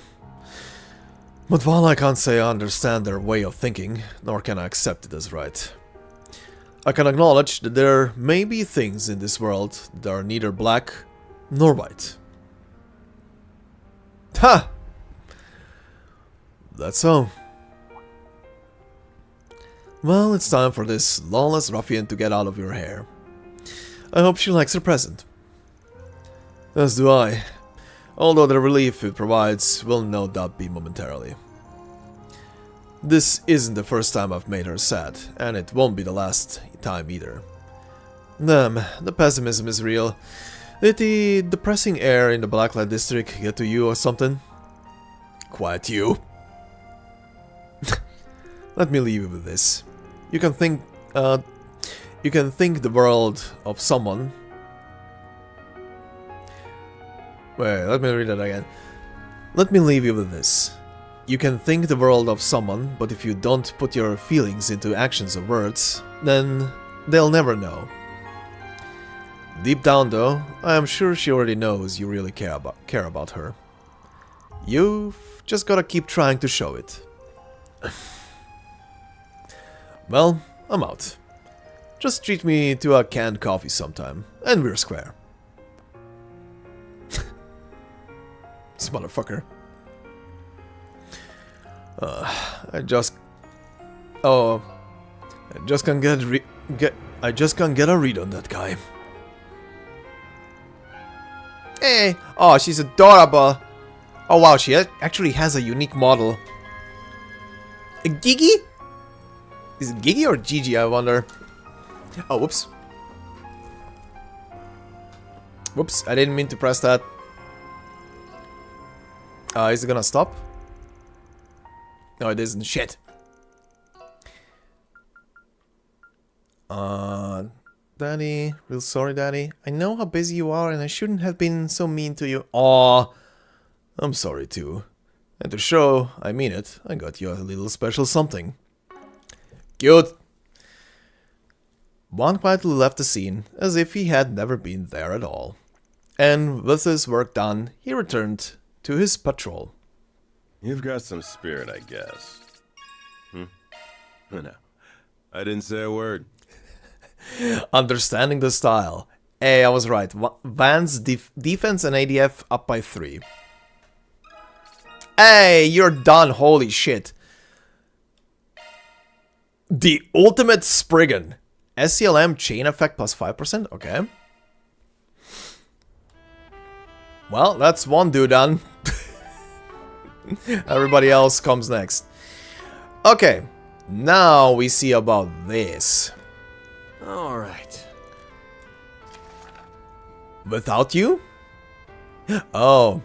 S3: but while I can't say I understand their way of thinking, nor can I accept it as right, I can acknowledge that there may be things in this world that are neither black nor white. Ha! That's so. Well, it's time for this lawless ruffian to get out of your hair. I hope she likes her present. As do I, although the relief it provides will no doubt be momentarily. This isn't the first time I've made her sad, and it won't be the last time either. Damn, the pessimism is real. Did the depressing air in the Blacklight district get to you or something? Quiet you. Let me leave you with this. You can think the world of someone. Wait, let me read that again. Let me leave you with this. You can think the world of someone, but if you don't put your feelings into actions or words, then they'll never know. Deep down though, I am sure she already knows you really care about her. You've just gotta keep trying to show it. Well, I'm out. Just treat me to a canned coffee sometime, and we're square. This motherfucker. I just can't get a read on that guy. Hey, oh, she's adorable. Oh wow, she actually has a unique model. A Gigi? Is it Gigi or Gigi, I wonder? Oh, whoops. Whoops, I didn't mean to press that. Is it gonna stop? No, it isn't. Shit. Daddy, real sorry, Daddy. I know how busy you are and I shouldn't have been so mean to you. Aw, I'm sorry too. And to show I mean it, I got you a little special something. Cute. Juan quietly left the scene, as if he had never been there at all. And with his work done, he returned to his patrol.
S11: You've got some spirit, I guess. No, I didn't say a word.
S1: Understanding the style. Hey, I was right. Van's defense and ADF up by 3. Hey, you're done. Holy shit. The ultimate spriggan. SCLM chain effect plus 5%. Okay. Well, that's one dude done. Everybody else comes next. Okay. Now we see about this.
S7: Alright.
S1: Without you? Oh.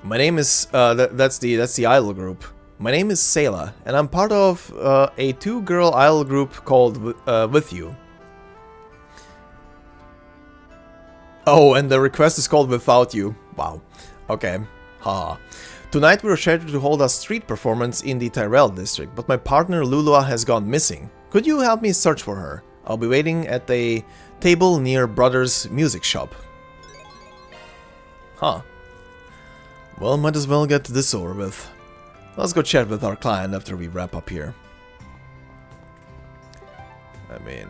S1: My name is, that's the idol group. My name is Sayla, and I'm part of a 2-girl idol group called With You. Oh, and the request is called Without You. Wow. Okay. Haha. Tonight we were scheduled to hold a street performance in the Tyrell district, but my partner Lulua has gone missing. Could you help me search for her? I'll be waiting at a table near Brothers Music Shop. Huh. Well, might as well get this over with. Let's go chat with our client after we wrap up here. I mean...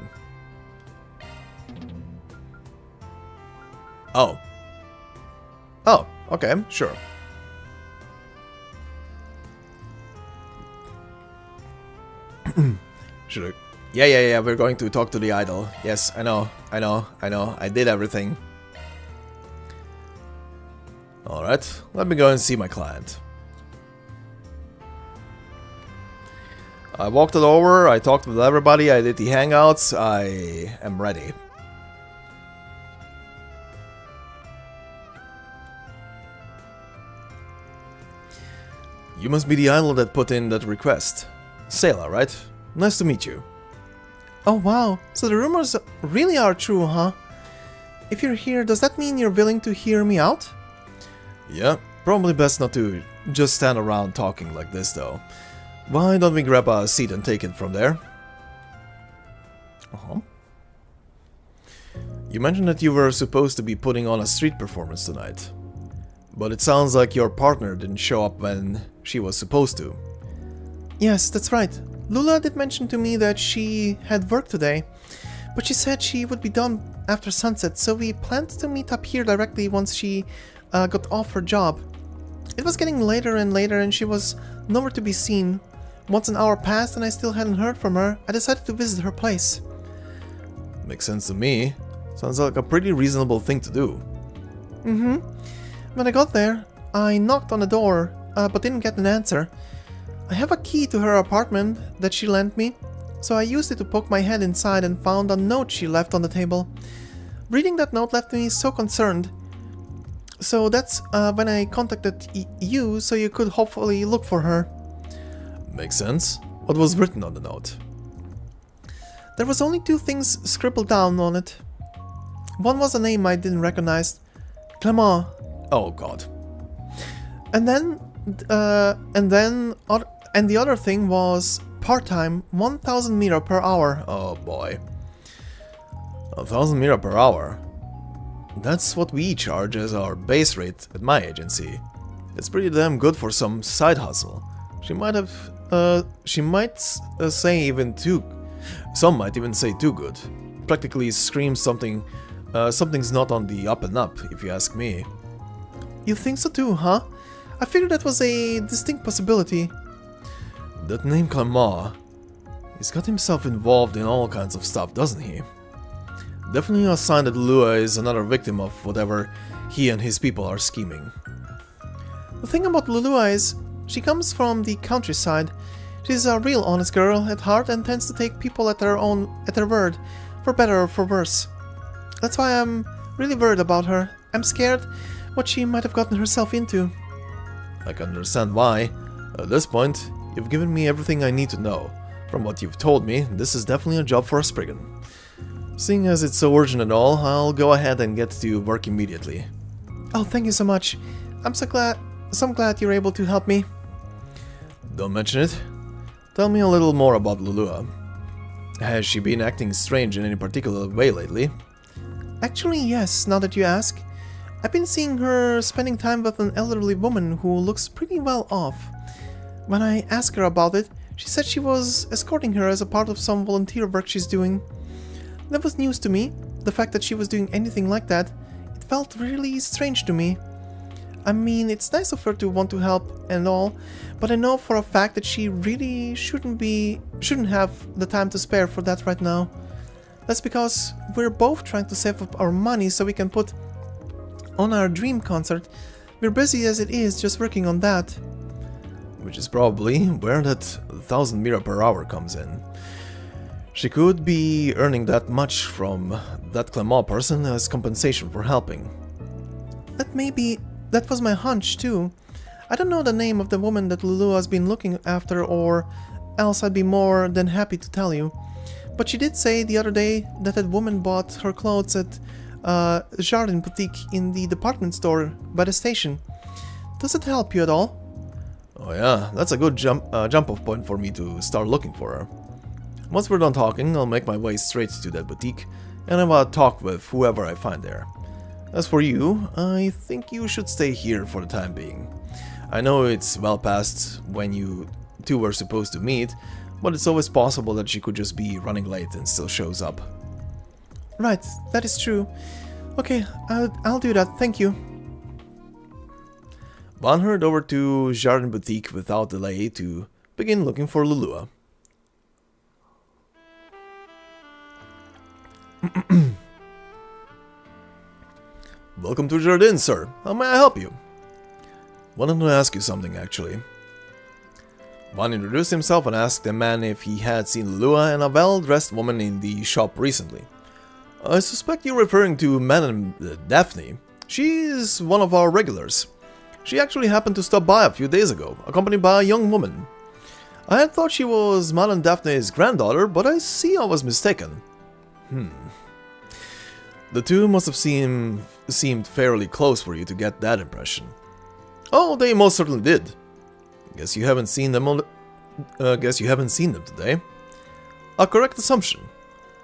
S1: Oh. Oh, okay, sure. Should I... Yeah, we're going to talk to the idol. Yes, I know. I did everything. Alright, let me go and see my client. I walked it over, I talked with everybody, I did the hangouts, I am ready. You must be the idol that put in that request. Sayla, right? Nice to meet you.
S2: Oh wow, so the rumors really are true, huh? If you're here, does that mean you're willing to hear me out?
S1: Yeah, probably best not to just stand around talking like this though. Why don't we grab a seat and take it from there? You mentioned that you were supposed to be putting on a street performance tonight. But it sounds like your partner didn't show up when she was supposed to.
S2: Yes, that's right. Lula did mention to me that she had work today, but she said she would be done after sunset, so we planned to meet up here directly once she got off her job. It was getting later and later and she was nowhere to be seen. Once an hour passed and I still hadn't heard from her, I decided to visit her place.
S1: Makes sense to me. Sounds like a pretty reasonable thing to do.
S2: When I got there, I knocked on the door, but didn't get an answer. I have a key to her apartment that she lent me, so I used it to poke my head inside and found a note she left on the table. Reading that note left me so concerned. So that's when I contacted you, so you could hopefully look for her.
S1: Makes sense. What was written on the note?
S2: There was only 2 things scribbled down on it. One was a name I didn't recognize. Clement.
S1: Oh god.
S2: And the other thing was part-time, 1000 mira per hour.
S1: Oh boy. 1000 mira per hour? That's what we charge as our base rate at my agency. It's pretty damn good for some side hustle. Some might even say too good. Practically screams something's not on the up and up, if you ask me.
S2: You think so too, huh? I figured that was a distinct possibility.
S1: That name Clement, he's got himself involved in all kinds of stuff, doesn't he? Definitely a sign that Lua is another victim of whatever he and his people are scheming.
S2: The thing about Lulua is, she comes from the countryside. She's a real honest girl at heart and tends to take people at their word, for better or for worse. That's why I'm really worried about her. I'm scared what she might have gotten herself into.
S1: I can understand why. At this point, you've given me everything I need to know. From what you've told me, this is definitely a job for a spriggan. Seeing as it's so urgent and all, I'll go ahead and get to work immediately.
S2: Oh, thank you so much. I'm so glad you're able to help me.
S1: Don't mention it. Tell me a little more about Lulua. Has she been acting strange in any particular way lately?
S2: Actually, yes, now that you ask. I've been seeing her spending time with an elderly woman who looks pretty well off. When I asked her about it, she said she was escorting her as a part of some volunteer work she's doing. That was news to me. The fact that she was doing anything like that, it felt really strange to me. I mean, it's nice of her to want to help and all, but I know for a fact that she really shouldn't have the time to spare for that right now. That's because we're both trying to save up our money so we can put on our dream concert. We're busy as it is just working on that.
S1: Which is probably where that 1000 mira per hour comes in. She could be earning that much from that Clement person as compensation for helping.
S2: That was my hunch too. I don't know the name of the woman that Lulu has been looking after, or else I'd be more than happy to tell you. But she did say the other day that woman bought her clothes at Jardin Boutique in the department store by the station. Does it help you at all?
S1: Oh yeah, that's a good jump-off point for me to start looking for her. Once we're done talking, I'll make my way straight to that boutique and have a talk with whoever I find there. As for you, I think you should stay here for the time being. I know it's well past when you two were supposed to meet, but it's always possible that she could just be running late and still shows up.
S2: Right, that is true. Okay, I'll do that, thank you.
S1: Van headed over to Jardin Boutique without delay to begin looking for Lulua. Welcome to Jardin, sir. How may I help you? Wanted to ask you something, actually. Van introduced himself and asked the man if he had seen Lulua and a well-dressed woman in the shop recently. I suspect you're referring to Madame Daphne. She is one of our regulars. She actually happened to stop by a few days ago, accompanied by a young woman. I had thought she was Madame Daphne's granddaughter, but I see I was mistaken. The two must have seemed fairly close for you to get that impression. Oh, they most certainly did. Guess you haven't seen them today. A correct assumption.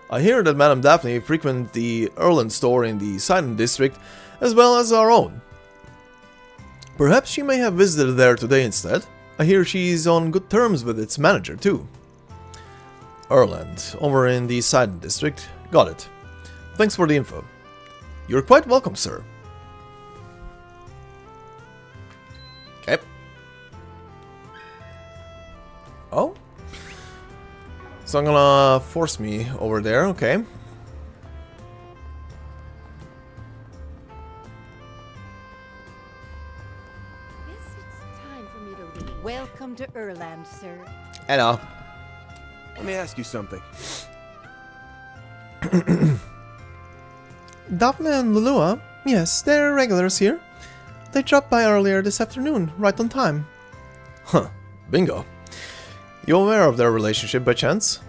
S1: I hear that Madame Daphne frequents the Erland store in the Sidon district, as well as our own. Perhaps she may have visited there today instead. I hear she's on good terms with its manager, too. Erland, over in the Sidon district. Got it. Thanks for the info. You're quite welcome, sir. Okay. Oh? So I'm gonna force me over there, okay.
S4: Welcome to Erland, sir.
S1: Hello.
S7: Let me ask you something.
S2: Daphne and Lulua? Yes, they're regulars here. They dropped by earlier this afternoon, right on time.
S1: Huh. Bingo. You aware of their relationship by chance?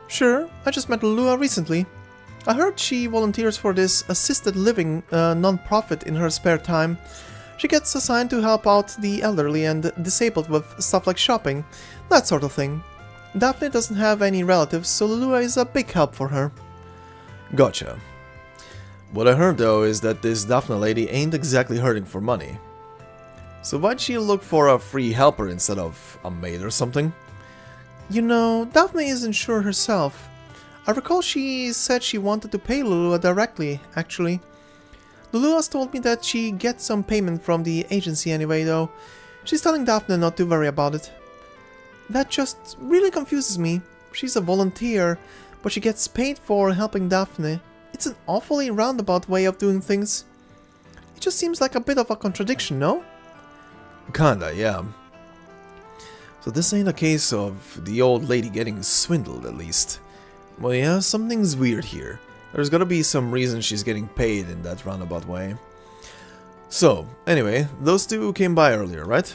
S2: Sure, I just met Lulua recently. I heard she volunteers for this assisted living non-profit in her spare time. She gets assigned to help out the elderly and disabled with stuff like shopping, that sort of thing. Daphne doesn't have any relatives, so Lulua is a big help for her.
S1: Gotcha. What I heard though is that this Daphne lady ain't exactly hurting for money. So why'd she look for a free helper instead of a maid or something?
S2: You know, Daphne isn't sure herself. I recall she said she wanted to pay Lulua directly, actually. Lulua's told me that she gets some payment from the agency anyway, though. She's telling Daphne not to worry about it. That just really confuses me. She's a volunteer, but she gets paid for helping Daphne. It's an awfully roundabout way of doing things. It just seems like a bit of a contradiction, no?
S1: Kinda, yeah. So this ain't a case of the old lady getting swindled, at least. Well, yeah, something's weird here. There's gotta be some reason she's getting paid in that roundabout way. So, anyway, those two came by earlier, right?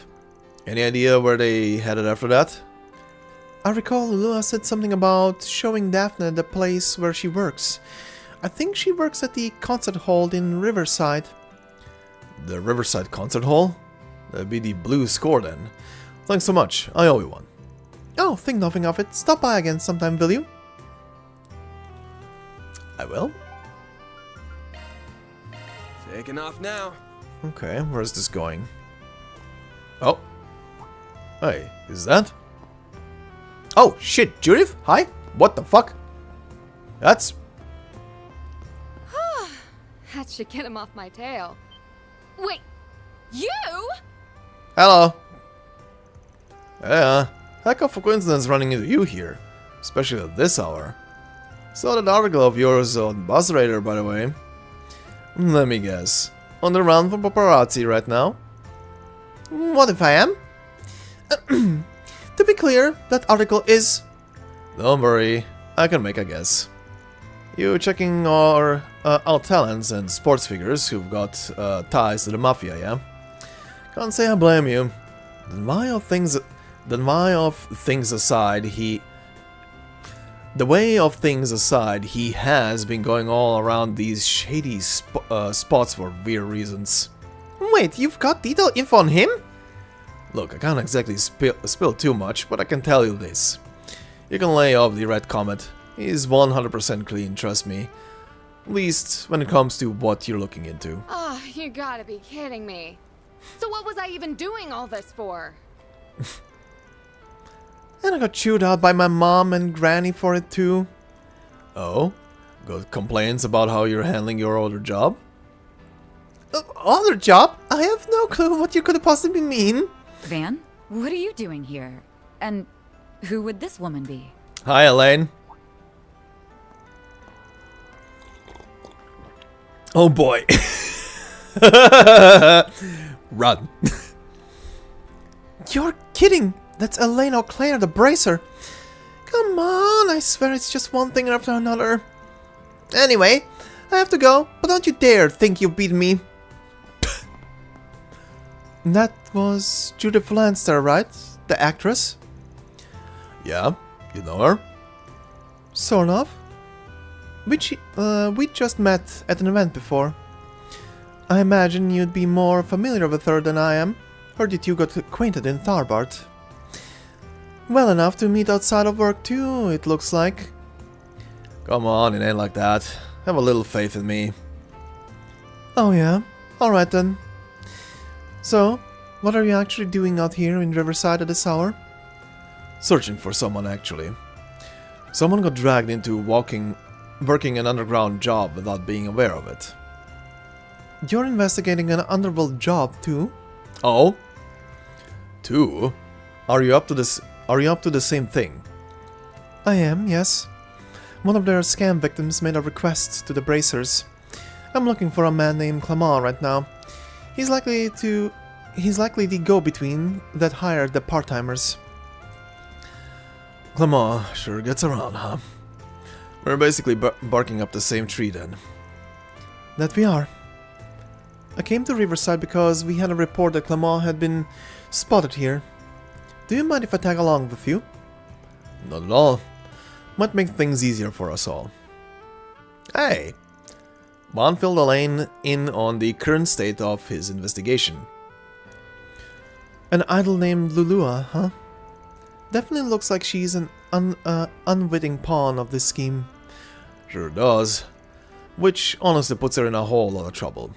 S1: Any idea where they headed after that?
S2: I recall Lulua said something about showing Daphne the place where she works. I think she works at the concert hall in Riverside.
S1: The Riverside Concert Hall? That'd be the blue score then. Thanks so much, I owe you one.
S2: Oh, think nothing of it. Stop by again sometime, will you?
S1: I will.
S7: Taking off now.
S1: Okay, where's this going? Oh. Hey, is that? Oh, shit, Judith? Hi? What the fuck? That's...
S12: That should get him off my tail. Wait, you?
S1: Hello. Yeah, heck of a coincidence running into you here. Especially at this hour. Saw that article of yours on Buzz Radar, by the way. Let me guess. On the run for paparazzi right now?
S2: What if I am? To be clear, that article is...
S1: Don't worry, I can make a guess. You checking our talents and sports figures who've got ties to the mafia, yeah? Can't say I blame you. Then why of things aside, the way of things aside, he has been going all around these shady spots for weird reasons.
S2: Wait, you've got detailed info on him?
S1: Look, I can't exactly spill too much, but I can tell you this. You can lay off the Red Comet. He's 100% clean, trust me. At least when it comes to what you're looking into.
S12: Oh, you gotta be kidding me. So what was I even doing all this for?
S2: And I got chewed out by my mom and granny for it too.
S1: Oh? Got complaints about how you're handling your other job?
S2: Other job? I have no clue what you could possibly mean.
S13: Van, what are you doing here? And who would this woman be?
S1: Hi, Elaine. Oh boy. Run.
S2: You're kidding. That's Elaine O'Clair, the bracer. Come on, I swear it's just one thing after another. Anyway, I have to go, but don't you dare think you've beaten me. That was Judith Lanster, right? The actress?
S1: Yeah, you know her?
S2: Sort of. We just met at an event before. I imagine you'd be more familiar with her than I am. Heard you two got acquainted in Tharbart. Well enough to meet outside of work too, it looks like.
S1: Come on, it ain't like that. Have a little faith in me.
S2: Oh yeah? Alright then. So, what are you actually doing out here in Riverside at this hour?
S1: Searching for someone, actually. Someone got dragged into working an underground job without being aware of it.
S2: You're investigating an underworld job too?
S1: Oh? Two? Are you up to this? Are you up to the same thing?
S2: I am, yes. One of their scam victims made a request to the bracers. I'm looking for a man named Clement right now. He's likely the go-between that hired the part-timers.
S1: Clement sure gets around, huh? We're basically barking up the same tree then.
S2: That we are. I came to Riverside because we had a report that Clement had been spotted here. Do you mind if I tag along with you?
S1: Not at all. Might make things easier for us all. Hey! Bond filled Elaine in on the current state of his investigation.
S2: An idol named Lulua, huh? Definitely looks like she's an unwitting pawn of this scheme.
S1: Sure does. Which honestly puts her in a whole lot of trouble.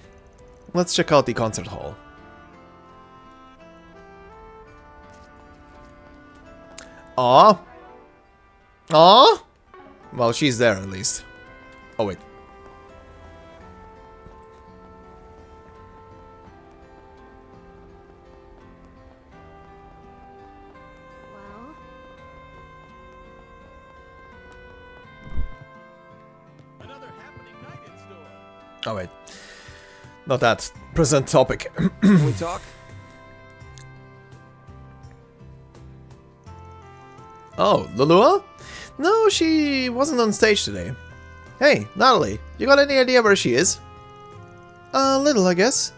S1: Let's check out the concert hall. Aw? Aw? Well, she's there at least. Oh wait. Oh wait, not that. Present topic.
S7: Can we talk?
S1: Oh, Lulua? No, she wasn't on stage today. Hey, Natalie, you got any idea where she is?
S2: A little, I guess.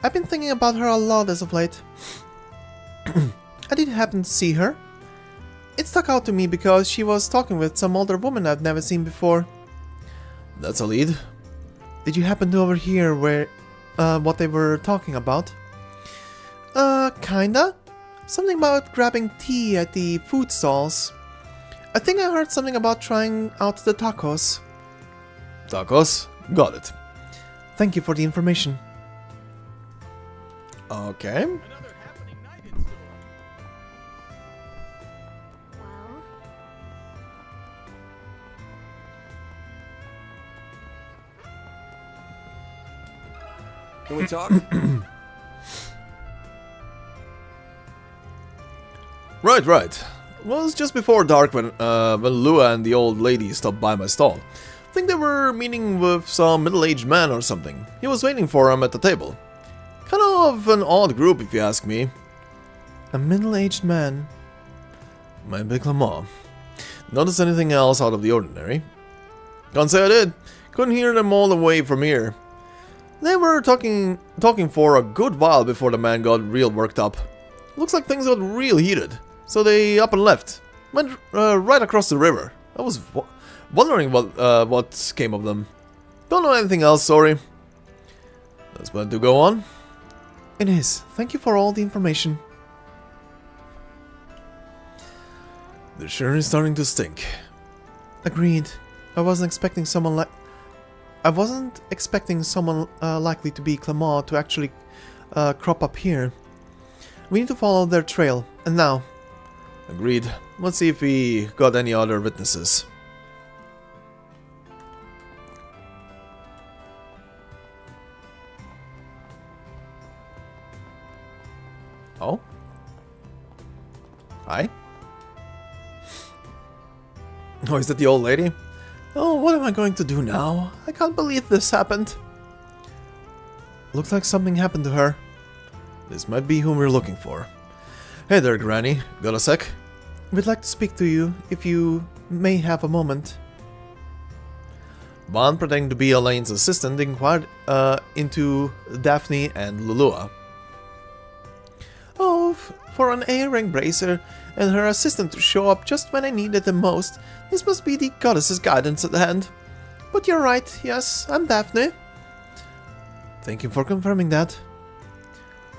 S2: I've been thinking about her a lot as of late. I did happen to see her. It stuck out to me because she was talking with some older woman I've never seen before.
S1: That's a lead.
S2: Did you happen to overhear what they were talking about? Kinda. Something about grabbing tea at the food stalls. I think I heard something about trying out the tacos.
S1: Tacos? Got it.
S2: Thank you for the information.
S1: Okay.
S7: Can we talk?
S1: Right. It was just before dark when Lua and the old lady stopped by my stall. I think they were meeting with some middle-aged man or something. He was waiting for him at the table. Kind of an odd group, if you ask me.
S2: A middle-aged man?
S1: Maybe Clement. Notice anything else out of the ordinary? Can't say I did. Couldn't hear them all the way from here. They were talking for a good while before the man got real worked up. Looks like things got real heated, so they up and left. Went right across the river. I was wondering what came of them. Don't know anything else, sorry. That's better to go on.
S2: It is. Thank you for all the information.
S1: The sure is starting to stink.
S2: Agreed. I wasn't expecting someone likely to be Clement to actually crop up here. We need to follow their trail, and now.
S1: Agreed. Let's see if we got any other witnesses. Oh? Hi? Oh, is that the old lady?
S2: Oh, what am I going to do now? I can't believe this happened.
S1: Looks like something happened to her. This might be whom we're looking for. Hey there, Granny. Got a sec?
S2: We'd like to speak to you, if you may have a moment.
S1: Bond, pretending to be Elaine's assistant, inquired into Daphne and Lulua.
S2: Oh, for an A-rank bracer and her assistant to show up just when I needed them most, this must be the goddess's guidance at hand. But you're right, yes, I'm Daphne.
S1: Thank you for confirming that.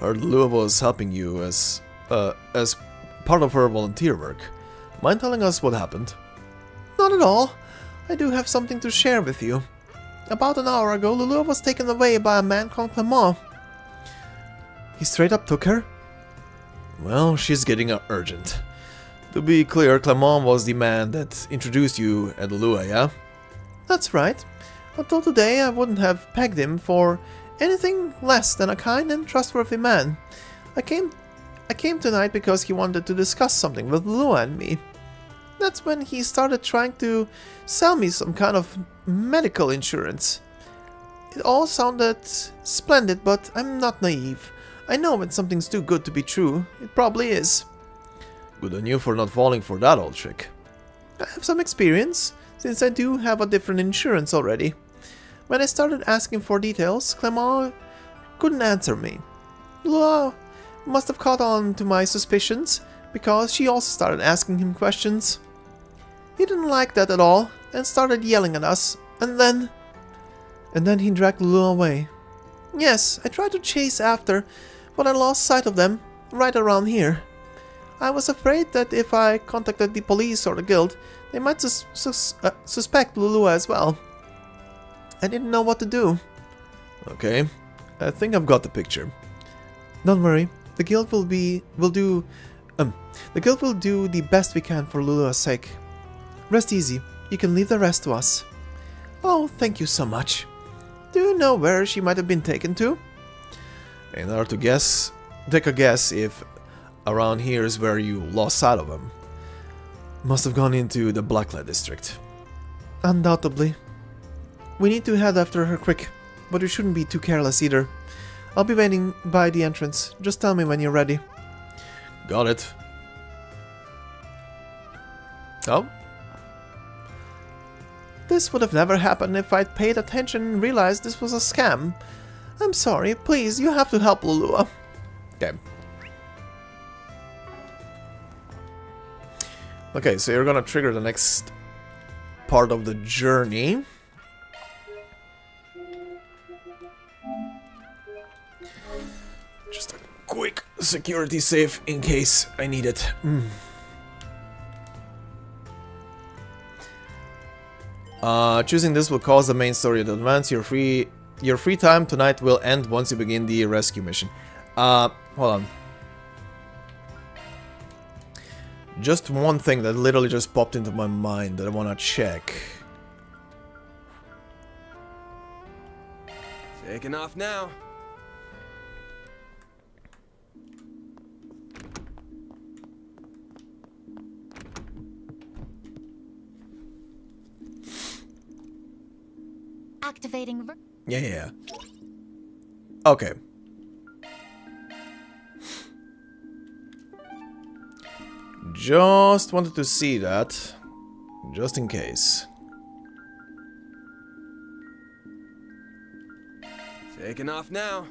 S1: Heard Lua was helping you as part of her volunteer work. Mind telling us what happened?
S2: Not at all. I do have something to share with you. About an hour ago, Lulu was taken away by a man called Clement.
S1: He straight up took her? Well, she's getting urgent. To be clear, Clement was the man that introduced you at Lua, yeah?
S2: That's right. Until today, I wouldn't have pegged him for anything less than a kind and trustworthy man. I came tonight because he wanted to discuss something with Lua and me. That's when he started trying to sell me some kind of medical insurance. It all sounded splendid, but I'm not naive. I know when something's too good to be true. It probably is.
S1: Good on you for not falling for that old trick.
S2: I have some experience, since I do have a different insurance already. When I started asking for details, Clement couldn't answer me. Lua must have caught on to my suspicions, because she also started asking him questions. He didn't like that at all, and started yelling at us, and then he dragged Lua away. Yes, I tried to chase after, but I lost sight of them, right around here. I was afraid that if I contacted the police or the guild, they might suspect Lulua as well. I didn't know what to do.
S1: Okay, I think I've got the picture.
S2: Don't worry, the guild will do the best we can for Lulua's sake. Rest easy, you can leave the rest to us. Oh, thank you so much. Do you know where she might have been taken to?
S1: In order to guess, take a guess if around here is where you lost sight of him. Must have gone into the Blacklight district.
S2: Undoubtedly. We need to head after her quick, but we shouldn't be too careless either. I'll be waiting by the entrance. Just tell me when you're ready.
S1: Got it. Oh?
S2: This would have never happened if I'd paid attention and realized this was a scam. I'm sorry, please, you have to help Lulua.
S1: Okay. Okay, so you're gonna trigger the next part of the journey. Just a quick security save in case I need it. Choosing this will cause the main story to advance. Your free time tonight will end once you begin the rescue mission. Hold on. Just one thing that literally just popped into my mind that I want to check.
S7: Taking off now.
S6: Activating.
S1: Yeah. Okay. Just wanted to see that, just in case.
S7: Taking off now.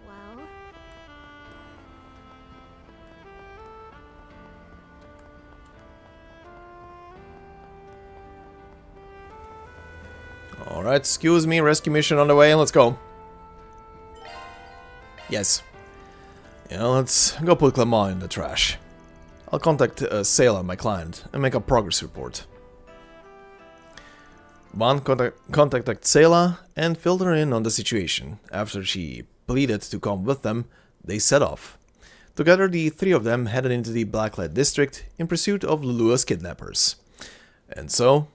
S6: Well.
S1: Alright, excuse me, rescue mission on the way, let's go. Yes. Yeah, let's go put Clement in the trash. I'll contact Sayla, my client, and make a progress report. Van contacted Sayla and filled her in on the situation. After she pleaded to come with them, they set off. Together, the three of them headed into the Blacklight district in pursuit of Lulua's kidnappers. And so...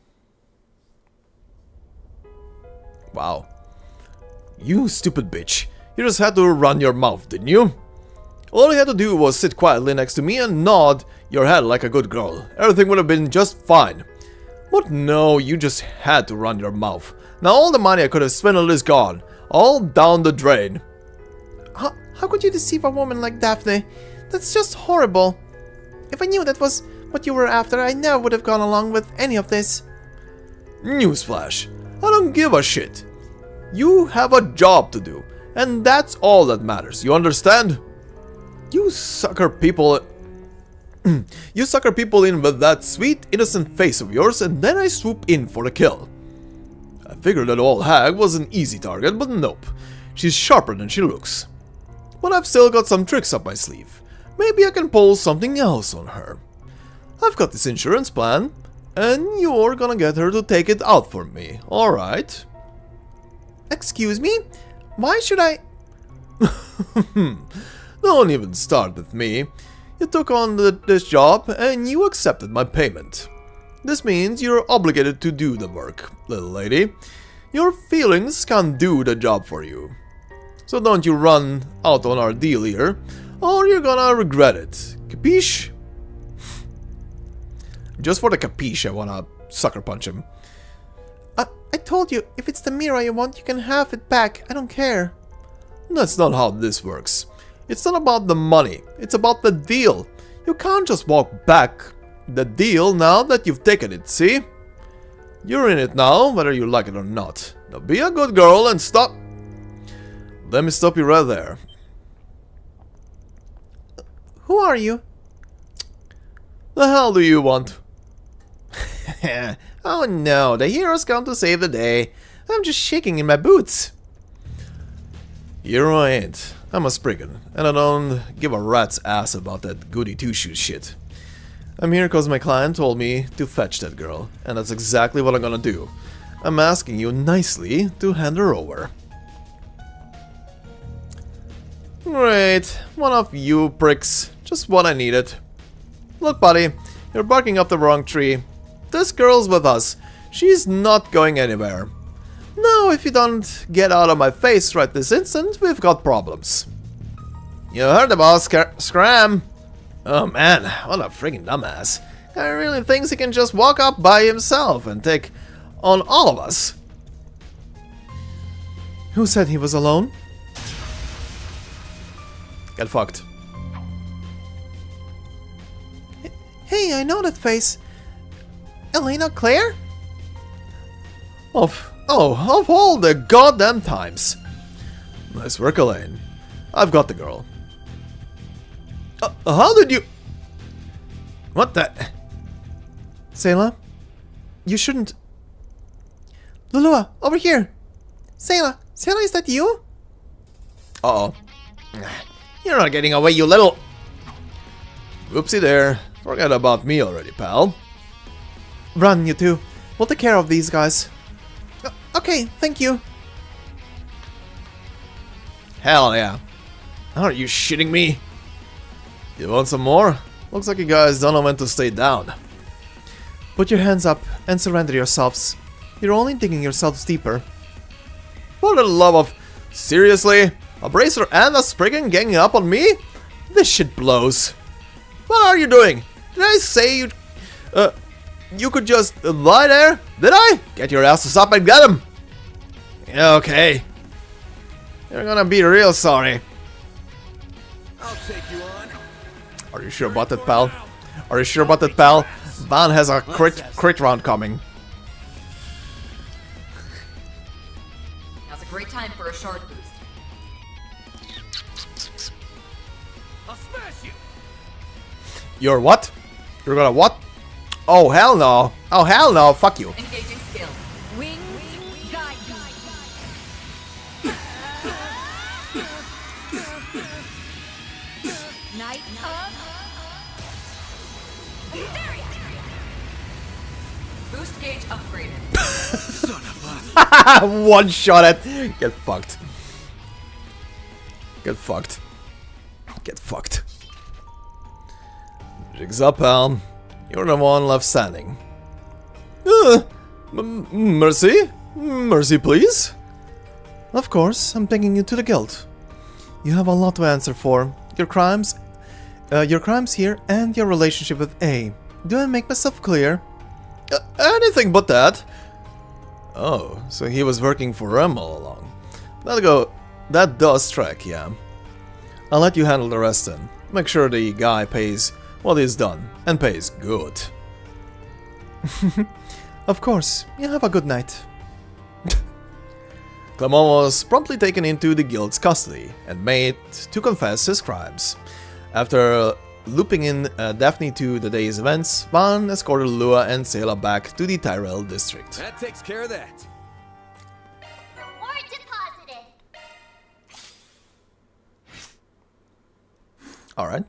S1: Wow. You stupid bitch. You just had to run your mouth, didn't you? All you had to do was sit quietly next to me and nod your head like a good girl. Everything would have been just fine. But no, you just had to run your mouth. Now all the money I could have swindled is gone. All down the drain.
S2: How could you deceive a woman like Daphne? That's just horrible. If I knew that was what you were after, I never would have gone along with any of this.
S1: Newsflash. I don't give a shit. You have a job to do. And that's all that matters. You understand? You sucker people... You sucker people in with that sweet, innocent face of yours, and then I swoop in for the kill. I figured that old hag was an easy target, but nope. She's sharper than she looks. But I've still got some tricks up my sleeve. Maybe I can pull something else on her. I've got this insurance plan, and you're gonna get her to take it out for me, alright?
S2: Excuse me? Why should I...
S1: Don't even start with me. You took on this job, and you accepted my payment. This means you're obligated to do the work, little lady. Your feelings can't do the job for you. So don't you run out on our deal here, or you're gonna regret it. Capiche? Just for the capiche, I wanna sucker punch him.
S2: I told you, if it's the mirror you want, you can have it back. I don't care.
S1: That's not how this works. It's not about the money, it's about the deal. You can't just walk back the deal now that you've taken it, see? You're in it now, whether you like it or not. Now be a good girl and stop. Let me stop you right there.
S2: Who are you?
S1: The hell do you want?
S2: Oh no, the heroes come to save the day. I'm just shaking in my boots.
S1: Hero I ain't. I'm a spriggan, and I don't give a rat's ass about that goody two-shoes shit. I'm here cause my client told me to fetch that girl, and that's exactly what I'm gonna do. I'm asking you nicely to hand her over. Great, one of you pricks, just what I needed. Look buddy, you're barking up the wrong tree. This girl's with us, she's not going anywhere. Now if you don't get out of my face right this instant, we've got problems. You heard the boss, Scram! Oh man, what a friggin' dumbass. Guy really thinks he can just walk up by himself and take on all of us.
S2: Who said he was alone?
S1: Get fucked.
S2: Hey, I know that face. Elena Claire?
S1: Of all the goddamn times. Nice work, Elaine. I've got the girl. How did you... What the...
S2: Sayla? You shouldn't... Lulua, over here! Sayla, is that you?
S1: Uh-oh. You're not getting away, you little... Whoopsie there. Forget about me already, pal.
S2: Run, you two. We'll take care of these guys. Okay, thank you.
S1: Hell yeah. Are you shitting me? You want some more? Looks like you guys don't know when to stay down.
S2: Put your hands up and surrender yourselves. You're only digging yourselves deeper.
S1: For the love of... Seriously? A bracer and a spriggan ganging up on me? This shit blows. What are you doing? Did I say you... you could just lie there? Did I? Get your asses up and get him! Okay. You're gonna be real sorry.
S7: I'll take you on.
S1: Are you sure about that, pal? Are you sure about that, pal? Van has a crit round coming.
S13: Now's a great time for a shard boost.
S9: I'll smash you.
S1: You're what? You're gonna what? Oh hell no! Oh hell no! Fuck you!
S13: Engaging skill.
S12: Wings guide you. Night up.
S13: Boost gauge upgraded.
S1: One shot at. Get fucked. Get fucked. Get fucked. Jigs up, pal. You're the one left standing. Mercy? Mercy, please?
S2: Of course, I'm taking you to the guild. You have a lot to answer for. Your crimes here and your relationship with A. Do I make myself clear?
S1: Anything but that. Oh, so he was working for Rem all along. That does track, yeah. I'll let you handle the rest then. Make sure the guy pays what he's done, and pays good.
S2: Of course, you have a good night.
S1: Clement was promptly taken into the guild's custody and made to confess his crimes. After looping in Daphne to the day's events, Van escorted Lua and Sayla back to the Tyrell district.
S7: That takes care of that.
S14: Reward deposited.
S1: Alright.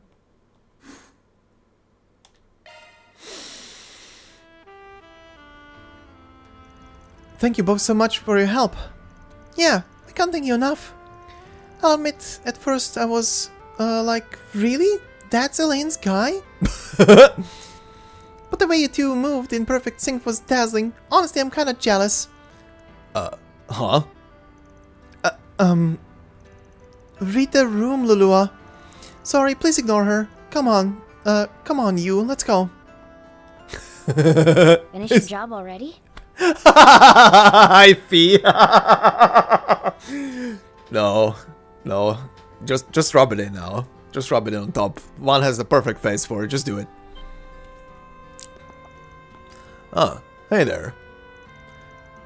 S2: Thank you both so much for your help. Yeah, I can't thank you enough. I'll admit, at first I was, like, really? That's Elaine's guy? But the way you two moved in perfect sync was dazzling. Honestly, I'm kinda jealous.
S1: Huh?
S2: Read the room, Lulua. Sorry, please ignore her. Come on, you, let's go.
S5: Finish your job already?
S1: I feel. No. Just rub it in now. Just rub it in on top. One has the perfect face for it. Just do it. Ah, hey there.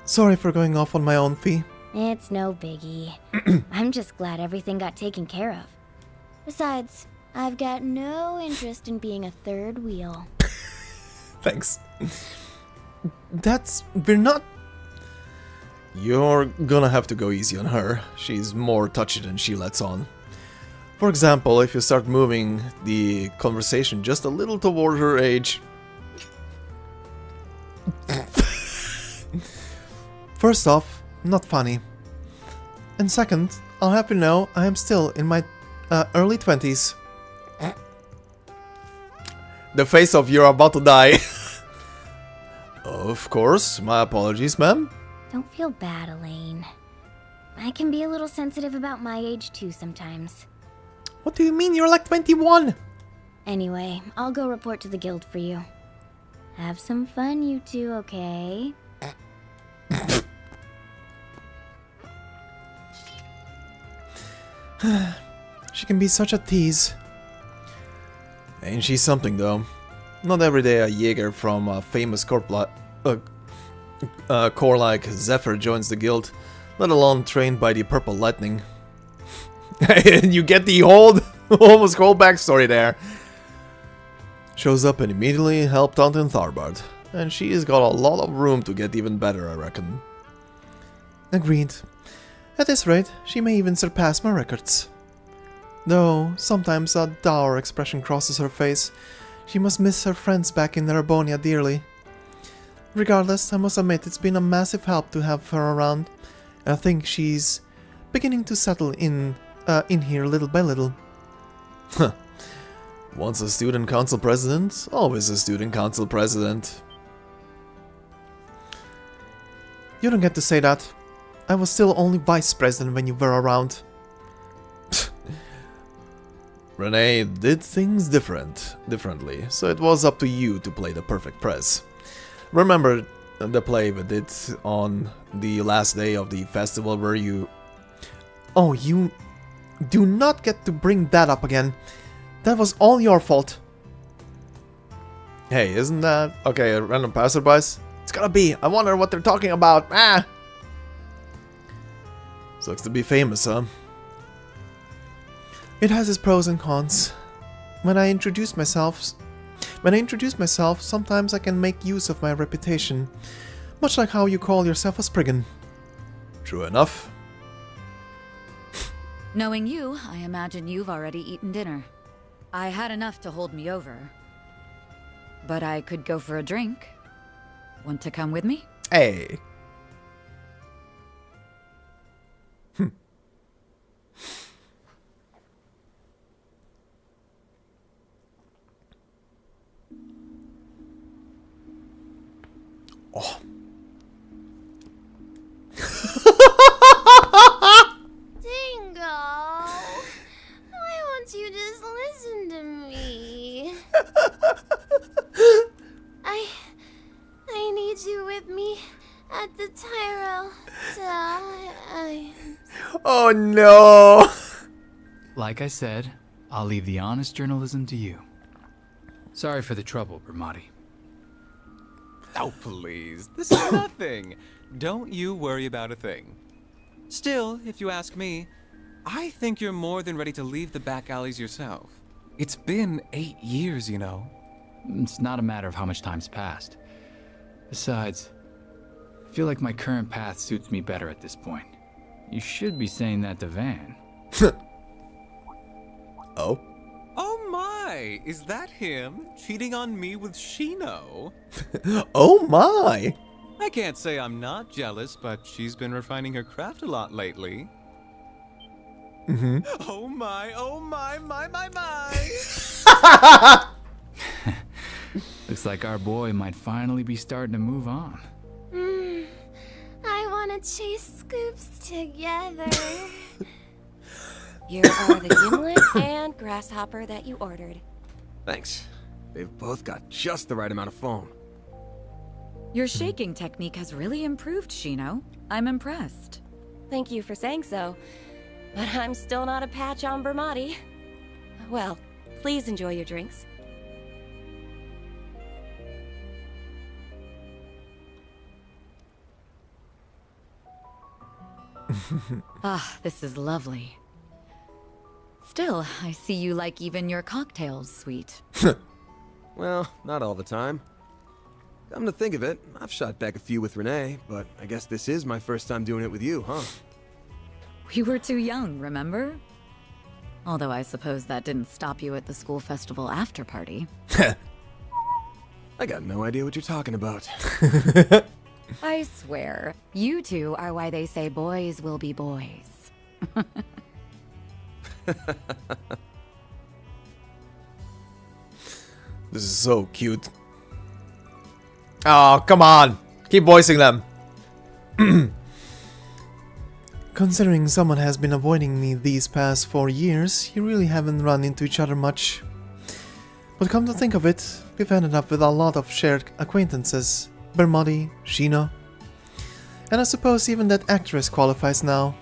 S2: Sorry for going off on my own, Fee.
S5: It's no biggie. I'm just glad everything got taken care of. Besides, I've got no interest in being a third wheel.
S1: Thanks.
S2: We're not...
S1: You're gonna have to go easy on her. She's more touchy than she lets on. For example, if you start moving the conversation just a little toward her age...
S2: First off, not funny. And second, I'll have you know I am still in my early 20s.
S1: The face of you're about to die. Of course, my apologies, ma'am.
S5: Don't feel bad, Elaine. I can be a little sensitive about my age too sometimes.
S2: What do you mean you're like 21?
S5: Anyway, I'll go report to the guild for you. Have some fun, you two, okay?
S2: She can be such a tease.
S1: Ain't she something, though? Not every day a Jaeger from a famous corps like Zephyr joins the guild, let alone trained by the Purple Lightning. And you get the almost whole backstory there. Shows up and immediately helped out in Tharbard. And she's got a lot of room to get even better, I reckon.
S2: Agreed. At this rate, she may even surpass my records. Though, sometimes a dour expression crosses her face. She must miss her friends back in Narabonia dearly. Regardless, I must admit it's been a massive help to have her around. I think she's beginning to settle in here little by little.
S1: Once a student council president, always a student council president.
S2: You don't get to say that. I was still only vice president when you were around.
S1: Renee did things differently, so it was up to you to play the perfect press. Remember the play we did on the last day of the festival where you...
S2: Oh, you do not get to bring that up again. That was all your fault.
S1: Hey, isn't that... Okay, random passerbys? It's gotta be. I wonder what they're talking about. Ah! Sucks to be famous, huh?
S2: It has its pros and cons. When I introduce myself, sometimes I can make use of my reputation. Much like how you call yourself a spriggan.
S1: True enough.
S13: Knowing you, I imagine you've already eaten dinner. I had enough to hold me over. But I could go for a drink. Want to come with me?
S1: Hey. Oh.
S5: Dingo! Why won't you just listen to me? I need you with me at the Tyrell time.
S1: Oh no!
S14: Like I said, I'll leave the honest journalism to you. Sorry for the trouble, Bramati.
S8: Oh, please. This is nothing. Don't you worry about a thing. Still, if you ask me, I think you're more than ready to leave the back alleys yourself. It's been 8 years, you know.
S14: It's not a matter of how much time's passed. Besides, I feel like my current path suits me better at this point. You should be saying that to Van.
S1: Oh?
S8: Oh my! Is that him? Cheating on me with Shino?
S1: Oh my!
S8: I can't say I'm not jealous, but she's been refining her craft a lot lately.
S1: Mm-hmm.
S8: Oh my, my!
S14: Looks like our boy might finally be starting to move on.
S5: I want to chase scoops together. Here are the gimlet and grasshopper that you ordered.
S7: Thanks. They've both got just the right amount of foam.
S13: Your shaking technique has really improved, Shino. I'm impressed.
S15: Thank you for saying so, but I'm still not a patch on Bermati. Well, please enjoy your drinks.
S13: Ah, this is lovely. Still, I see you like even your cocktails sweet.
S7: Well, not all the time. Come to think of it, I've shot back a few with Renee, but I guess this is my first time doing it with you, huh?
S13: We were too young, remember? Although I suppose that didn't stop you at the school festival after party.
S7: I got no idea what you're talking about.
S13: I swear, you two are why they say boys will be boys.
S1: This is so cute. Oh, come on! Keep voicing them!
S2: Considering someone has been avoiding me these past 4 years, you really haven't run into each other much. But come to think of it, we've ended up with a lot of shared acquaintances. Bermati, Shino. And I suppose even that actress qualifies now.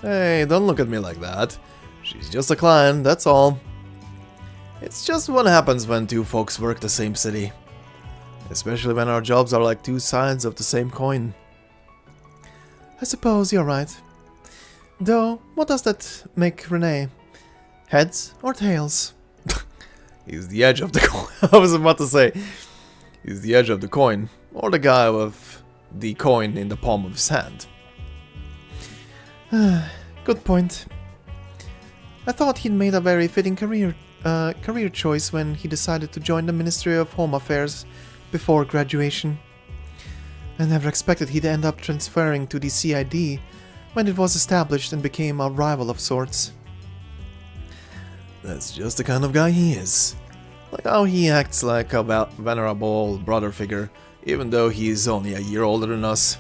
S1: Hey, don't look at me like that. She's just a client, that's all. It's just what happens when two folks work the same city. Especially when our jobs are like two sides of the same coin.
S2: I suppose you're right. Though, what does that make Renee? Heads or tails?
S1: He's the edge of the coin. I was about to say, he's the edge of the coin. Or the guy with the coin in the palm of his hand.
S2: Good point. I thought he'd made a very fitting career choice when he decided to join the Ministry of Home Affairs before graduation. I never expected he'd end up transferring to the CID when it was established and became a rival of sorts.
S1: That's just the kind of guy he is. Like how he acts like a venerable brother figure, even though he's only a year older than us.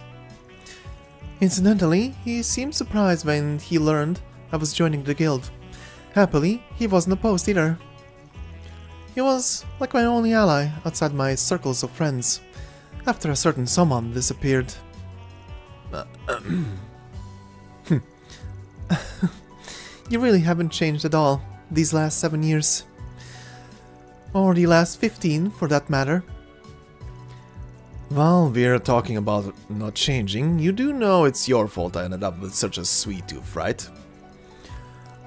S2: Incidentally, he seemed surprised when he learned I was joining the guild. Happily, he wasn't opposed either. He was like my only ally outside my circles of friends, after a certain someone disappeared. You really haven't changed at all these last 7 years. Or the last 15, for that matter.
S1: Well, we're talking about not changing. You do know it's your fault I ended up with such a sweet tooth, right?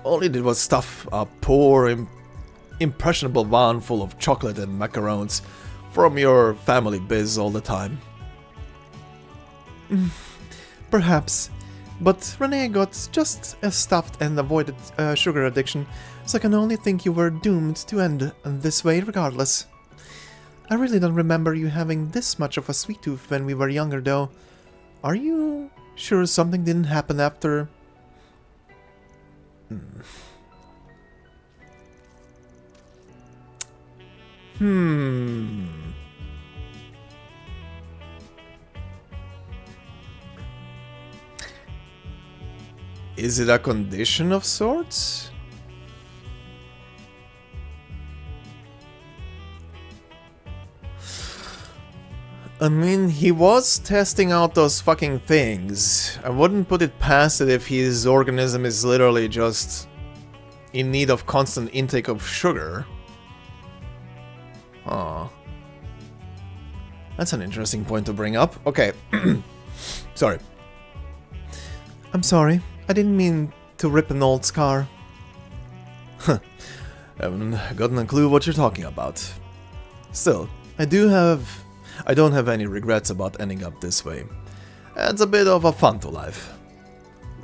S1: All he did was stuff a poor, impressionable van full of chocolate and macarons from your family biz all the time.
S2: Perhaps. But Renee got just as stuffed and avoided sugar addiction, so I can only think you were doomed to end this way regardless. I really don't remember you having this much of a sweet tooth when we were younger though. Are you sure something didn't happen after?
S1: Is it a condition of sorts? I mean, he was testing out those fucking things. I wouldn't put it past it if his organism is literally just in need of constant intake of sugar. Aw. That's an interesting point to bring up. Okay. Sorry.
S2: I'm sorry. I didn't mean to rip an old scar.
S1: I haven't gotten a clue what you're talking about. Still, I don't have any regrets about ending up this way. Adds a bit of a fun to life.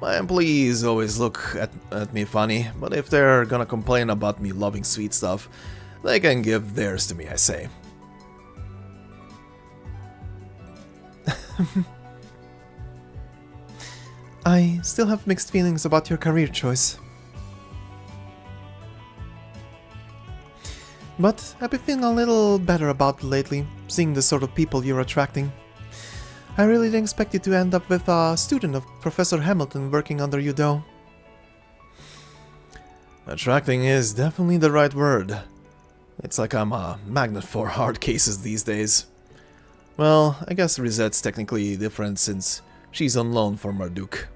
S1: My employees always look at me funny, but if they're gonna complain about me loving sweet stuff, they can give theirs to me, I say.
S2: I still have mixed feelings about your career choice. But I've been feeling a little better about it lately, seeing the sort of people you're attracting. I really didn't expect you to end up with a student of Professor Hamilton working under you, though.
S1: Attracting is definitely the right word. It's like I'm a magnet for hard cases these days. Well, I guess Rizette's technically different since she's on loan for Marduk.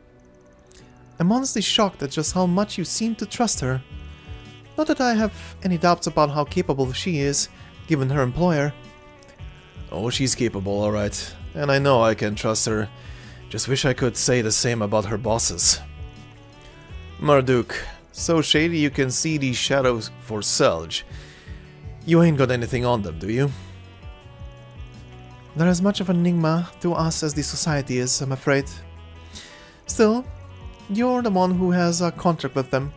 S2: I'm honestly shocked at just how much you seem to trust her. Not that I have any doubts about how capable she is, given her employer.
S1: Oh, she's capable, alright. And I know I can trust her. Just wish I could say the same about her bosses. Marduk, so shady you can see these shadows for Selge. You ain't got anything on them, do you?
S2: They're as much of an enigma to us as the society is, I'm afraid. Still, you're the one who has a contract with them.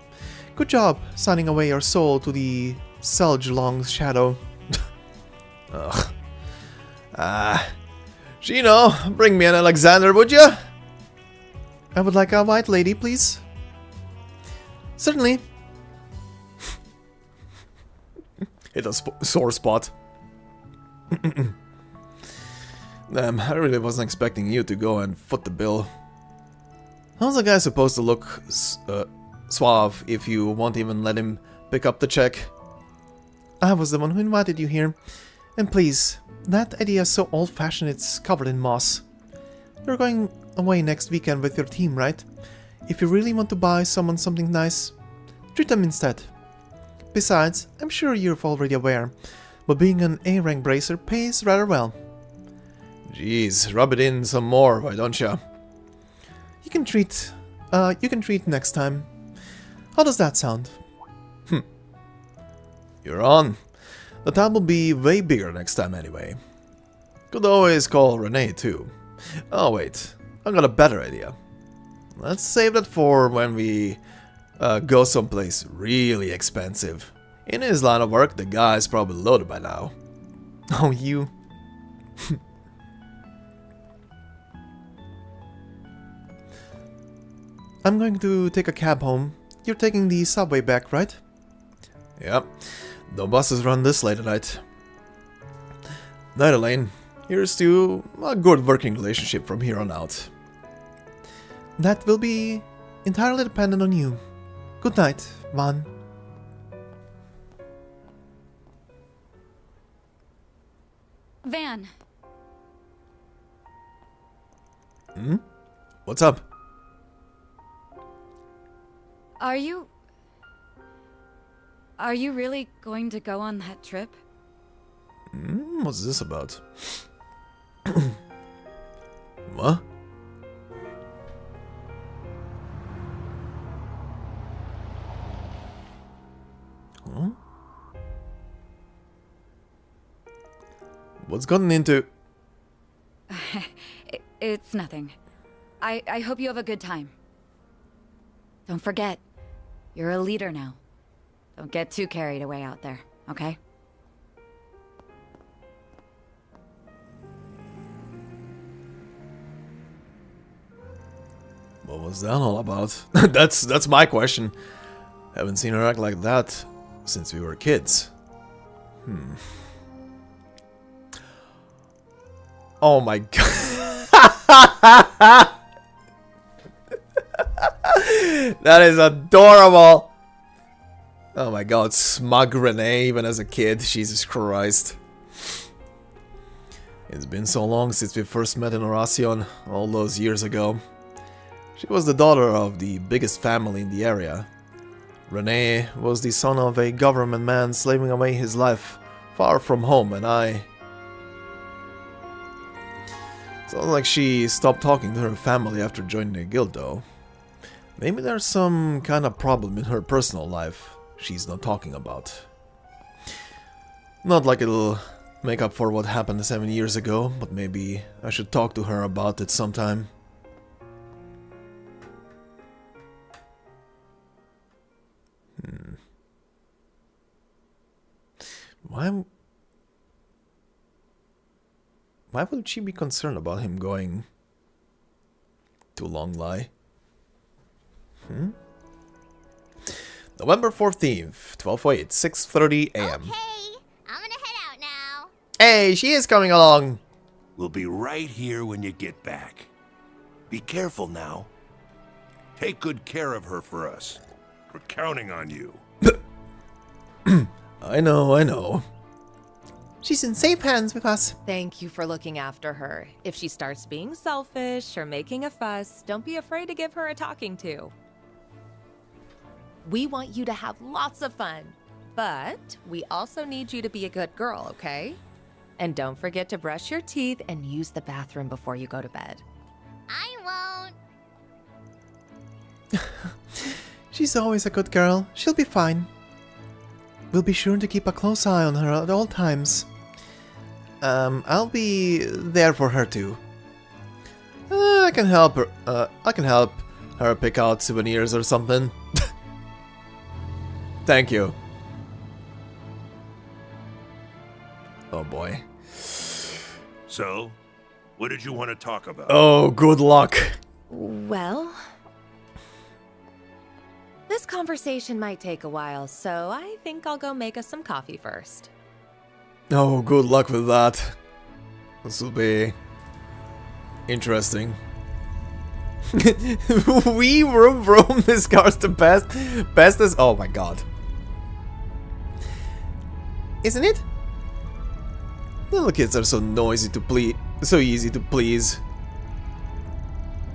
S2: Good job signing away your soul to the Selge-long shadow.
S1: Ugh. Shino, bring me an Alexander, would ya?
S2: I would like a white lady, please. Certainly.
S1: Hit a sore spot. Damn, I really wasn't expecting you to go and foot the bill. How's a guy supposed to look suave if you won't even let him pick up the check?
S2: I was the one who invited you here. And please, that idea is so old-fashioned it's covered in moss. You're going away next weekend with your team, right? If you really want to buy someone something nice, treat them instead. Besides, I'm sure you're already aware, but being an A-rank bracer pays rather well.
S1: Jeez, rub it in some more, why don't ya?
S2: You can treat next time. How does that sound?
S1: You're on. The tab will be way bigger next time anyway. Could always call Renee too. Oh wait, I got a better idea. Let's save that for when we go someplace really expensive. In his line of work, the guy's probably loaded by now.
S2: Oh, you. I'm going to take a cab home. You're taking the subway back, right?
S1: Yep. No buses run this late at night. Night, Elaine. Here's to a good working relationship from here on out.
S2: That will be entirely dependent on you. Good night, Van.
S13: Van.
S1: Hmm? What's up?
S13: Are you really going to go on that trip?
S1: What's this about? What? Huh? What's gotten into...
S13: It's nothing. I hope you have a good time. Don't forget, you're a leader now. Don't get too carried away out there, okay?
S1: What was that all about? That's my question. Haven't seen her act like that since we were kids. Oh my god. That is adorable. Oh my god, smug Renee even as a kid. Jesus Christ. It's been so long since we first met in Horacion, all those years ago. She was the daughter of the biggest family in the area. Renee was the son of a government man slaving away his life far from home, and I... Sounds like she stopped talking to her family after joining the guild though. Maybe there's some kind of problem in her personal life she's not talking about. Not like it'll make up for what happened 7 years ago, but maybe I should talk to her about it sometime. Why would she be concerned about him going to Long Lie? November 14th, 12:08, 6:30 a.m.
S16: Okay, I'm gonna head out now.
S1: Hey, she is coming along.
S9: We'll be right here when you get back. Be careful now. Take good care of her for us. We're counting on you.
S1: I know.
S2: She's in safe hands with us.
S17: Thank you for looking after her. If she starts being selfish or making a fuss, don't be afraid to give her a talking to. We want you to have lots of fun, but we also need you to be a good girl, okay? And don't forget to brush your teeth and use the bathroom before you go to bed.
S16: I won't.
S2: She's always a good girl. She'll be fine. We'll be sure to keep a close eye on her at all times. I'll be there for her too. I can help her. I can help her pick out souvenirs or something.
S1: Thank you. Oh boy.
S9: So, what did you want to talk about?
S1: Oh, good luck.
S17: Well, this conversation might take a while, so I think I'll go make us some coffee first.
S1: Oh, good luck with that. This will be interesting. We roam this car's the bestest. Oh my god.
S2: Isn't it?
S1: Little kids are so noisy to please, so easy to please.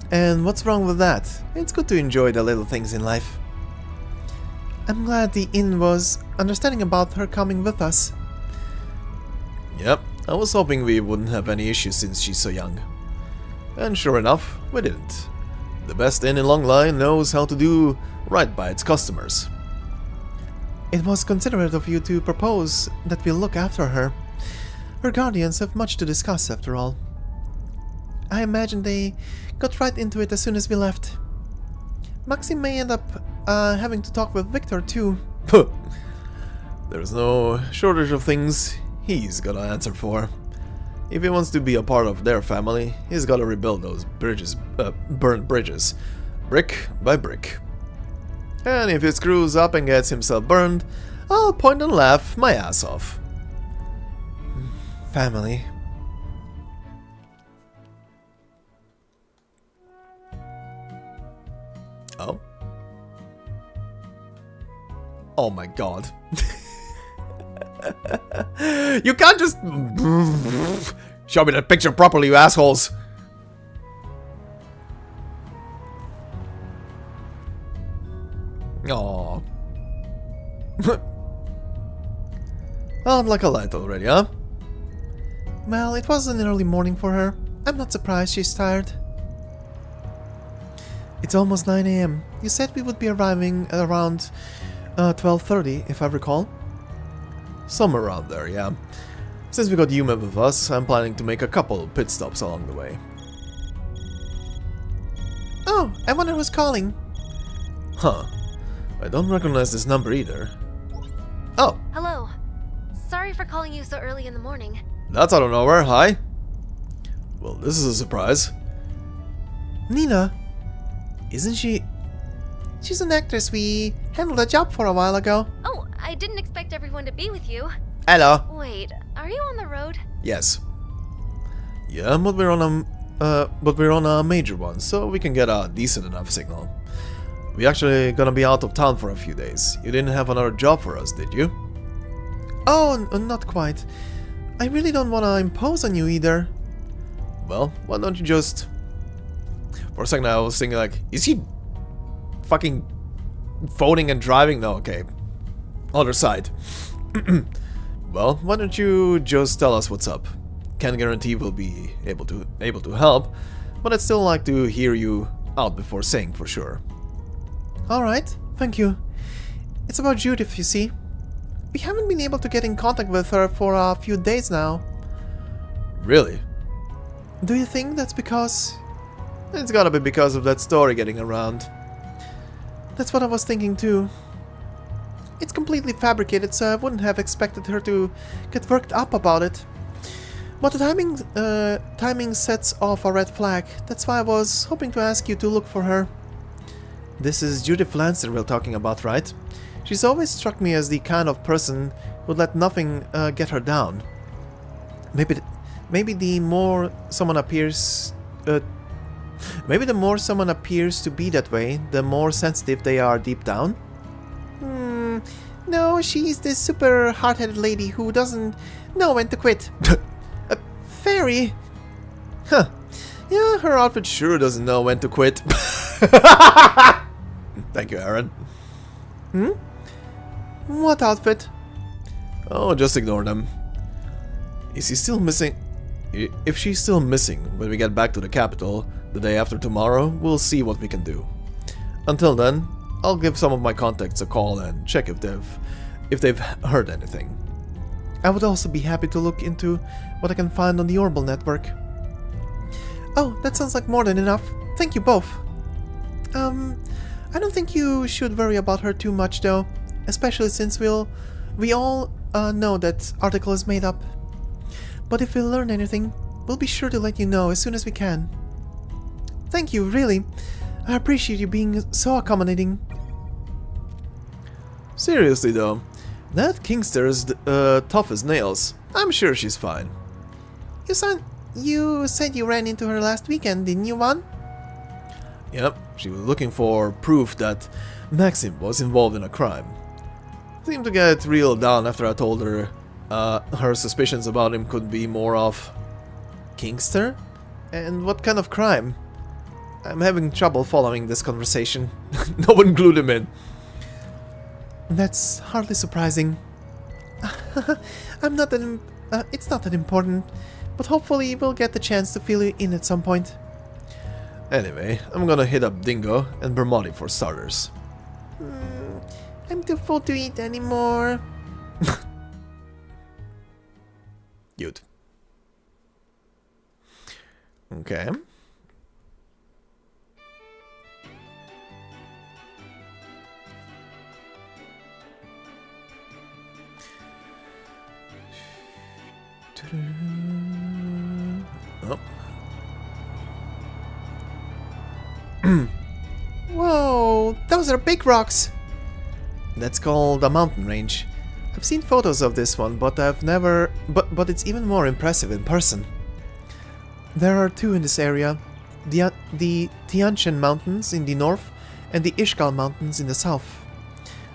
S2: And what's wrong with that? It's good to enjoy the little things in life. I'm glad the inn was understanding about her coming with us.
S1: Yep, I was hoping we wouldn't have any issues since she's so young. And sure enough, we didn't. The best inn in Long Line knows how to do right by its customers.
S2: It was considerate of you to propose that we'll look after her. Her guardians have much to discuss, after all. I imagine they got right into it as soon as we left. Maxim may end up having to talk with Victor, too.
S1: There's no shortage of things he's gotta answer for. If he wants to be a part of their family, he's gotta rebuild those bridges, burnt bridges, brick by brick. And if he screws up and gets himself burned, I'll point and laugh my ass off.
S2: Family.
S1: Oh? Oh my god. You can't just show me that picture properly, you assholes. Aww. Out like a light already, huh?
S2: Well, it was an early morning for her. I'm not surprised she's tired. It's almost 9 AM. You said we would be arriving at around 12:30, if I recall.
S1: Somewhere around there, yeah. Since we got Yume with us, I'm planning to make a couple pit stops along the way.
S2: Oh, I wonder who's calling.
S1: Huh. I don't recognize this number either. Oh.
S18: Hello. Sorry for calling you so early in the morning.
S1: That's out of nowhere, hi. Well, this is a surprise.
S2: Nina. Isn't she... She's an actress. We handled a job for a while ago.
S18: Oh, I didn't expect everyone to be with you.
S1: Hello.
S18: Wait, are you on the road?
S1: Yes. Yeah, but we're on a major one, so we can get a decent enough signal. We actually gonna be out of town for a few days. You didn't have another job for us, did you?
S2: Oh, not quite. I really don't want to impose on you either.
S1: Well, why don't you just... For a second I was thinking like, is he fucking phoning and driving? No, okay. Other side. Well, why don't you just tell us what's up? Can't guarantee we'll be able to help, but I'd still like to hear you out before saying for sure.
S2: Alright, thank you. It's about Judith, you see. We haven't been able to get in contact with her for a few days now.
S1: Really?
S2: Do you think that's because...
S1: It's gotta be because of that story getting around.
S2: That's what I was thinking too. It's completely fabricated, so I wouldn't have expected her to get worked up about it. But the timing sets off a red flag. That's why I was hoping to ask you to look for her. This is Judith Lancer we're talking about, right? She's always struck me as the kind of person who'd let nothing get her down. Maybe the more someone appears... maybe the more someone appears to be that way, the more sensitive they are deep down? No, she's this super hard-headed lady who doesn't know when to quit. A fairy? Huh. Yeah, her outfit sure doesn't know when to quit. Thank you, Aaron. What outfit? Oh, just ignore them. Is he still missing? If she's still missing when we get back to the capital the day after tomorrow, we'll see what we can do. Until then, I'll give some of my contacts a call and check if they've heard anything. I would also be happy to look into what I can find on the Orbital network. Oh, that sounds like more than enough. Thank you both. I don't think you should worry about her too much though, especially since we all know that article is made up. But if we learn anything, we'll be sure to let you know as soon as we can. Thank you, really. I appreciate you being so accommodating.
S1: Seriously though, that Kingster is tough as nails. I'm sure she's fine.
S2: You said you ran into her last weekend, didn't you, Juan?
S1: Yep, she was looking for proof that Maxim was involved in a crime. Seemed to get real down after I told her her suspicions about him could be more of...
S2: Kingster? And what kind of crime? I'm having trouble following this conversation.
S1: No one glued him in.
S2: That's hardly surprising. It's not that important, but hopefully we'll get the chance to fill you in at some point.
S1: Anyway, I'm gonna hit up Dingo and Bermotti for starters.
S2: I'm too full to eat anymore.
S1: Cute. Okay. Oh.
S2: Whoa, those are big rocks. That's called a mountain range. I've seen photos of this one, but but it's even more impressive in person. There are two in this area, the Tianshan Mountains in the north and the Ishgal Mountains in the south.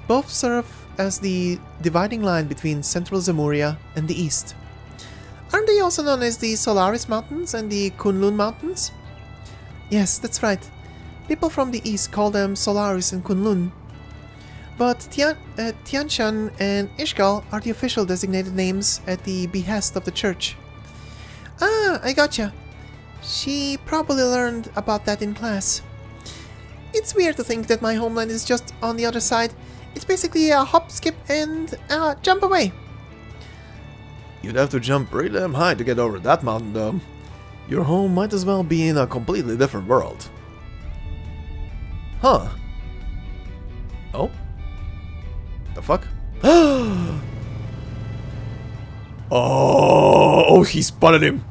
S2: Both serve as the dividing line between central Zemuria and the east. Aren't they also known as the Solaris Mountains and the Kunlun Mountains? Yes, that's right. People from the east call them Solaris and Kunlun. But Tianshan and Ishgal are the official designated names at the behest of the church. Ah, I gotcha. She probably learned about that in class. It's weird to think that my homeland is just on the other side. It's basically a hop, skip, and jump away.
S1: You'd have to jump pretty damn high to get over that mountain though. Your home might as well be in a completely different world. Huh. Oh? The fuck? Oh, he spotted him.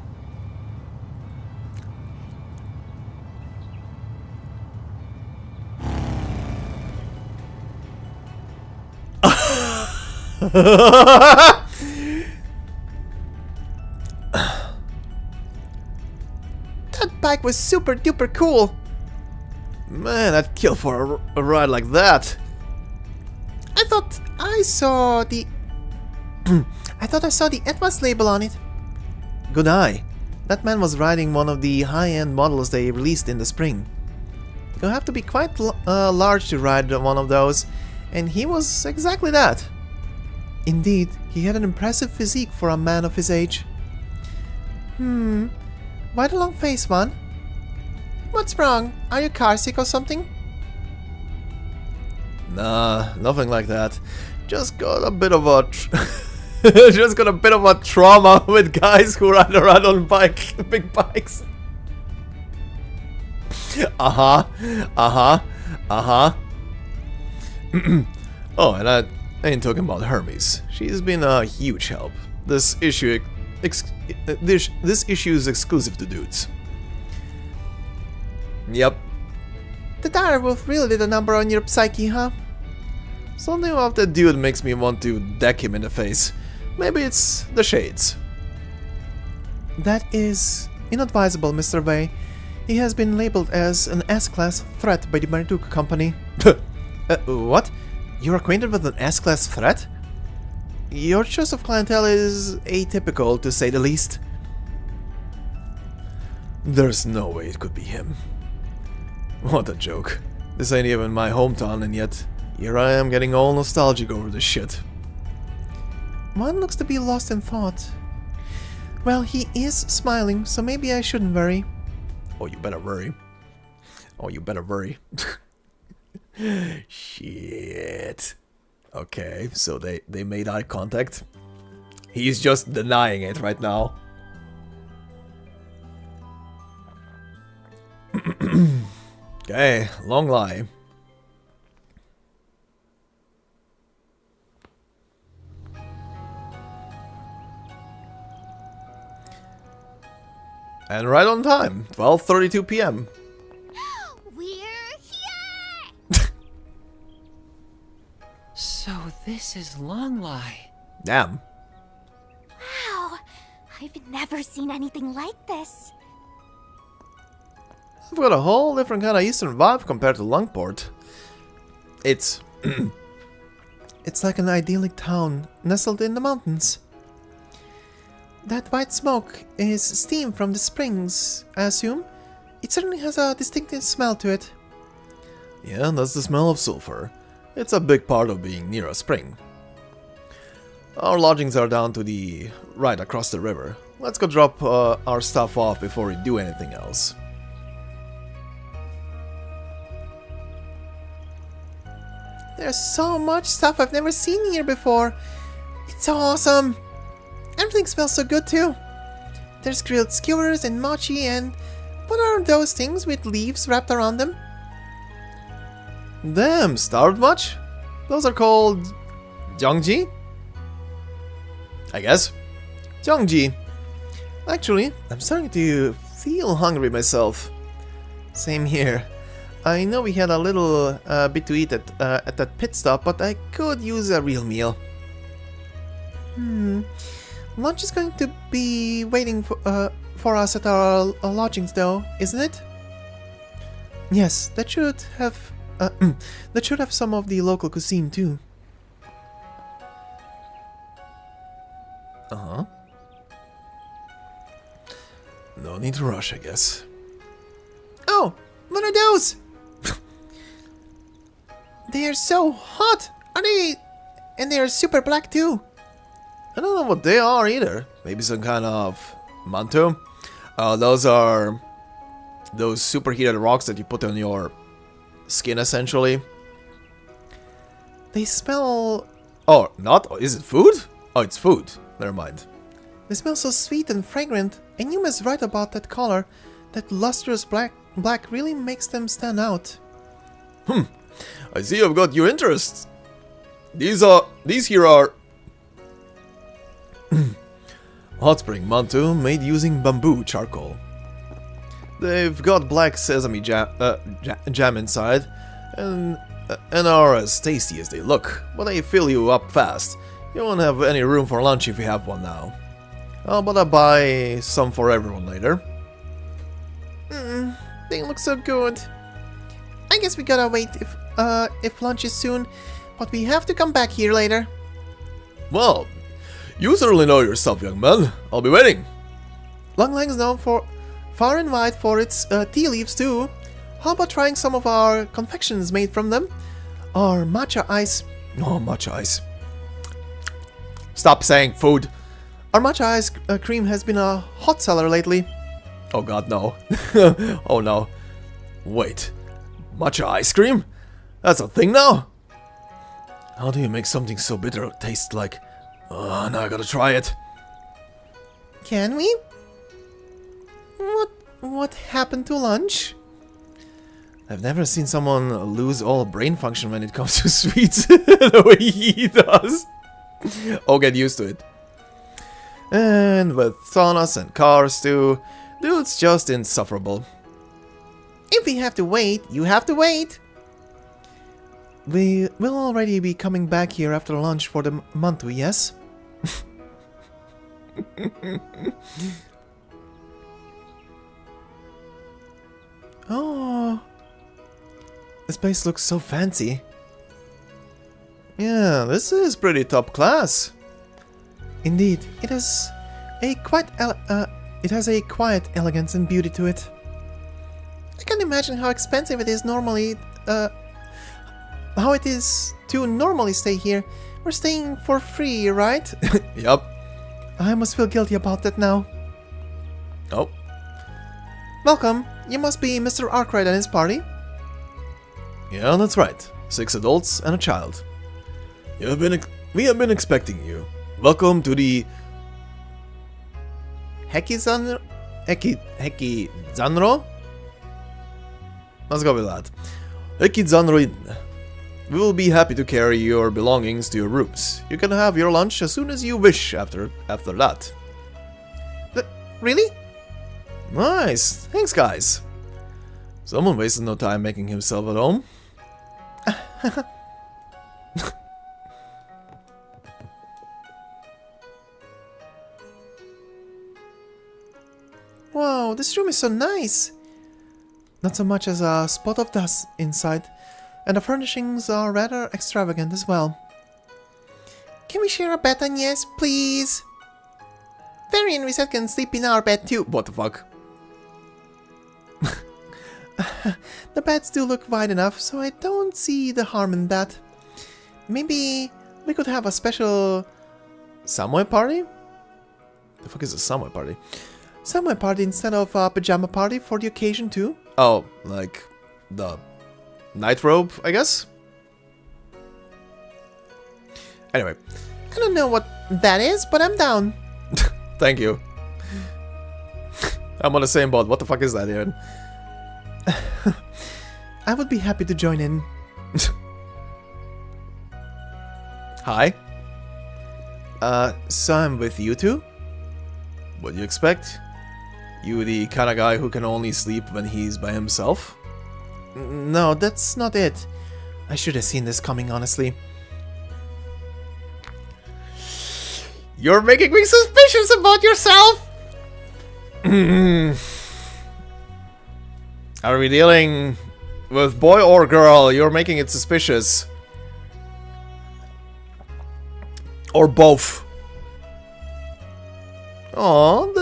S2: That bike was super duper cool.
S1: Man, I'd kill for a ride like that.
S2: I thought I saw the Etwas label on it.
S1: Good eye. That man was riding one of the high-end models they released in the spring.
S2: You'll have to be quite large to ride one of those, and he was exactly that. Indeed, he had an impressive physique for a man of his age. Why the long face, man? What's wrong? Are you carsick or something?
S1: Nah, nothing like that. Just got a bit of a trauma with guys who ride around on big bikes. Oh, and I ain't talking about Hermes. She's been a huge help. This issue is exclusive to dudes. Yep.
S2: The direwolf really did a number on your psyche, huh?
S1: Something about that dude makes me want to deck him in the face. Maybe it's the shades.
S2: That is inadvisable, Mr. Wei. He has been labeled as an S-class threat by the Marduk Company.
S1: What? You're acquainted with an S-class threat?
S2: Your choice of clientele is atypical, to say the least.
S1: There's no way it could be him. What a joke. This ain't even my hometown, and yet here I am getting all nostalgic over this shit.
S2: One looks to be lost in thought. Well, he is smiling, so maybe I shouldn't worry.
S1: Oh, you better worry. Oh, you better worry. Shit. Okay, so they made eye contact. He's just denying it right now. Okay, long lie. And right on time, 12:32 p.m.
S16: We're here!
S17: So this is Long Lie.
S1: Damn.
S16: Wow, I've never seen anything like this.
S1: I've got a whole different kind of Eastern vibe compared to Longport. It's...
S2: It's like an idyllic town, nestled in the mountains. That white smoke is steam from the springs, I assume. It certainly has a distinctive smell to it.
S1: Yeah, that's the smell of sulfur. It's a big part of being near a spring. Our lodgings are down to the right across the river. Let's go drop our stuff off before we do anything else.
S2: There's so much stuff I've never seen here before. It's so awesome. Everything smells so good too. There's grilled skewers and mochi and... What are those things with leaves wrapped around them?
S1: Damn, starved much? Those are called... Jeongji? I guess. Jeongji. Actually, I'm starting to feel hungry myself.
S2: Same here. I know we had a little bit to eat at that pit stop, but I could use a real meal. Lunch is going to be waiting for us at our lodgings, though, isn't it? Yes, that should have some of the local cuisine too.
S1: Uh-huh. No need to rush, I guess.
S2: Oh, what are those? They are so hot. Are they? And they are super black too.
S1: I don't know what they are either. Maybe some kind of manto. Those are those superheated rocks that you put on your skin, essentially.
S2: They smell...
S1: Oh, not? Is it food? Oh, it's food. Never mind.
S2: They smell so sweet and fragrant. And you was right about that color. That lustrous black really makes them stand out.
S1: I see you've got your interests. These here are hot spring manto made using bamboo charcoal. They've got black sesame jam inside, and are as tasty as they look, but they fill you up fast. You won't have any room for lunch if you have one now. But I'll buy some for everyone later.
S2: They look so good. I guess we gotta wait if lunch is soon, but we have to come back here later.
S1: Well, you certainly know your stuff, young man. I'll be waiting.
S2: Long Lang's known for far and wide for its tea leaves too. How about trying some of our confections made from them? Our matcha ice.
S1: Oh, matcha ice. Stop saying food.
S2: Our matcha ice cream has been a hot seller lately.
S1: Oh god, no. Oh no. Wait. Matcha ice cream? That's a thing now? How do you make something so bitter taste like... now I gotta try it.
S2: Can we? What happened to lunch?
S1: I've never seen someone lose all brain function when it comes to sweets the way he does. Oh, get used to it. And with saunas and cars too, dude's just insufferable.
S2: If we have to wait, you have to wait. We will already be coming back here after lunch for the mantu, yes? Oh, this place looks so fancy.
S1: Yeah, this is pretty top class.
S2: Indeed, it has a quiet elegance and beauty to it. I can't imagine how expensive it is normally, how it is to normally stay here. We're staying for free, right?
S1: Yup.
S2: I must feel guilty about that now.
S1: Oh.
S2: Welcome. You must be Mr. Arknight and his party.
S1: Yeah, that's right. 6 adults and a child. We have been expecting you. Welcome to the
S2: Hekizanro?
S1: Let's go with that. Hekizanro Inn. We will be happy to carry your belongings to your rooms. You can have your lunch as soon as you wish after that.
S2: Really?
S1: Nice. Thanks, guys. Someone wasted no time making himself at home.
S2: Wow, this room is so nice. Not so much as a spot of dust inside, and the furnishings are rather extravagant as well. Can we share a bed then? Yes, please? Terry and Reset can sleep in our bed too.
S1: What the fuck?
S2: The beds do look wide enough, so I don't see the harm in that. Maybe we could have a special
S1: samurai party? The fuck is a samurai party?
S2: Samurai party instead of a pajama party for the occasion too?
S1: Oh, like the night robe, I guess? Anyway.
S2: I don't know what that is, but I'm down.
S1: Thank you. I'm on the same boat. What the fuck is that, Ian?
S2: I would be happy to join in.
S1: Hi.
S2: So I'm with you two?
S1: What do you expect? You the kind of guy who can only sleep when he's by himself?
S2: No, that's not it. I should have seen this coming, honestly.
S1: You're making me suspicious about yourself! Are we dealing with boy or girl? You're making it suspicious. Or both.
S2: Oh,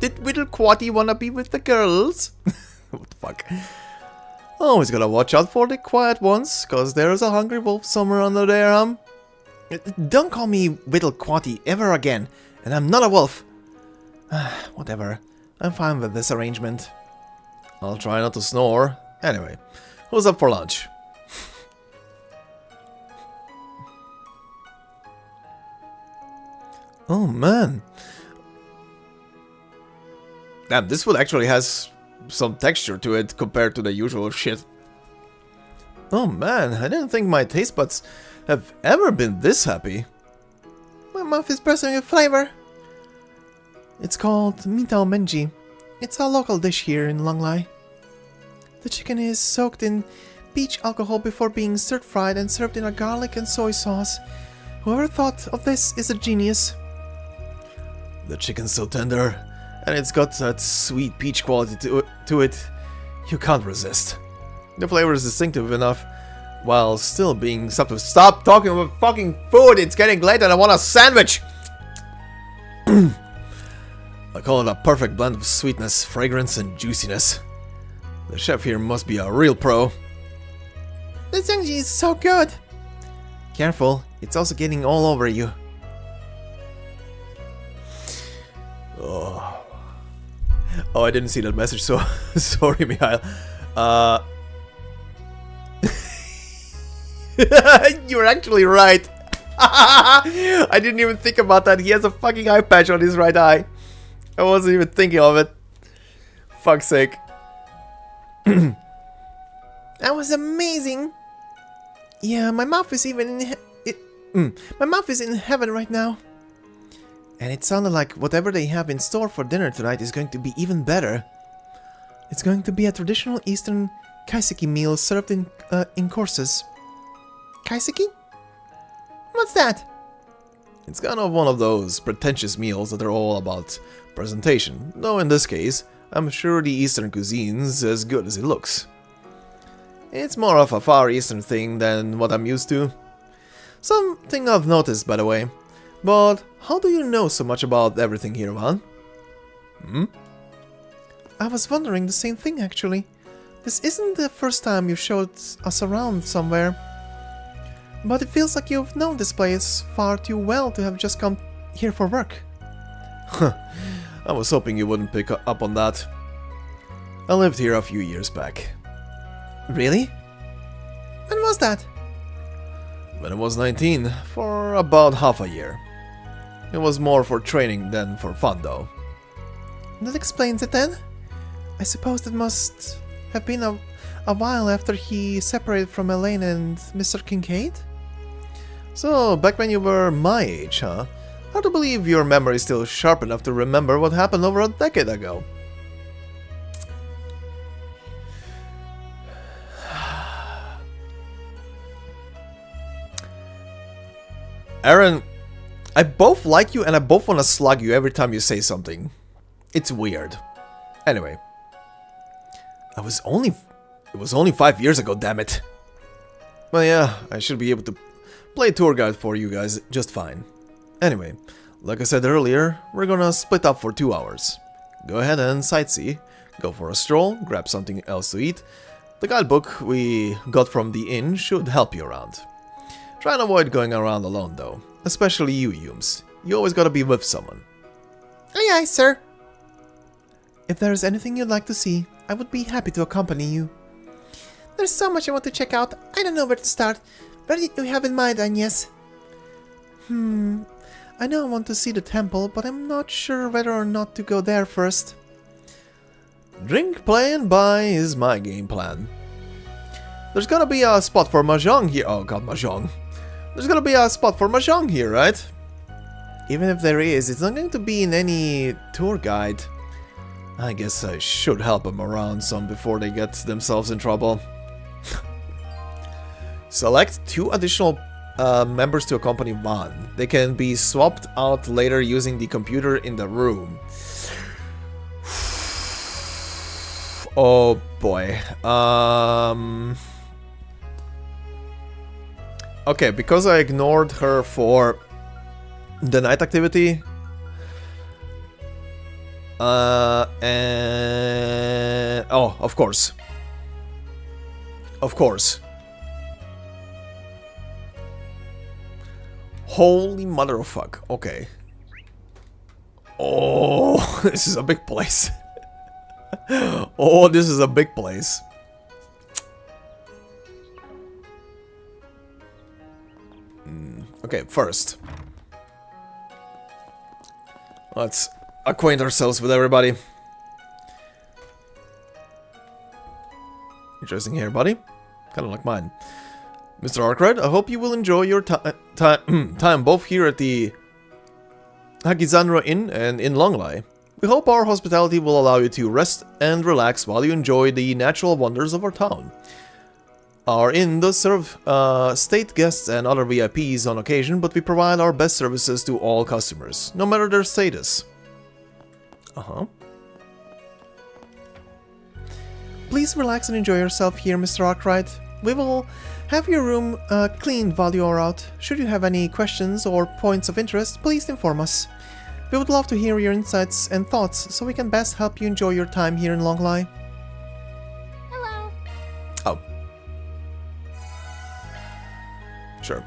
S2: did little Quatty wanna be with the girls?
S1: What the fuck? Always gotta watch out for the quiet ones, cause there's a hungry wolf somewhere under there,
S2: Don't call me Whittle Quatty ever again, and I'm not a wolf. Whatever, I'm fine with this arrangement.
S1: I'll try not to snore. Anyway, who's up for lunch? Oh man. Damn, this food actually has some texture to it compared to the usual shit. Oh man, I didn't think my taste buds have ever been this happy.
S2: My mouth is bursting with flavor. It's called mitao menji. It's a local dish here in Longlai. The chicken is soaked in peach alcohol before being stir-fried and served in a garlic and soy sauce. Whoever thought of this is a genius.
S1: The chicken's so tender, and it's got that sweet peach quality to it. You can't resist. The flavor is distinctive enough, while still being subtle. Stop talking about fucking food! It's getting late and I want a sandwich! I call it a perfect blend of sweetness, fragrance, and juiciness. The chef here must be a real pro.
S2: This Youngji is so good! Careful, it's also getting all over you.
S1: Oh, I didn't see that message, so sorry, Mikhail. You're actually right. I didn't even think about that. He has a fucking eye patch on his right eye. I wasn't even thinking of it. Fuck's sake.
S2: That was amazing. Yeah, my mouth is even in my mouth is in heaven right now. And it sounded like whatever they have in store for dinner tonight is going to be even better. It's going to be a traditional Eastern Kiseki meal served in courses. Kiseki? What's that?
S1: It's kind of one of those pretentious meals that are all about presentation, though in this case, I'm sure the Eastern cuisine's as good as it looks. It's more of a Far Eastern thing than what I'm used to. Something I've noticed, by the way. But how do you know so much about everything here, Van?
S2: I was wondering the same thing, actually. This isn't the first time you've showed us around somewhere. But it feels like you've known this place far too well to have just come here for work.
S1: I was hoping you wouldn't pick up on that. I lived here a few years back.
S2: Really? When was that?
S1: When I was 19, for about half a year. It was more for training than for fun, though.
S2: That explains it then. I suppose that must have been a while after he separated from Elaine and Mr. Kincaid?
S1: So, back when you were my age, huh? Hard to believe your memory is still sharp enough to remember what happened over a decade ago. Aaron, I both like you and I both want to slug you every time you say something. It's weird. Anyway. It was only 5 years ago, damn it. Well, yeah, I should be able to play tour guide for you guys just fine. Anyway, like I said earlier, we're gonna split up for 2 hours. Go ahead and sightsee, go for a stroll, grab something else to eat. The guidebook we got from the inn should help you around. Try and avoid going around alone though, especially you, Yums. You always gotta be with someone.
S2: Aye aye, sir. If there's anything you'd like to see, I would be happy to accompany you. There's so much I want to check out, I don't know where to start. Where do you have in mind, Agnes? I know I want to see the temple, but I'm not sure whether or not to go there first.
S1: Drink, play, and buy is my game plan. There's gotta be a spot for mahjong here. Oh god, mahjong. There's gotta be a spot for mahjong here, right?
S2: Even if there is, it's not going to be in any tour guide.
S1: I guess I should help them around some before they get themselves in trouble. Select 2 additional members to accompany Van. They can be swapped out later using the computer in the room. Oh boy. Okay, because I ignored her for the night activity. And oh, of course. Of course. Holy mother of fuck. Okay. Oh, this is a big place. Oh, this is a big place. Okay, first. Let's acquaint ourselves with everybody. Interesting hair, buddy. Kind of like mine. Mr. Arknight, I hope you will enjoy your time both here at the Hakizanra Inn and in Longlai. We hope our hospitality will allow you to rest and relax while you enjoy the natural wonders of our town. Our inn does serve state guests and other VIPs on occasion, but we provide our best services to all customers, no matter their status.
S2: Please relax and enjoy yourself here, Mr. Arknight. We will have your room cleaned while you are out. Should you have any questions or points of interest, please inform us. We would love to hear your insights and thoughts so we can best help you enjoy your time here in Longlai.
S16: Hello.
S1: Oh. Sure.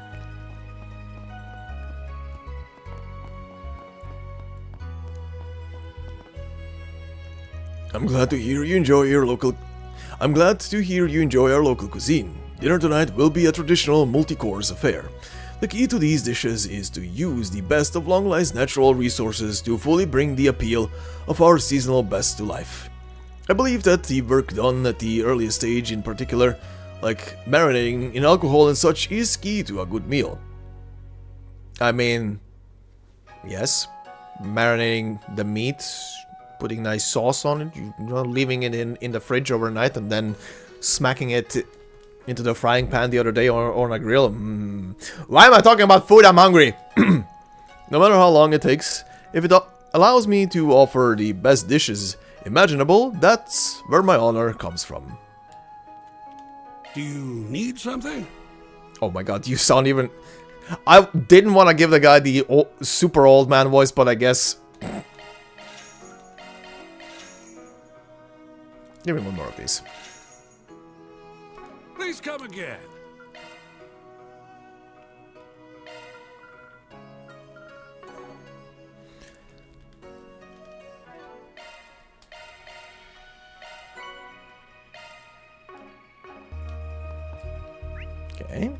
S1: I'm glad to hear you enjoy our local cuisine. Dinner tonight will be a traditional multi-course affair. The key to these dishes is to use the best of Longlai's natural resources to fully bring the appeal of our seasonal best to life.
S3: I believe that the work done at the earliest stage in particular, like marinating in alcohol and such, is key to a good meal.
S1: I mean, yes, marinating the meat, putting nice sauce on it, you know, leaving it in the fridge overnight and then smacking it into the frying pan the other day or on a grill. Why am I talking about food? I'm hungry.
S3: No matter how long it takes, if it allows me to offer the best dishes imaginable, that's where my honor comes from.
S9: Do you need something?
S1: Oh my god, you sound even... I didn't want to give the guy the super old man voice, but I guess... Give me one more of these.
S9: Please come again.
S1: Okay.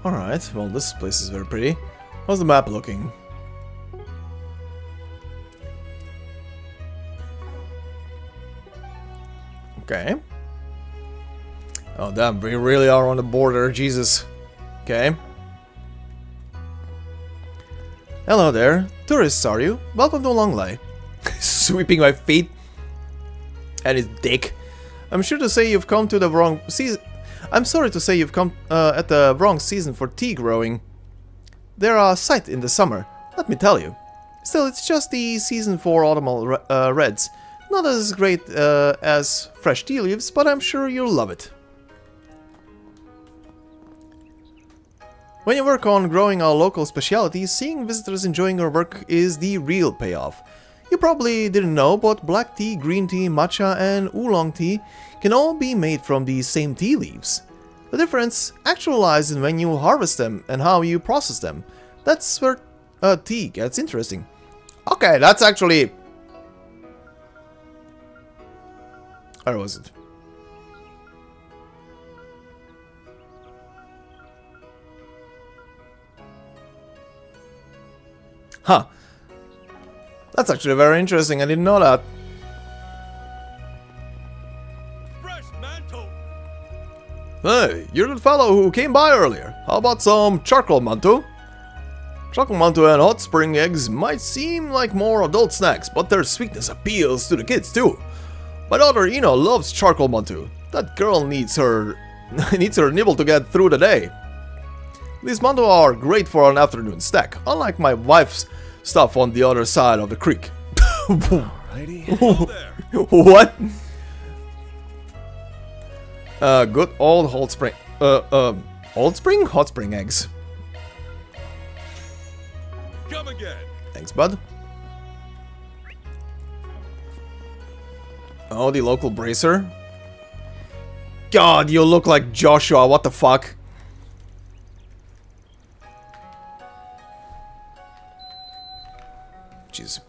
S1: Alright, well this place is very pretty. How's the map looking? Okay. Oh damn, we really are on the border, Jesus. Okay. Hello there. Tourists, are you? Welcome to Longley. Sweeping my feet. And his dick. I'm sure to say you've come to the wrong season. I'm sorry to say you've come at the wrong season for tea growing. They're a sight in the summer, let me tell you. Still, it's just the season for autumnal reds. Not as great as fresh tea leaves, but I'm sure you'll love it. When you work on growing a local specialty, seeing visitors enjoying your work is the real payoff. You probably didn't know, but black tea, green tea, matcha and oolong tea can all be made from the same tea leaves. The difference actually lies in when you harvest them and how you process them. That's where tea gets interesting. Okay, that's actually... Where was it? Huh. That's actually very interesting. I didn't know that.
S3: Hey, you're the fellow who came by earlier. How about some charcoal manto? Charcoal manto and hot spring eggs might seem like more adult snacks, but their sweetness appeals to the kids too. My daughter Ina loves charcoal manto. That girl needs her nibble to get through the day. These manto are great for an afternoon snack, unlike my wife's stuff on the other side of the creek. What? Good old hot spring. Hot spring eggs.
S9: Come again.
S3: Thanks, bud. Oh, the local bracer. God, you look like Joshua. What the fuck? Jeez.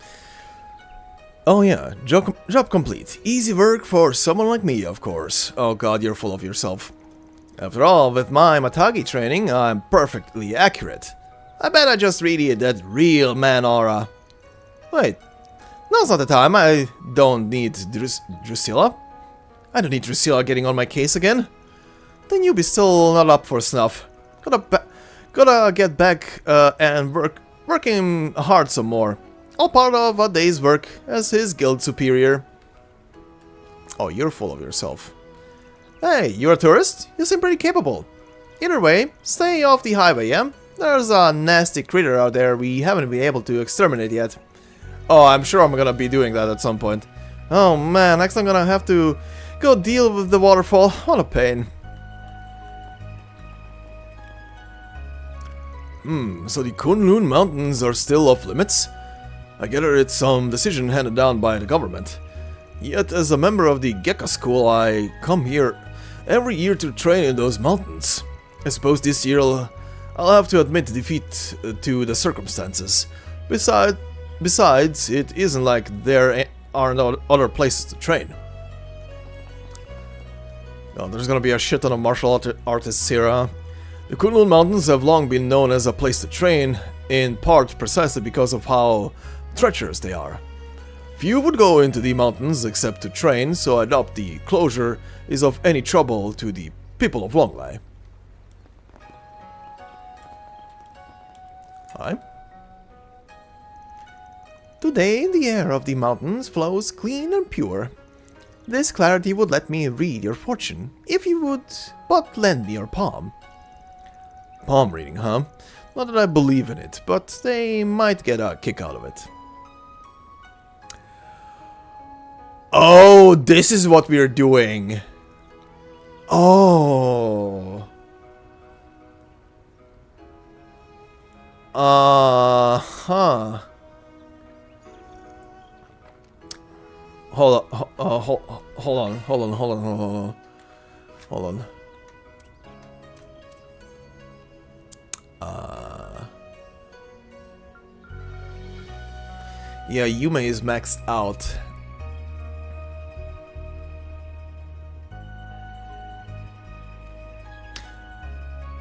S3: Oh yeah, job complete. Easy work for someone like me, of course. Oh god, you're full of yourself. After all, with my Matagi training, I'm perfectly accurate. I bet I just radiate that real man aura. Wait, now's not the time. I don't need Drusilla. I don't need Drusilla getting on my case again. The newbie's still not up for snuff. Gotta get back and working hard some more. All part of a day's work as his guild superior. Oh, you're full of yourself. Hey, you're a tourist? You seem pretty capable. Either way, stay off the highway, yeah? There's a nasty critter out there we haven't been able to exterminate yet. Oh, I'm sure I'm gonna be doing that at some point. Oh man, next I'm gonna have to go deal with the waterfall. What a pain. So the Kunlun Mountains are still off limits? I gather it's some decision handed down by the government. Yet as a member of the Gekka school, I come here every year to train in those mountains. I suppose this year I'll have to admit defeat to the circumstances. Besides, it isn't like there are no other places to train.
S1: Oh, there's gonna be a shit ton of martial artists here, huh? The Kunlun Mountains have long been known as a place to train, in part precisely because of how treacherous they are. Few would go into the mountains except to train, so I doubt the closure is of any trouble to the people of Longlai. Hi.
S2: Today, the air of the mountains flows clean and pure. This clarity would let me read your fortune, if you would but lend me your palm.
S1: Palm reading, huh? Not that I believe in it, but they might get a kick out of it. Oh, this is what we're doing. Oh. Huh. Hold on. Yeah, Yume is maxed out.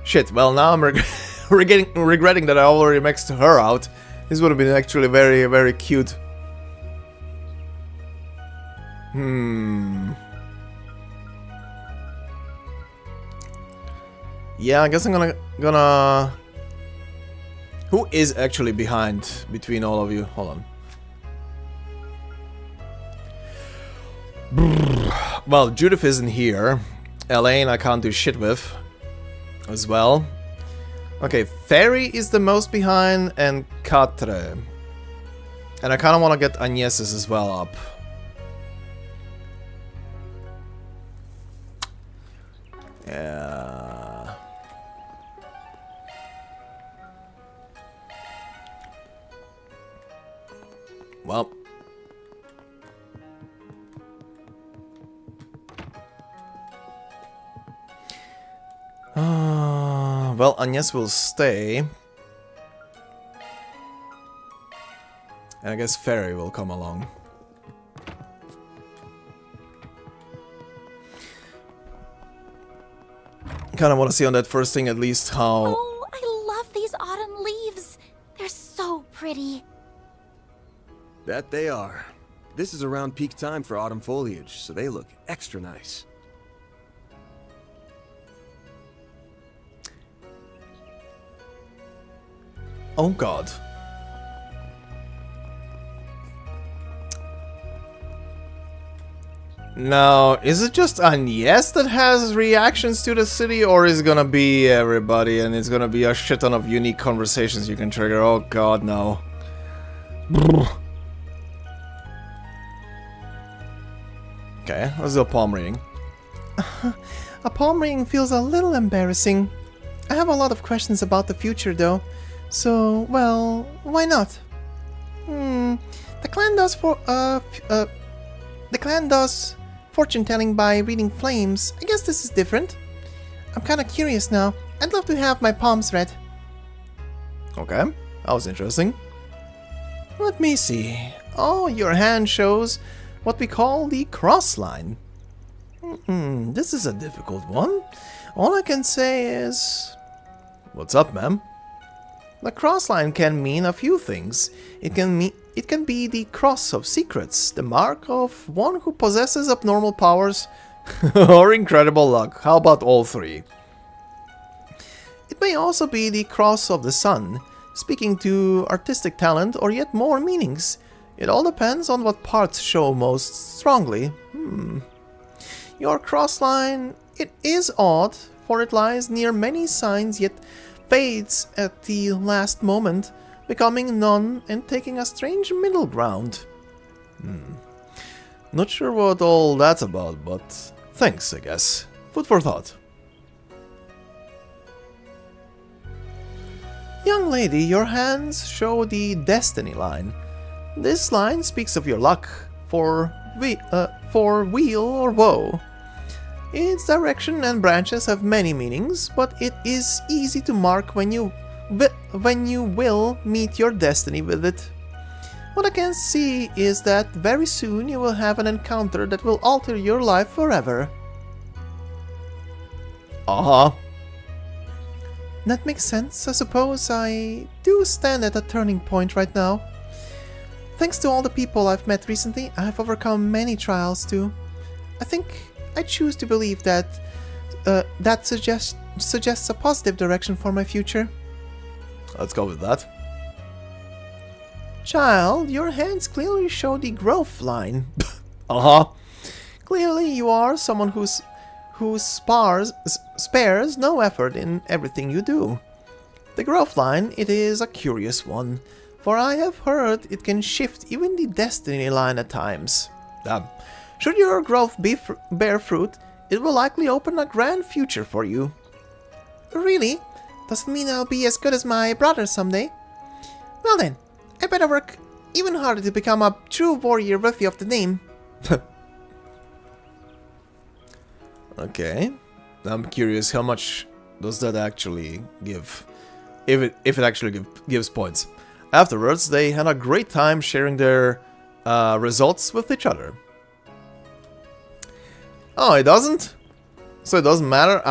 S1: Shit, well now I'm regretting that I already maxed her out. This would have been actually very, very cute. Yeah, I guess I'm gonna... Who is actually behind between all of you? Hold on. Well, Judith isn't here. Elaine I can't do shit with as well. Okay, Fairy is the most behind and Katre. And I kind of want to get Agnes's as well up. Yeah. Well. Well, Agnes will stay. And I guess Fairy will come along. Kind of want to see on that first thing at least how...
S16: Oh, I love these autumn leaves. They're so pretty.
S7: That they are. This is around peak time for autumn foliage, so they look extra nice.
S1: Oh god. Now, is it just Agnes that has reactions to the city, or is it gonna be everybody and it's gonna be a shit ton of unique conversations you can trigger? Oh god, no. Okay, let's do a palm reading.
S2: A palm reading feels a little embarrassing. I have a lot of questions about the future though. So, well, why not? The clan does fortune telling by reading flames. I guess this is different. I'm kinda curious now. I'd love to have my palms read.
S1: Okay, that was interesting.
S2: Let me see. Oh, your hand shows what we call the cross line. This is a difficult one. All I can say is...
S1: What's up, ma'am?
S2: The cross line can mean a few things. It can be the cross of secrets, the mark of one who possesses abnormal powers,
S1: or incredible luck. How about all three?
S2: It may also be the cross of the sun, speaking to artistic talent or yet more meanings. It all depends on what parts show most strongly. Your cross line, it is odd, for it lies near many signs yet fades at the last moment, becoming none and taking a strange middle ground.
S1: Not sure what all that's about, but thanks, I guess. Food for thought.
S2: Young lady, your hands show the destiny line. This line speaks of your luck, for weal or woe. Its direction and branches have many meanings, but it is easy to mark when you will meet your destiny with it. What I can see is that very soon you will have an encounter that will alter your life forever.
S1: Uh-huh.
S2: That makes sense. I suppose I do stand at a turning point right now. Thanks to all the people I've met recently, I have overcome many trials too. I think I choose to believe that that suggests a positive direction for my future.
S1: Let's go with that.
S2: Child, your hands clearly show the growth line.
S1: Uh-huh.
S2: Clearly you are someone who spares no effort in everything you do. The growth line, it is a curious one, for I have heard it can shift even the destiny line at times. Should your growth bear fruit, it will likely open a grand future for you. Really? Doesn't mean I'll be as good as my brother someday? Well then, I better work even harder to become a true warrior worthy of the name.
S1: Okay. I'm curious, how much does that actually give? If it actually gives points. Afterwards, they had a great time sharing their results with each other. Oh, it doesn't? So it doesn't matter?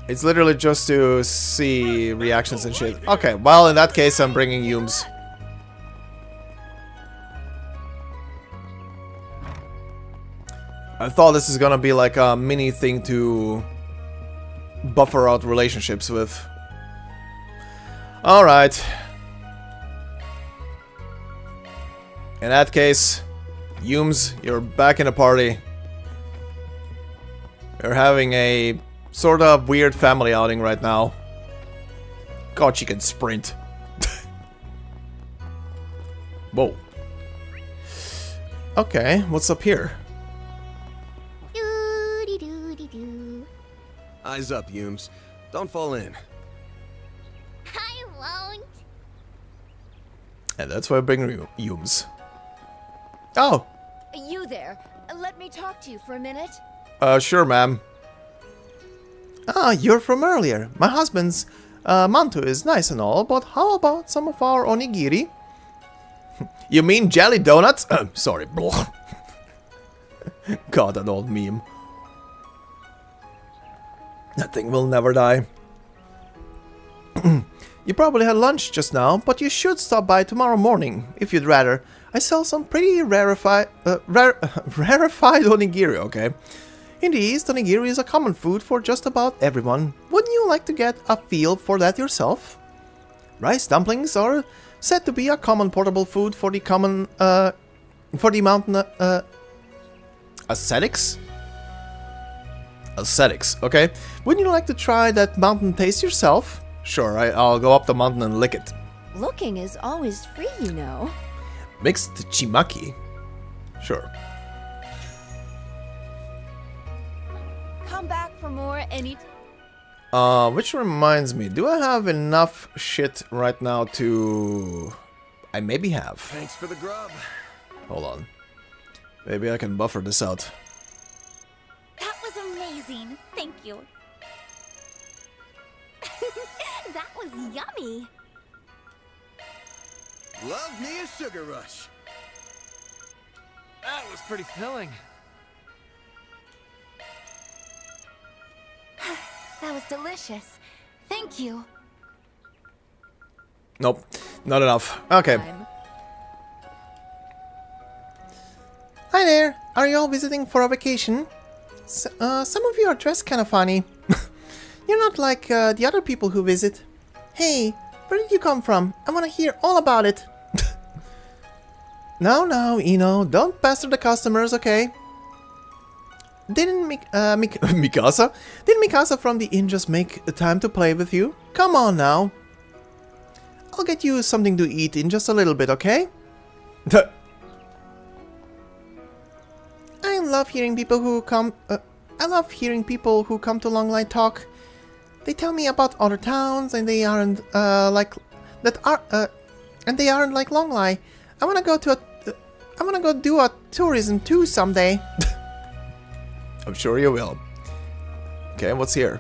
S1: It's literally just to see reactions and shit. Okay, well, in that case, I'm bringing Humes. I thought this is gonna be like a mini thing to buffer out relationships with. Alright. In that case, Humes, you're back in the party. You're having a sort of weird family outing right now. God, she can sprint. Whoa. Okay, what's up here?
S7: Eyes up, Humes. Don't fall in.
S16: I won't.
S1: And that's why I bring Humes. Oh!
S19: You there. Let me talk to you for a minute.
S1: Sure, ma'am.
S2: Ah, you're from earlier. My husband's manto is nice and all, but how about some of our onigiri?
S1: You mean jelly donuts? Sorry, blah. God, that old meme. That thing will never die.
S2: You probably had lunch just now, but you should stop by tomorrow morning, if you'd rather. I sell some pretty rarefied onigiri, okay? In the East, onigiri is a common food for just about everyone. Wouldn't you like to get a feel for that yourself? Rice dumplings are said to be a common portable food for the mountain
S1: ascetics? Ascetics, okay.
S2: Wouldn't you like to try that mountain taste yourself?
S1: Sure, I'll go up the mountain and lick it.
S4: Looking is always free, you know.
S1: Mixed chimaki. Sure.
S19: Come back for more any...
S1: Which reminds me, do I have enough shit right now to... I maybe have.
S7: Thanks for the grub.
S1: Hold on. Maybe I can buffer this out.
S16: That was amazing. Thank you. That was yummy.
S7: Love me a sugar rush.
S8: That was pretty filling.
S19: That was delicious. Thank you.
S1: Nope, not enough. Okay.
S2: Hi there. Are you all visiting for a vacation? Some of you are dressed kind of funny. You're not like the other people who visit. Hey, where did you come from? I want to hear all about it. No, Ino, don't pester the customers, okay? Didn't
S1: Mikasa?
S2: Didn't Mikasa from the inn just make time to play with you? Come on now. I'll get you something to eat in just a little bit, okay? I love hearing people who come to Longline talk. They tell me about other towns, and they aren't like Longline. I wanna go do a tourism too someday.
S1: I'm sure you will. Okay, what's here?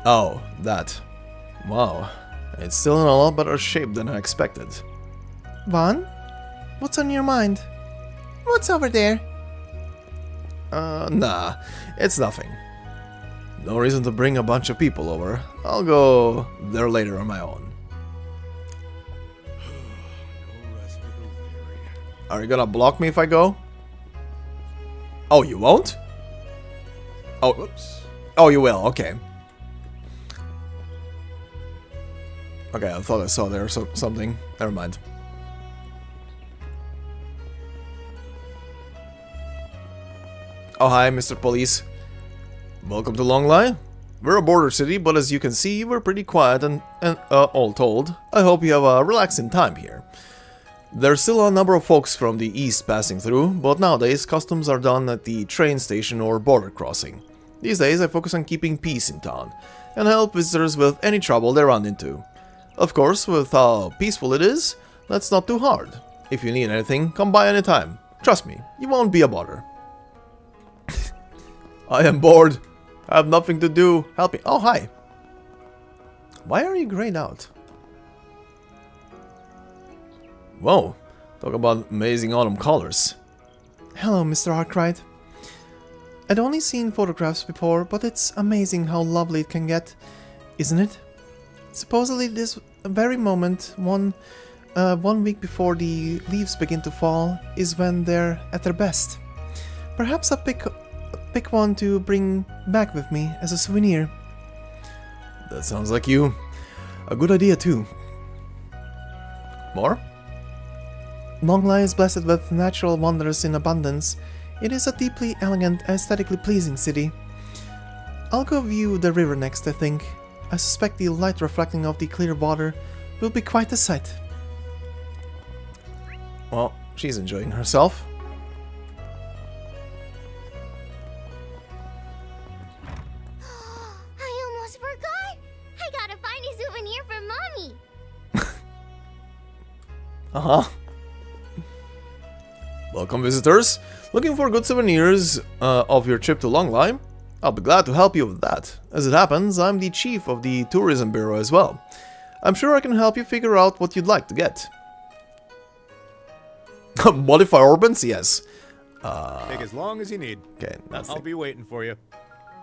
S1: Oh, that. Wow. It's still in a lot better shape than I expected.
S2: Vaughn? What's on your mind? What's over there?
S1: Nah, it's nothing. No reason to bring a bunch of people over. I'll go there later on my own. Are you gonna block me if I go? Oh, you won't? Oh,
S7: whoops.
S1: Oh, you will. Okay. Okay, I thought I saw there something. Never mind. Oh, hi, Mr. Police. Welcome to Longlai. We're a border city, but as you can see, we're pretty quiet and all told. I hope you have a relaxing time here. There's still a number of folks from the east passing through, but nowadays customs are done at the train station or border crossing. These days I focus on keeping peace in town, and help visitors with any trouble they run into. Of course, with how peaceful it is, that's not too hard. If you need anything, come by anytime. Trust me, you won't be a bother. I am bored. I have nothing to do. Help me. Oh, hi. Why are you grayed out? Whoa. Talk about amazing autumn colors.
S2: Hello, Mr. Arknight. I'd only seen photographs before, but it's amazing how lovely it can get, isn't it? Supposedly this very moment, one week before the leaves begin to fall, is when they're at their best. Perhaps I'll pick one to bring back with me as a souvenir.
S1: That sounds like you. A good idea too. More?
S2: Longlai is blessed with natural wonders in abundance. It is a deeply elegant, aesthetically pleasing city. I'll go view the river next, I think. I suspect the light reflecting off the clear water will be quite a sight.
S1: Well, she's enjoying herself.
S16: I almost forgot! I gotta find a souvenir for Mommy!
S1: Uh-huh. Welcome, visitors. Looking for good souvenirs of your trip to Longlai? I'll be glad to help you with that. As it happens, I'm the chief of the tourism bureau as well. I'm sure I can help you figure out what you'd like to get. Modify orbits? Yes.
S20: Take as long as you need.
S1: Okay, that's
S20: I'll be waiting for you.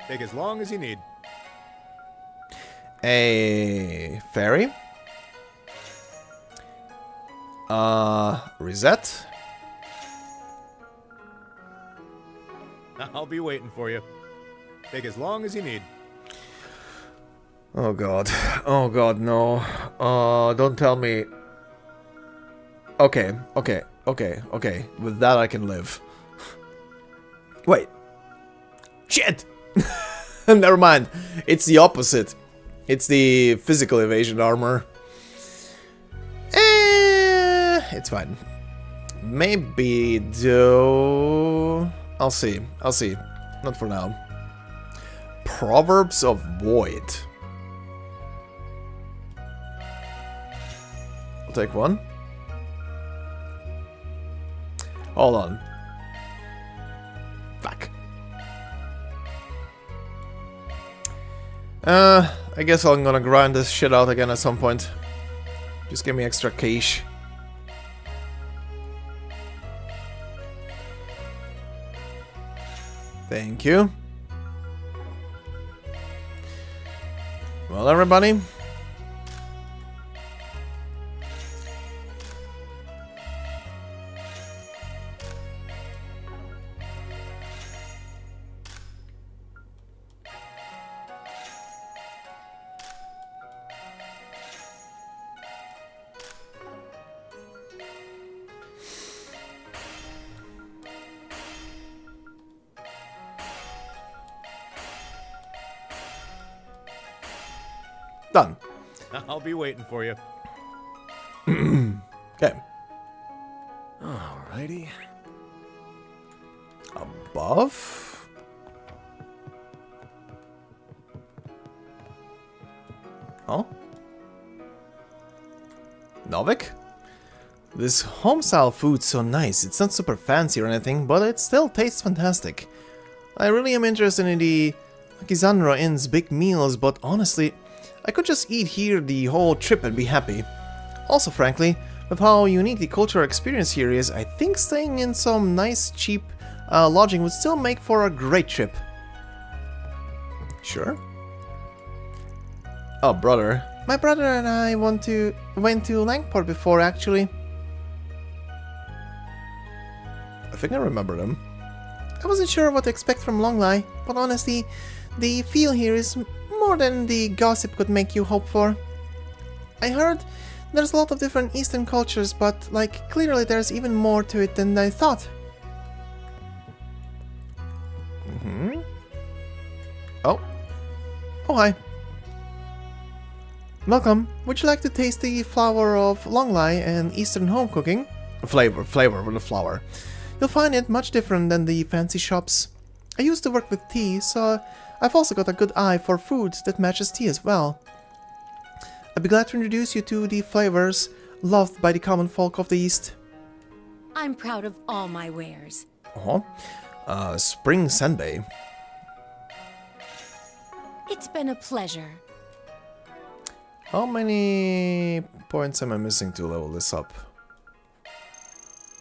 S20: Take as long as you need.
S1: A fairy. Reset.
S20: I'll be waiting for you. Take as long as you need.
S1: Oh god. Oh god, no. Don't tell me. Okay. With that I can live. Wait. Shit! Never mind. It's the opposite. It's the physical evasion armor. It's fine. Maybe though. I'll see. Not for now. Proverbs of Void. I'll take one. Hold on. Fuck. I guess I'm gonna grind this shit out again at some point. Just give me extra cash. Thank you. Well, everybody. Done.
S20: I'll be waiting for you.
S1: Okay.
S7: Alrighty.
S1: Above. Oh. Novik? This home-style food's so nice. It's not super fancy or anything, but it still tastes fantastic. I really am interested in the Kizanra Inn's big meals, but honestly, I could just eat here the whole trip and be happy. Also, frankly, with how unique the cultural experience here is, I think staying in some nice, cheap
S2: lodging would still make for a great trip.
S1: Sure. Oh, brother.
S2: My brother and I went to Langport before, actually.
S1: I think I remember them.
S2: I wasn't sure what to expect from Longlai, but honestly, the feel here is more than the gossip could make you hope for. I heard there's a lot of different Eastern cultures, but, like, clearly there's even more to it than I thought.
S1: Mm-hmm. Oh.
S2: Oh, hi. Welcome. Would you like to taste the flower of Longlai and Eastern home cooking?
S1: Flavor with the flower.
S2: You'll find it much different than the fancy shops. I used to work with tea, so I've also got a good eye for food that matches tea as well. I'd be glad to introduce you to the flavors loved by the common folk of the East.
S15: I'm proud of all my wares.
S1: Spring senbei.
S15: It's been a pleasure.
S1: How many points am I missing to level this up?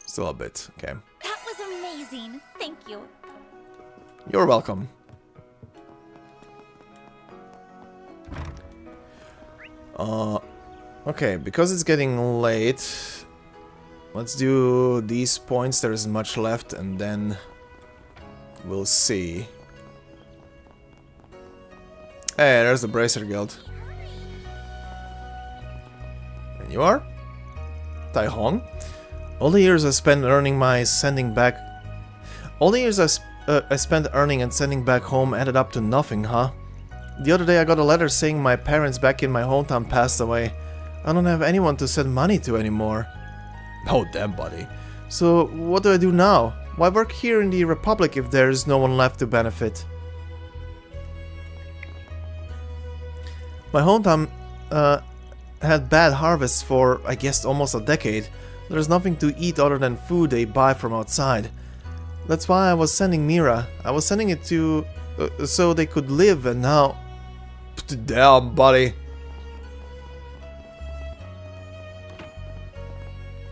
S1: Still a bit, okay.
S16: That was amazing. Thank you.
S1: You're welcome. Okay, because it's getting late, let's do these points. There isn't much left, and then we'll see. Hey, there's the Bracer Guild. And you are? Tai Hong? All the years I spent earning my sending back... All the years I spent earning and sending back home added up to nothing, huh? The other day I got a letter saying my parents back in my hometown passed away. I don't have anyone to send money to anymore. Oh damn, buddy. So what do I do now? Why work here in the Republic if there's no one left to benefit? My hometown had bad harvests for, I guess, almost a decade. There's nothing to eat other than food they buy from outside. That's why I was sending Mira. I was sending it to... so they could live, and now... Damn, buddy.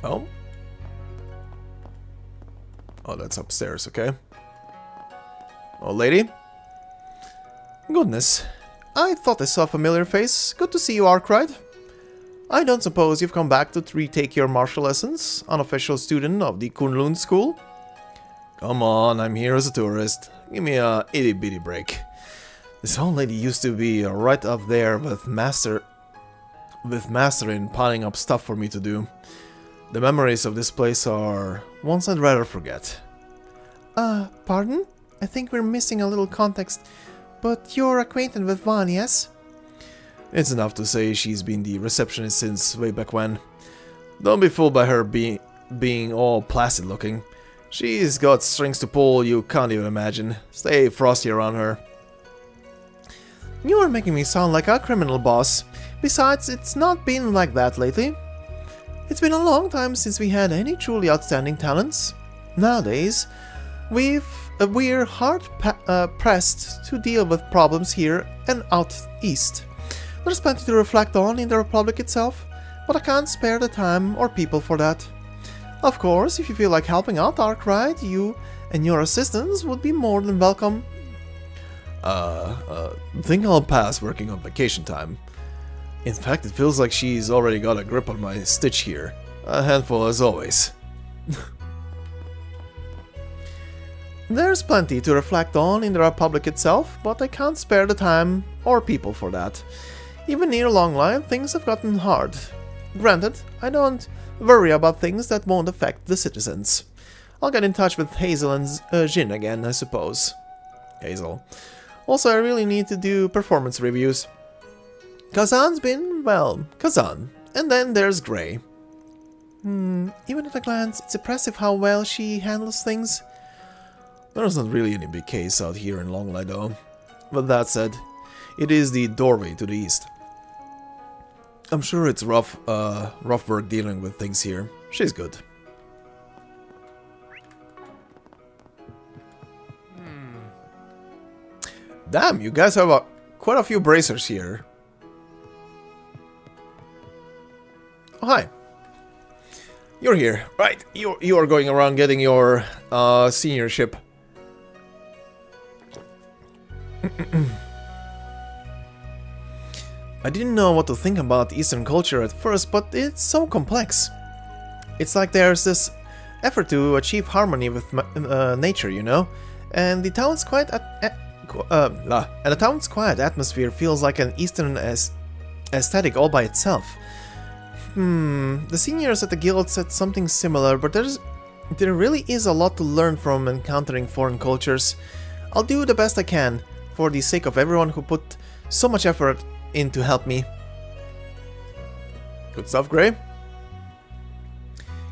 S1: Oh? Oh, that's upstairs, okay. Oh, lady? Goodness. I thought I saw a familiar face. Good to see you, Arknight. I don't suppose you've come back to retake your martial lessons, unofficial student of the Kunlun school? Come on, I'm here as a tourist. Give me a itty-bitty break. This old lady used to be right up there with master in piling up stuff for me to do. The memories of this place are ones I'd rather forget.
S2: Pardon? I think we're missing a little context, but you're acquainted with Vaughn, yes?
S1: It's enough to say she's been the receptionist since way back when. Don't be fooled by her being all placid looking. She's got strings to pull you can't even imagine. Stay frosty around her.
S2: You're making me sound like a criminal boss. Besides, it's not been like that lately. It's been a long time since we had any truly outstanding talents. Nowadays, we're hard pressed to deal with problems here and out east. There's plenty to reflect on in the Republic itself, but I can't spare the time or people for that. Of course, if you feel like helping out Arknight, you and your assistants would be more than welcome.
S1: Think I'll pass working on vacation time. In fact, it feels like she's already got a grip on my stitch here. A handful as always.
S2: There's plenty to reflect on in the Republic itself, but I can't spare the time or people for that. Even near Longlai, things have gotten hard. Granted, I don't worry about things that won't affect the citizens. I'll get in touch with Hazel and Jin again, I suppose.
S1: Hazel.
S2: Also, I really need to do performance reviews. Kazan's been, well, Kazan. And then there's Grey. Even at a glance, it's impressive how well she handles things.
S1: There's not really any big case out here in Longlai though. But that said, it is the doorway to the east. I'm sure it's rough work dealing with things here. She's good. Damn, you guys have quite a few bracers here. Oh, hi. You're here, right? You are going around getting your seniorship. I didn't know what to think about Eastern culture at first, but it's so complex. It's like there's this effort to achieve harmony with nature, you know? And the town's quiet atmosphere feels like an Eastern aesthetic all by itself. The seniors at the guild said something similar, but there really is a lot to learn from encountering foreign cultures. I'll do the best I can, for the sake of everyone who put so much effort in to help me. Good stuff, Gray.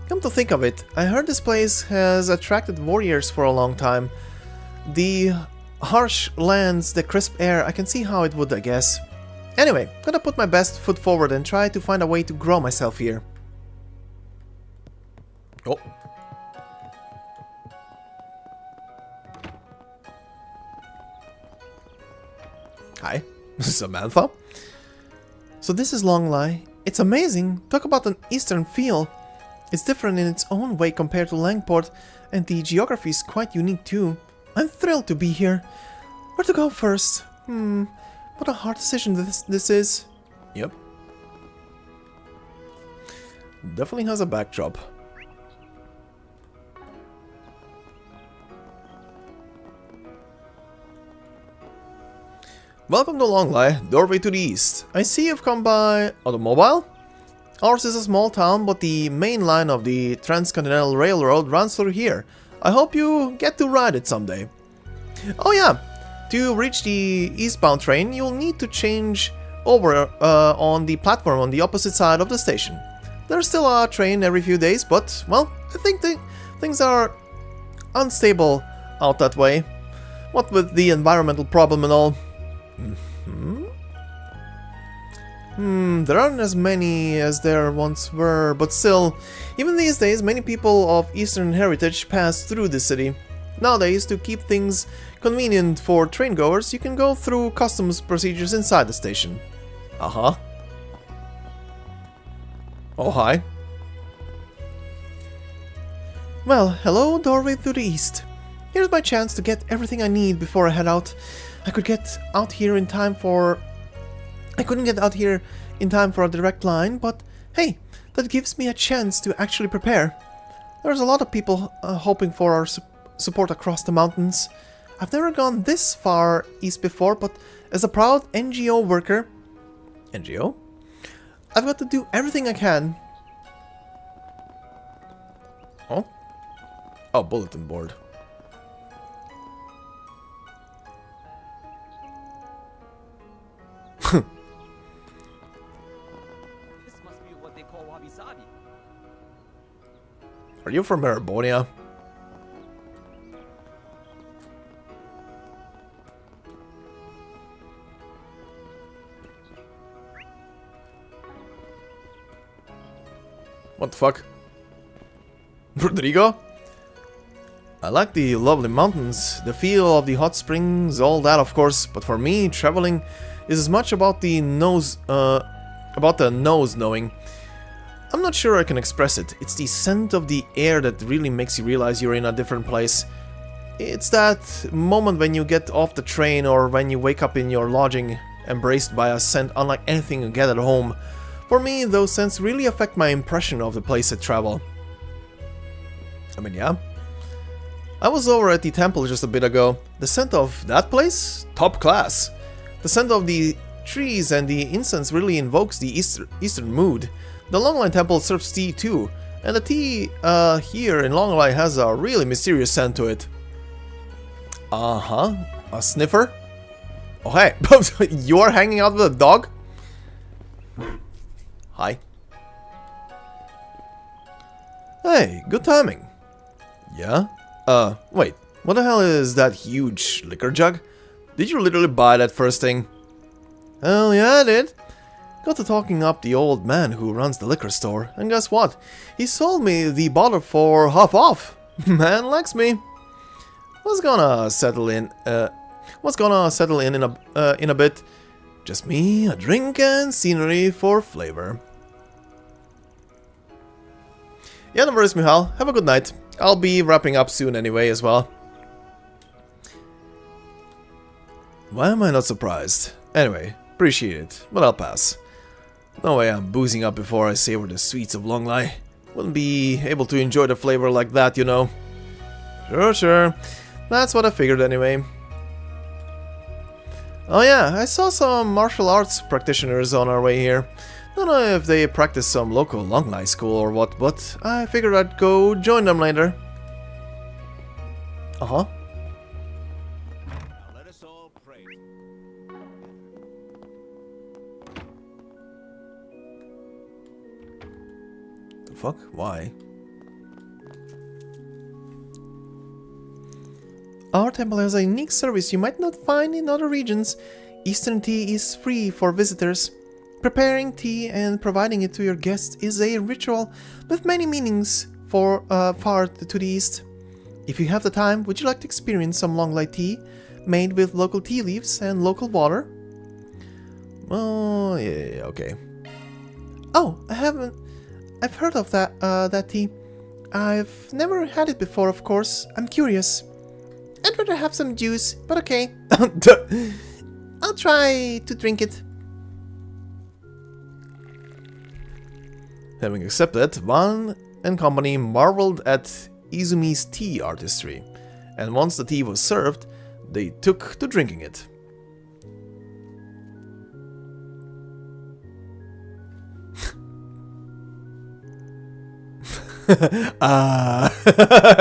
S1: Come to think of it, I heard this place has attracted warriors for a long time. The harsh lands, the crisp air, I can see how it would, I guess. Anyway, gotta put my best foot forward and try to find a way to grow myself here. Oh. Hi, Samantha. So this is Longley. It's amazing. Talk about an Eastern feel. It's different in its own way compared to Langport, and the geography is quite unique too. I'm thrilled to be here. Where to go first? What a hard decision this is. Yep. Definitely has a backdrop. Welcome to Longley, doorway to the east. I see you've come by automobile? Ours is a small town, but the main line of the Transcontinental Railroad runs through here. I hope you get to ride it someday. Oh yeah, to reach the eastbound train, you'll need to change over on the platform on the opposite side of the station. There's still a train every few days, but, well, I think things are unstable out that way. What with the environmental problem and all. There aren't as many as there once were, but still, even these days, many people of Eastern heritage pass through the city. Nowadays, to keep things convenient for train goers, you can go through customs procedures inside the station. Oh, hi.
S2: Well, hello, doorway to the east. Here's my chance to get everything I need before I head out. I couldn't get out here in time for a direct line, but hey, that gives me a chance to actually prepare. There's a lot of people hoping for our support across the mountains. I've never gone this far east before, but as a proud NGO worker...
S1: NGO?
S2: I've got to do everything I can.
S1: Oh? Oh, bulletin board.
S21: This must be what they call wabi-sabi.
S1: Are you from Erebonia? What the fuck? Rodrigo? I like the lovely mountains, the feel of the hot springs, all that of course, but for me, traveling is as much about the nose knowing. I'm not sure I can express it. It's the scent of the air that really makes you realize you're in a different place. It's that moment when you get off the train or when you wake up in your lodging, embraced by a scent unlike anything you get at home. For me, those scents really affect my impression of the place I travel. I mean, yeah. I was over at the temple just a bit ago. The scent of that place? Top class. The scent of the trees and the incense really invokes the Eastern mood. The Longley Temple serves tea too, and the tea here in Longley has a really mysterious scent to it. Uh-huh. A sniffer? Oh hey, you are hanging out with a dog? Hi. Hey, good timing. Yeah? Wait, what the hell is that huge liquor jug? Did you literally buy that first thing? Hell yeah, I did. Got to talking up the old man who runs the liquor store, and guess what? He sold me the bottle for half off. Man likes me. Was gonna settle in a bit. Just me, a drink, and scenery for flavor. Yeah, no worries, Michal. Have a good night. I'll be wrapping up soon anyway as well. Why am I not surprised? Anyway, Appreciate it, but I'll pass. No way I'm boozing up before I savor the sweets of Longlai. Wouldn't be able to enjoy the flavor like that, you know. Sure. That's what I figured anyway. Oh yeah, I saw some martial arts practitioners on our way here. Don't know if they practice some local Longlai school or what, but I figured I'd go join them later. Uh-huh.
S9: Let us all pray.
S1: The fuck? Why?
S2: Our temple has a unique service you might not find in other regions. Eastern tea is free for visitors. Preparing tea and providing it to your guests is a ritual with many meanings for far to the east. If you have the time, would you like to experience some Longlai tea made with local tea leaves and local water?
S1: Oh, yeah, okay.
S2: Oh, I've heard of that tea. I've never had it before, of course. I'm curious. I'd rather have some juice, but okay. I'll try to drink it.
S1: Having accepted, Van and company marveled at Izumi's tea artistry, and once the tea was served, they took to drinking it.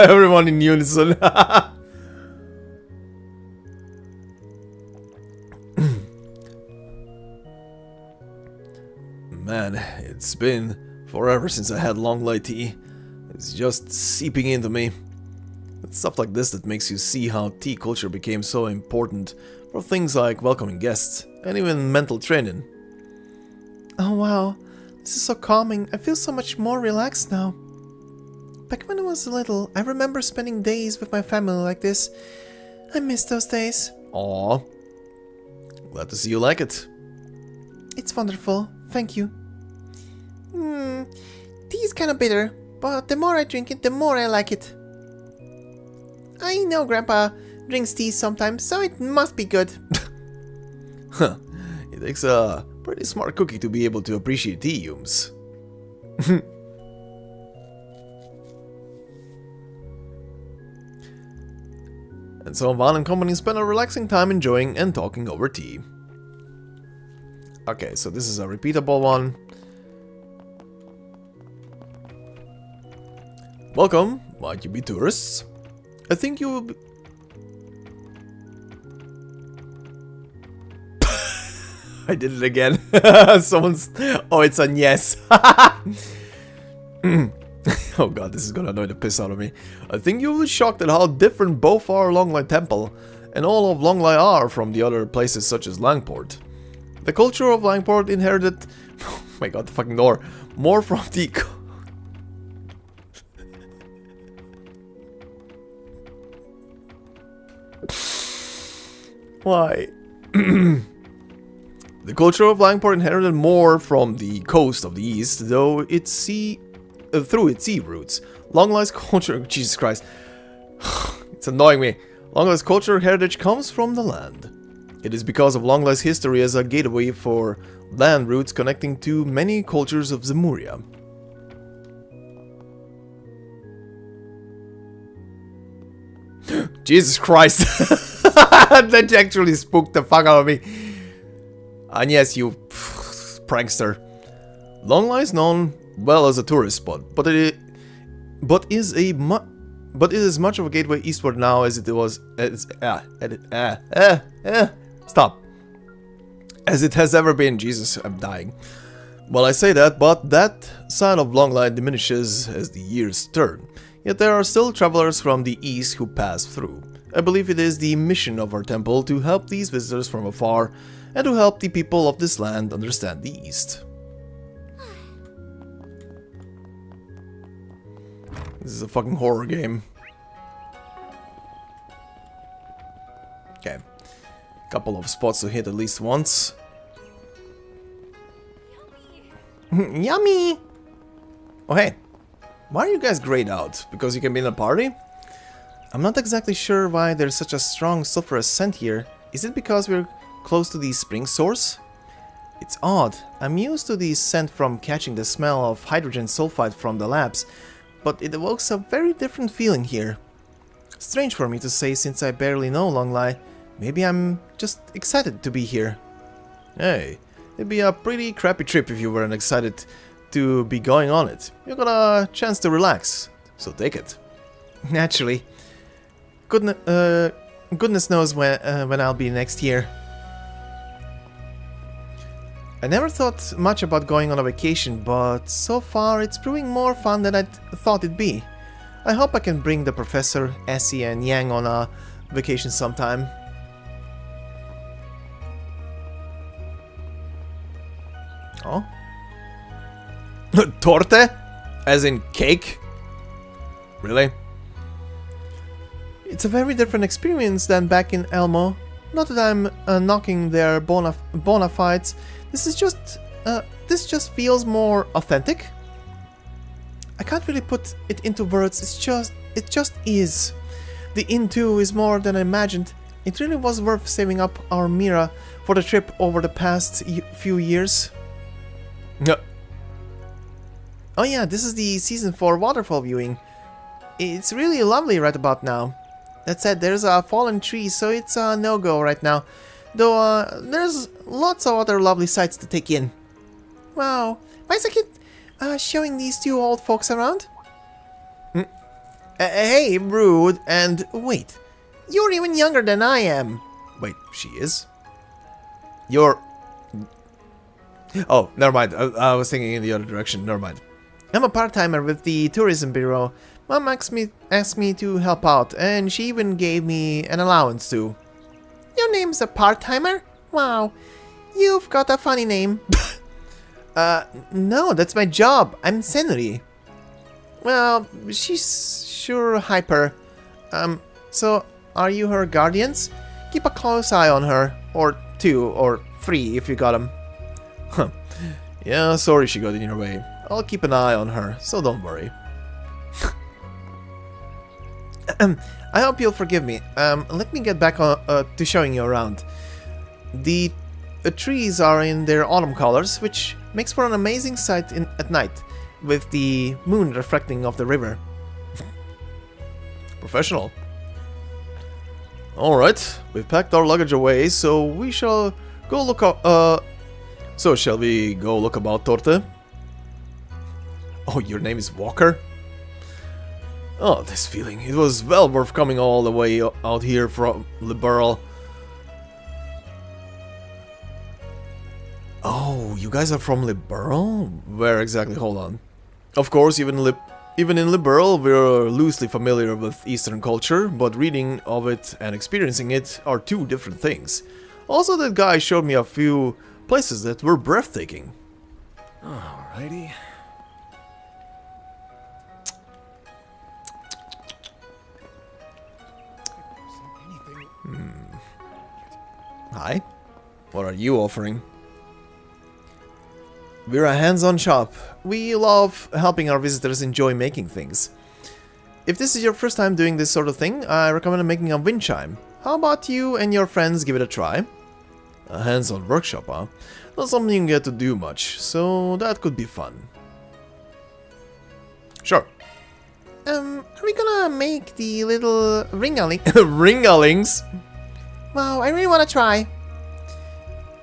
S1: Everyone in unison. Man, it's been forever since I had Longlai tea. It's just seeping into me. It's stuff like this that makes you see how tea culture became so important for things like welcoming guests and even mental training.
S2: Oh wow, this is so calming. I feel so much more relaxed now. Back when I was little, I remember spending days with my family like this. I miss those days.
S1: Aww. Glad to see you like it.
S2: It's wonderful, thank you. Tea is kinda bitter, but the more I drink it, the more I like it. I know Grandpa drinks tea sometimes, so it must be good.
S1: Huh. It takes a pretty smart cookie to be able to appreciate tea, Yums. And so Van and company spend a relaxing time enjoying and talking over tea. Okay, so this is a repeatable one. Welcome, might you be tourists? I think you will be... I did it again. Someone's... Oh, it's a yes. Oh god, this is gonna annoy the piss out of me. I think you'll be shocked at how different both our Longlai Temple and all of Longlai are from the other places such as Langport. The culture of Langport inherited... Oh my god, the fucking door. More from the... Why? The culture of Langport inherited more from the coast of the east, though its through its sea routes. Longlai's culture... Jesus Christ. It's annoying me. Longlai's cultural heritage comes from the land. It is because of Longlai's history as a gateway for land routes connecting to many cultures of Zemuria. Jesus Christ. That actually spooked the fuck out of me. And yes, you prankster. Longlai is known well as a tourist spot, but it is as much of a gateway eastward now as it was stop. As it has ever been. Jesus, I'm dying. Well, I say that, but that side of Longlai diminishes as the years turn. Yet there are still travelers from the east who pass through. I believe it is the mission of our temple to help these visitors from afar and to help the people of this land understand the east. This is a fucking horror game. Okay. Couple of spots to hit at least once. Yummy! Oh hey, why are you guys grayed out? Because you can be in a party? I'm not exactly sure why there's such a strong sulfurous scent here. Is it because we're close to the spring source?
S2: It's odd. I'm used to the scent from catching the smell of hydrogen sulfide from the labs, but it evokes a very different feeling here. Strange for me to say since I barely know Longlai. Maybe I'm just excited to be here.
S1: Hey, it'd be a pretty crappy trip if you weren't excited to be going on it. You got a chance to relax, so take it.
S2: Naturally. Goodness knows when I'll be next year. I never thought much about going on a vacation, but so far it's proving more fun than I thought it'd be. I hope I can bring the Professor, Essie and Yang on a vacation sometime.
S1: Oh? Torte? As in cake? Really?
S2: It's a very different experience than back in Elmo. Not that I'm knocking their bona fides. This just feels more authentic. I can't really put it into words. It just is. The Into is more than I imagined. It really was worth saving up our Mira for the trip over the past few years.
S1: No.
S2: Oh yeah, this is the season 4 waterfall viewing. It's really lovely right about now. That said, there's a fallen tree, so it's a no-go right now. Though there's lots of other lovely sights to take in. Wow, why is the kid showing these two old folks around?
S1: Hey, rude, and
S2: wait, you're even younger than I am.
S1: Wait, she is? You're... Oh, never mind, I was thinking in the other direction, never mind.
S2: I'm a part-timer with the tourism bureau. Mom asked me to help out, and she even gave me an allowance too. Your name's a part-timer? Wow, you've got a funny name. No, that's my job. I'm Senri. Well, she's sure hyper. So are you her guardians? Keep a close eye on her, or 2 or 3 if you got them.
S1: Huh. Yeah, sorry she got in your way. I'll keep an eye on her, so don't worry.
S2: I hope you'll forgive me. Let me get back to showing you around. The trees are in their autumn colors, which makes for an amazing sight at night, with the moon reflecting off the river.
S1: Professional. Alright, we've packed our luggage away, so we shall go look up, so shall we go look about Torte? Oh, your name is Walker? Oh, this feeling. It was well worth coming all the way out here from Liberal. Oh, you guys are from Liberal? Where exactly? Hold on. Of course, even in Liberal, we're loosely familiar with Eastern culture, but reading of it and experiencing it are two different things. Also, that guy showed me a few places that were breathtaking.
S7: Alrighty.
S1: Hi. What are you offering? We're a hands-on shop. We love helping our visitors enjoy making things. If this is your first time doing this sort of thing, I recommend making a wind chime. How about you and your friends give it a try? A hands-on workshop, huh? Not something you get to do much, so that could be fun. Sure.
S2: Are we gonna make the little
S1: Ringalings?
S2: Wow, I really wanna try.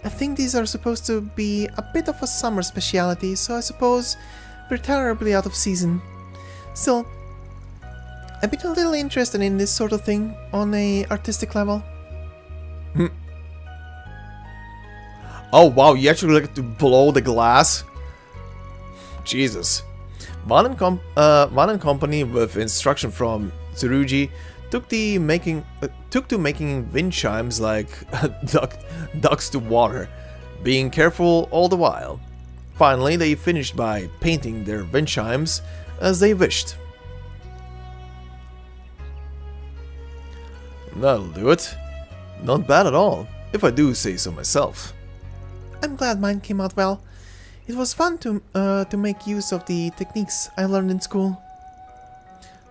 S2: I think these are supposed to be a bit of a summer speciality, so I suppose we're terribly out of season. Still, I've been a little interested in this sort of thing on a artistic level.
S1: Oh wow, you actually like to blow the glass? Jesus. Van and Company, with instruction from Tsurugi, took to making wind chimes like ducks to water, being careful all the while. Finally, they finished by painting their wind chimes as they wished. That'll do it. Not bad at all, if I do say so myself.
S2: I'm glad mine came out well. It was fun to make use of the techniques I learned in school.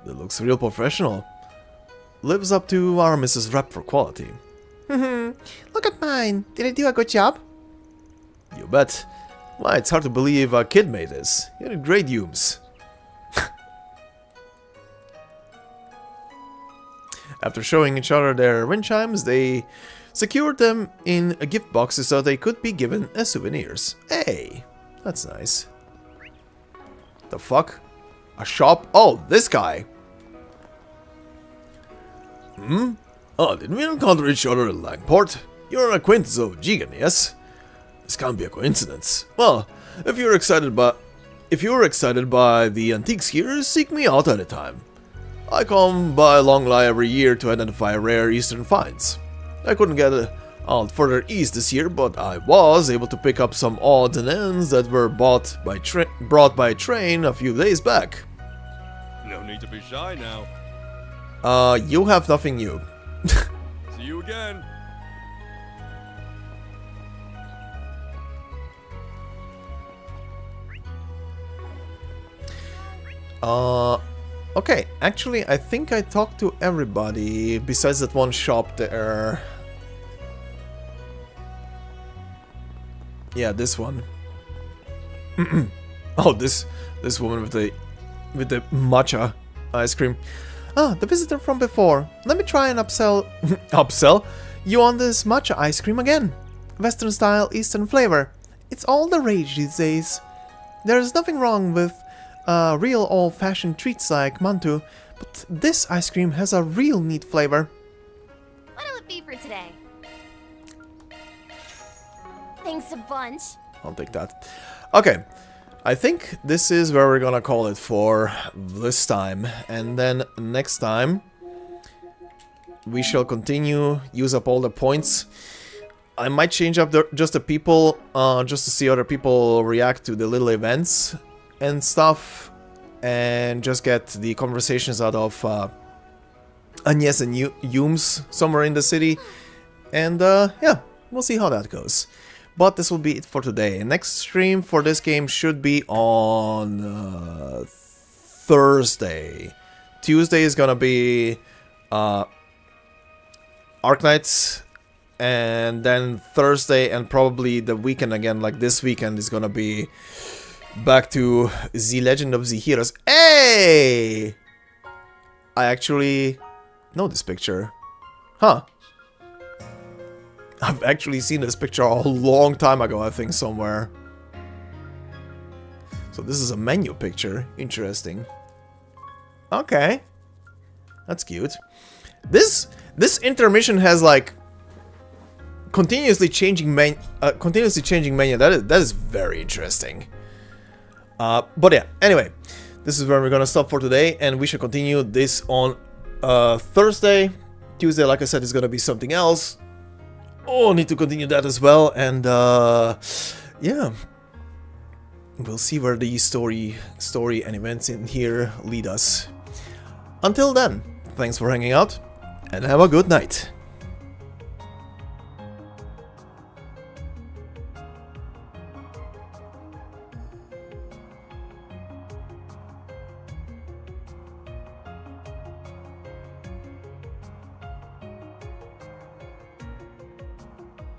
S1: That looks real professional. Lives up to our Mrs. Rep for quality.
S2: Look at mine. Did I do a good job?
S1: You bet. Why, it's hard to believe a kid made this. You did great, Humes. After showing each other their wind chimes, they secured them in gift boxes so they could be given as souvenirs. Hey, that's nice. The fuck? A shop? Oh, this guy. Hmm? Oh, did we encounter each other in Langport? You're an acquaintance of Jigen, yes? This can't be a coincidence. Well, if you're excited by the antiques here, seek me out at a time. I come by Longlai every year to identify rare eastern finds. I couldn't get out further east this year, but I was able to pick up some odds and ends that were brought by train a few days back.
S11: No need to be shy now.
S1: You have nothing new.
S11: See you again.
S1: Okay, actually, I think I talked to everybody besides that one shop there. Yeah, this one. Oh, this woman with the matcha ice cream.
S2: Ah, the visitor from before. Let me try and upsell you on this matcha ice cream again. Western style, Eastern flavor. It's all the rage these days. There's nothing wrong with real old-fashioned treats like mantu, but this ice cream has a real neat flavor.
S16: What'll it be for today? Thanks a bunch.
S1: I'll take that. Okay, I think this is where we're gonna call it for this time, and then next time we shall continue, use up all the points. I might change up just the people, just to see other people react to the little events and stuff, and just get the conversations out of Agnes and Humes somewhere in the city, and yeah, we'll see how that goes. But this will be it for today. Next stream for this game should be on Thursday. Tuesday is gonna be Arknights, and then Thursday and probably the weekend again, like this weekend, is gonna be back to The Legend of the Heroes. Hey! I actually know this picture. Huh. I've actually seen this picture a long time ago, I think, somewhere. So this is a menu picture. Interesting. Okay. That's cute. This intermission has like continuously changing menu. That is very interesting. But yeah, anyway, this is where we're gonna stop for today, and we should continue this on Thursday. Tuesday, like I said, is gonna be something else. Oh, need to continue that as well, and yeah, we'll see where the story and events in here lead us. Until then, thanks for hanging out, and have a good night.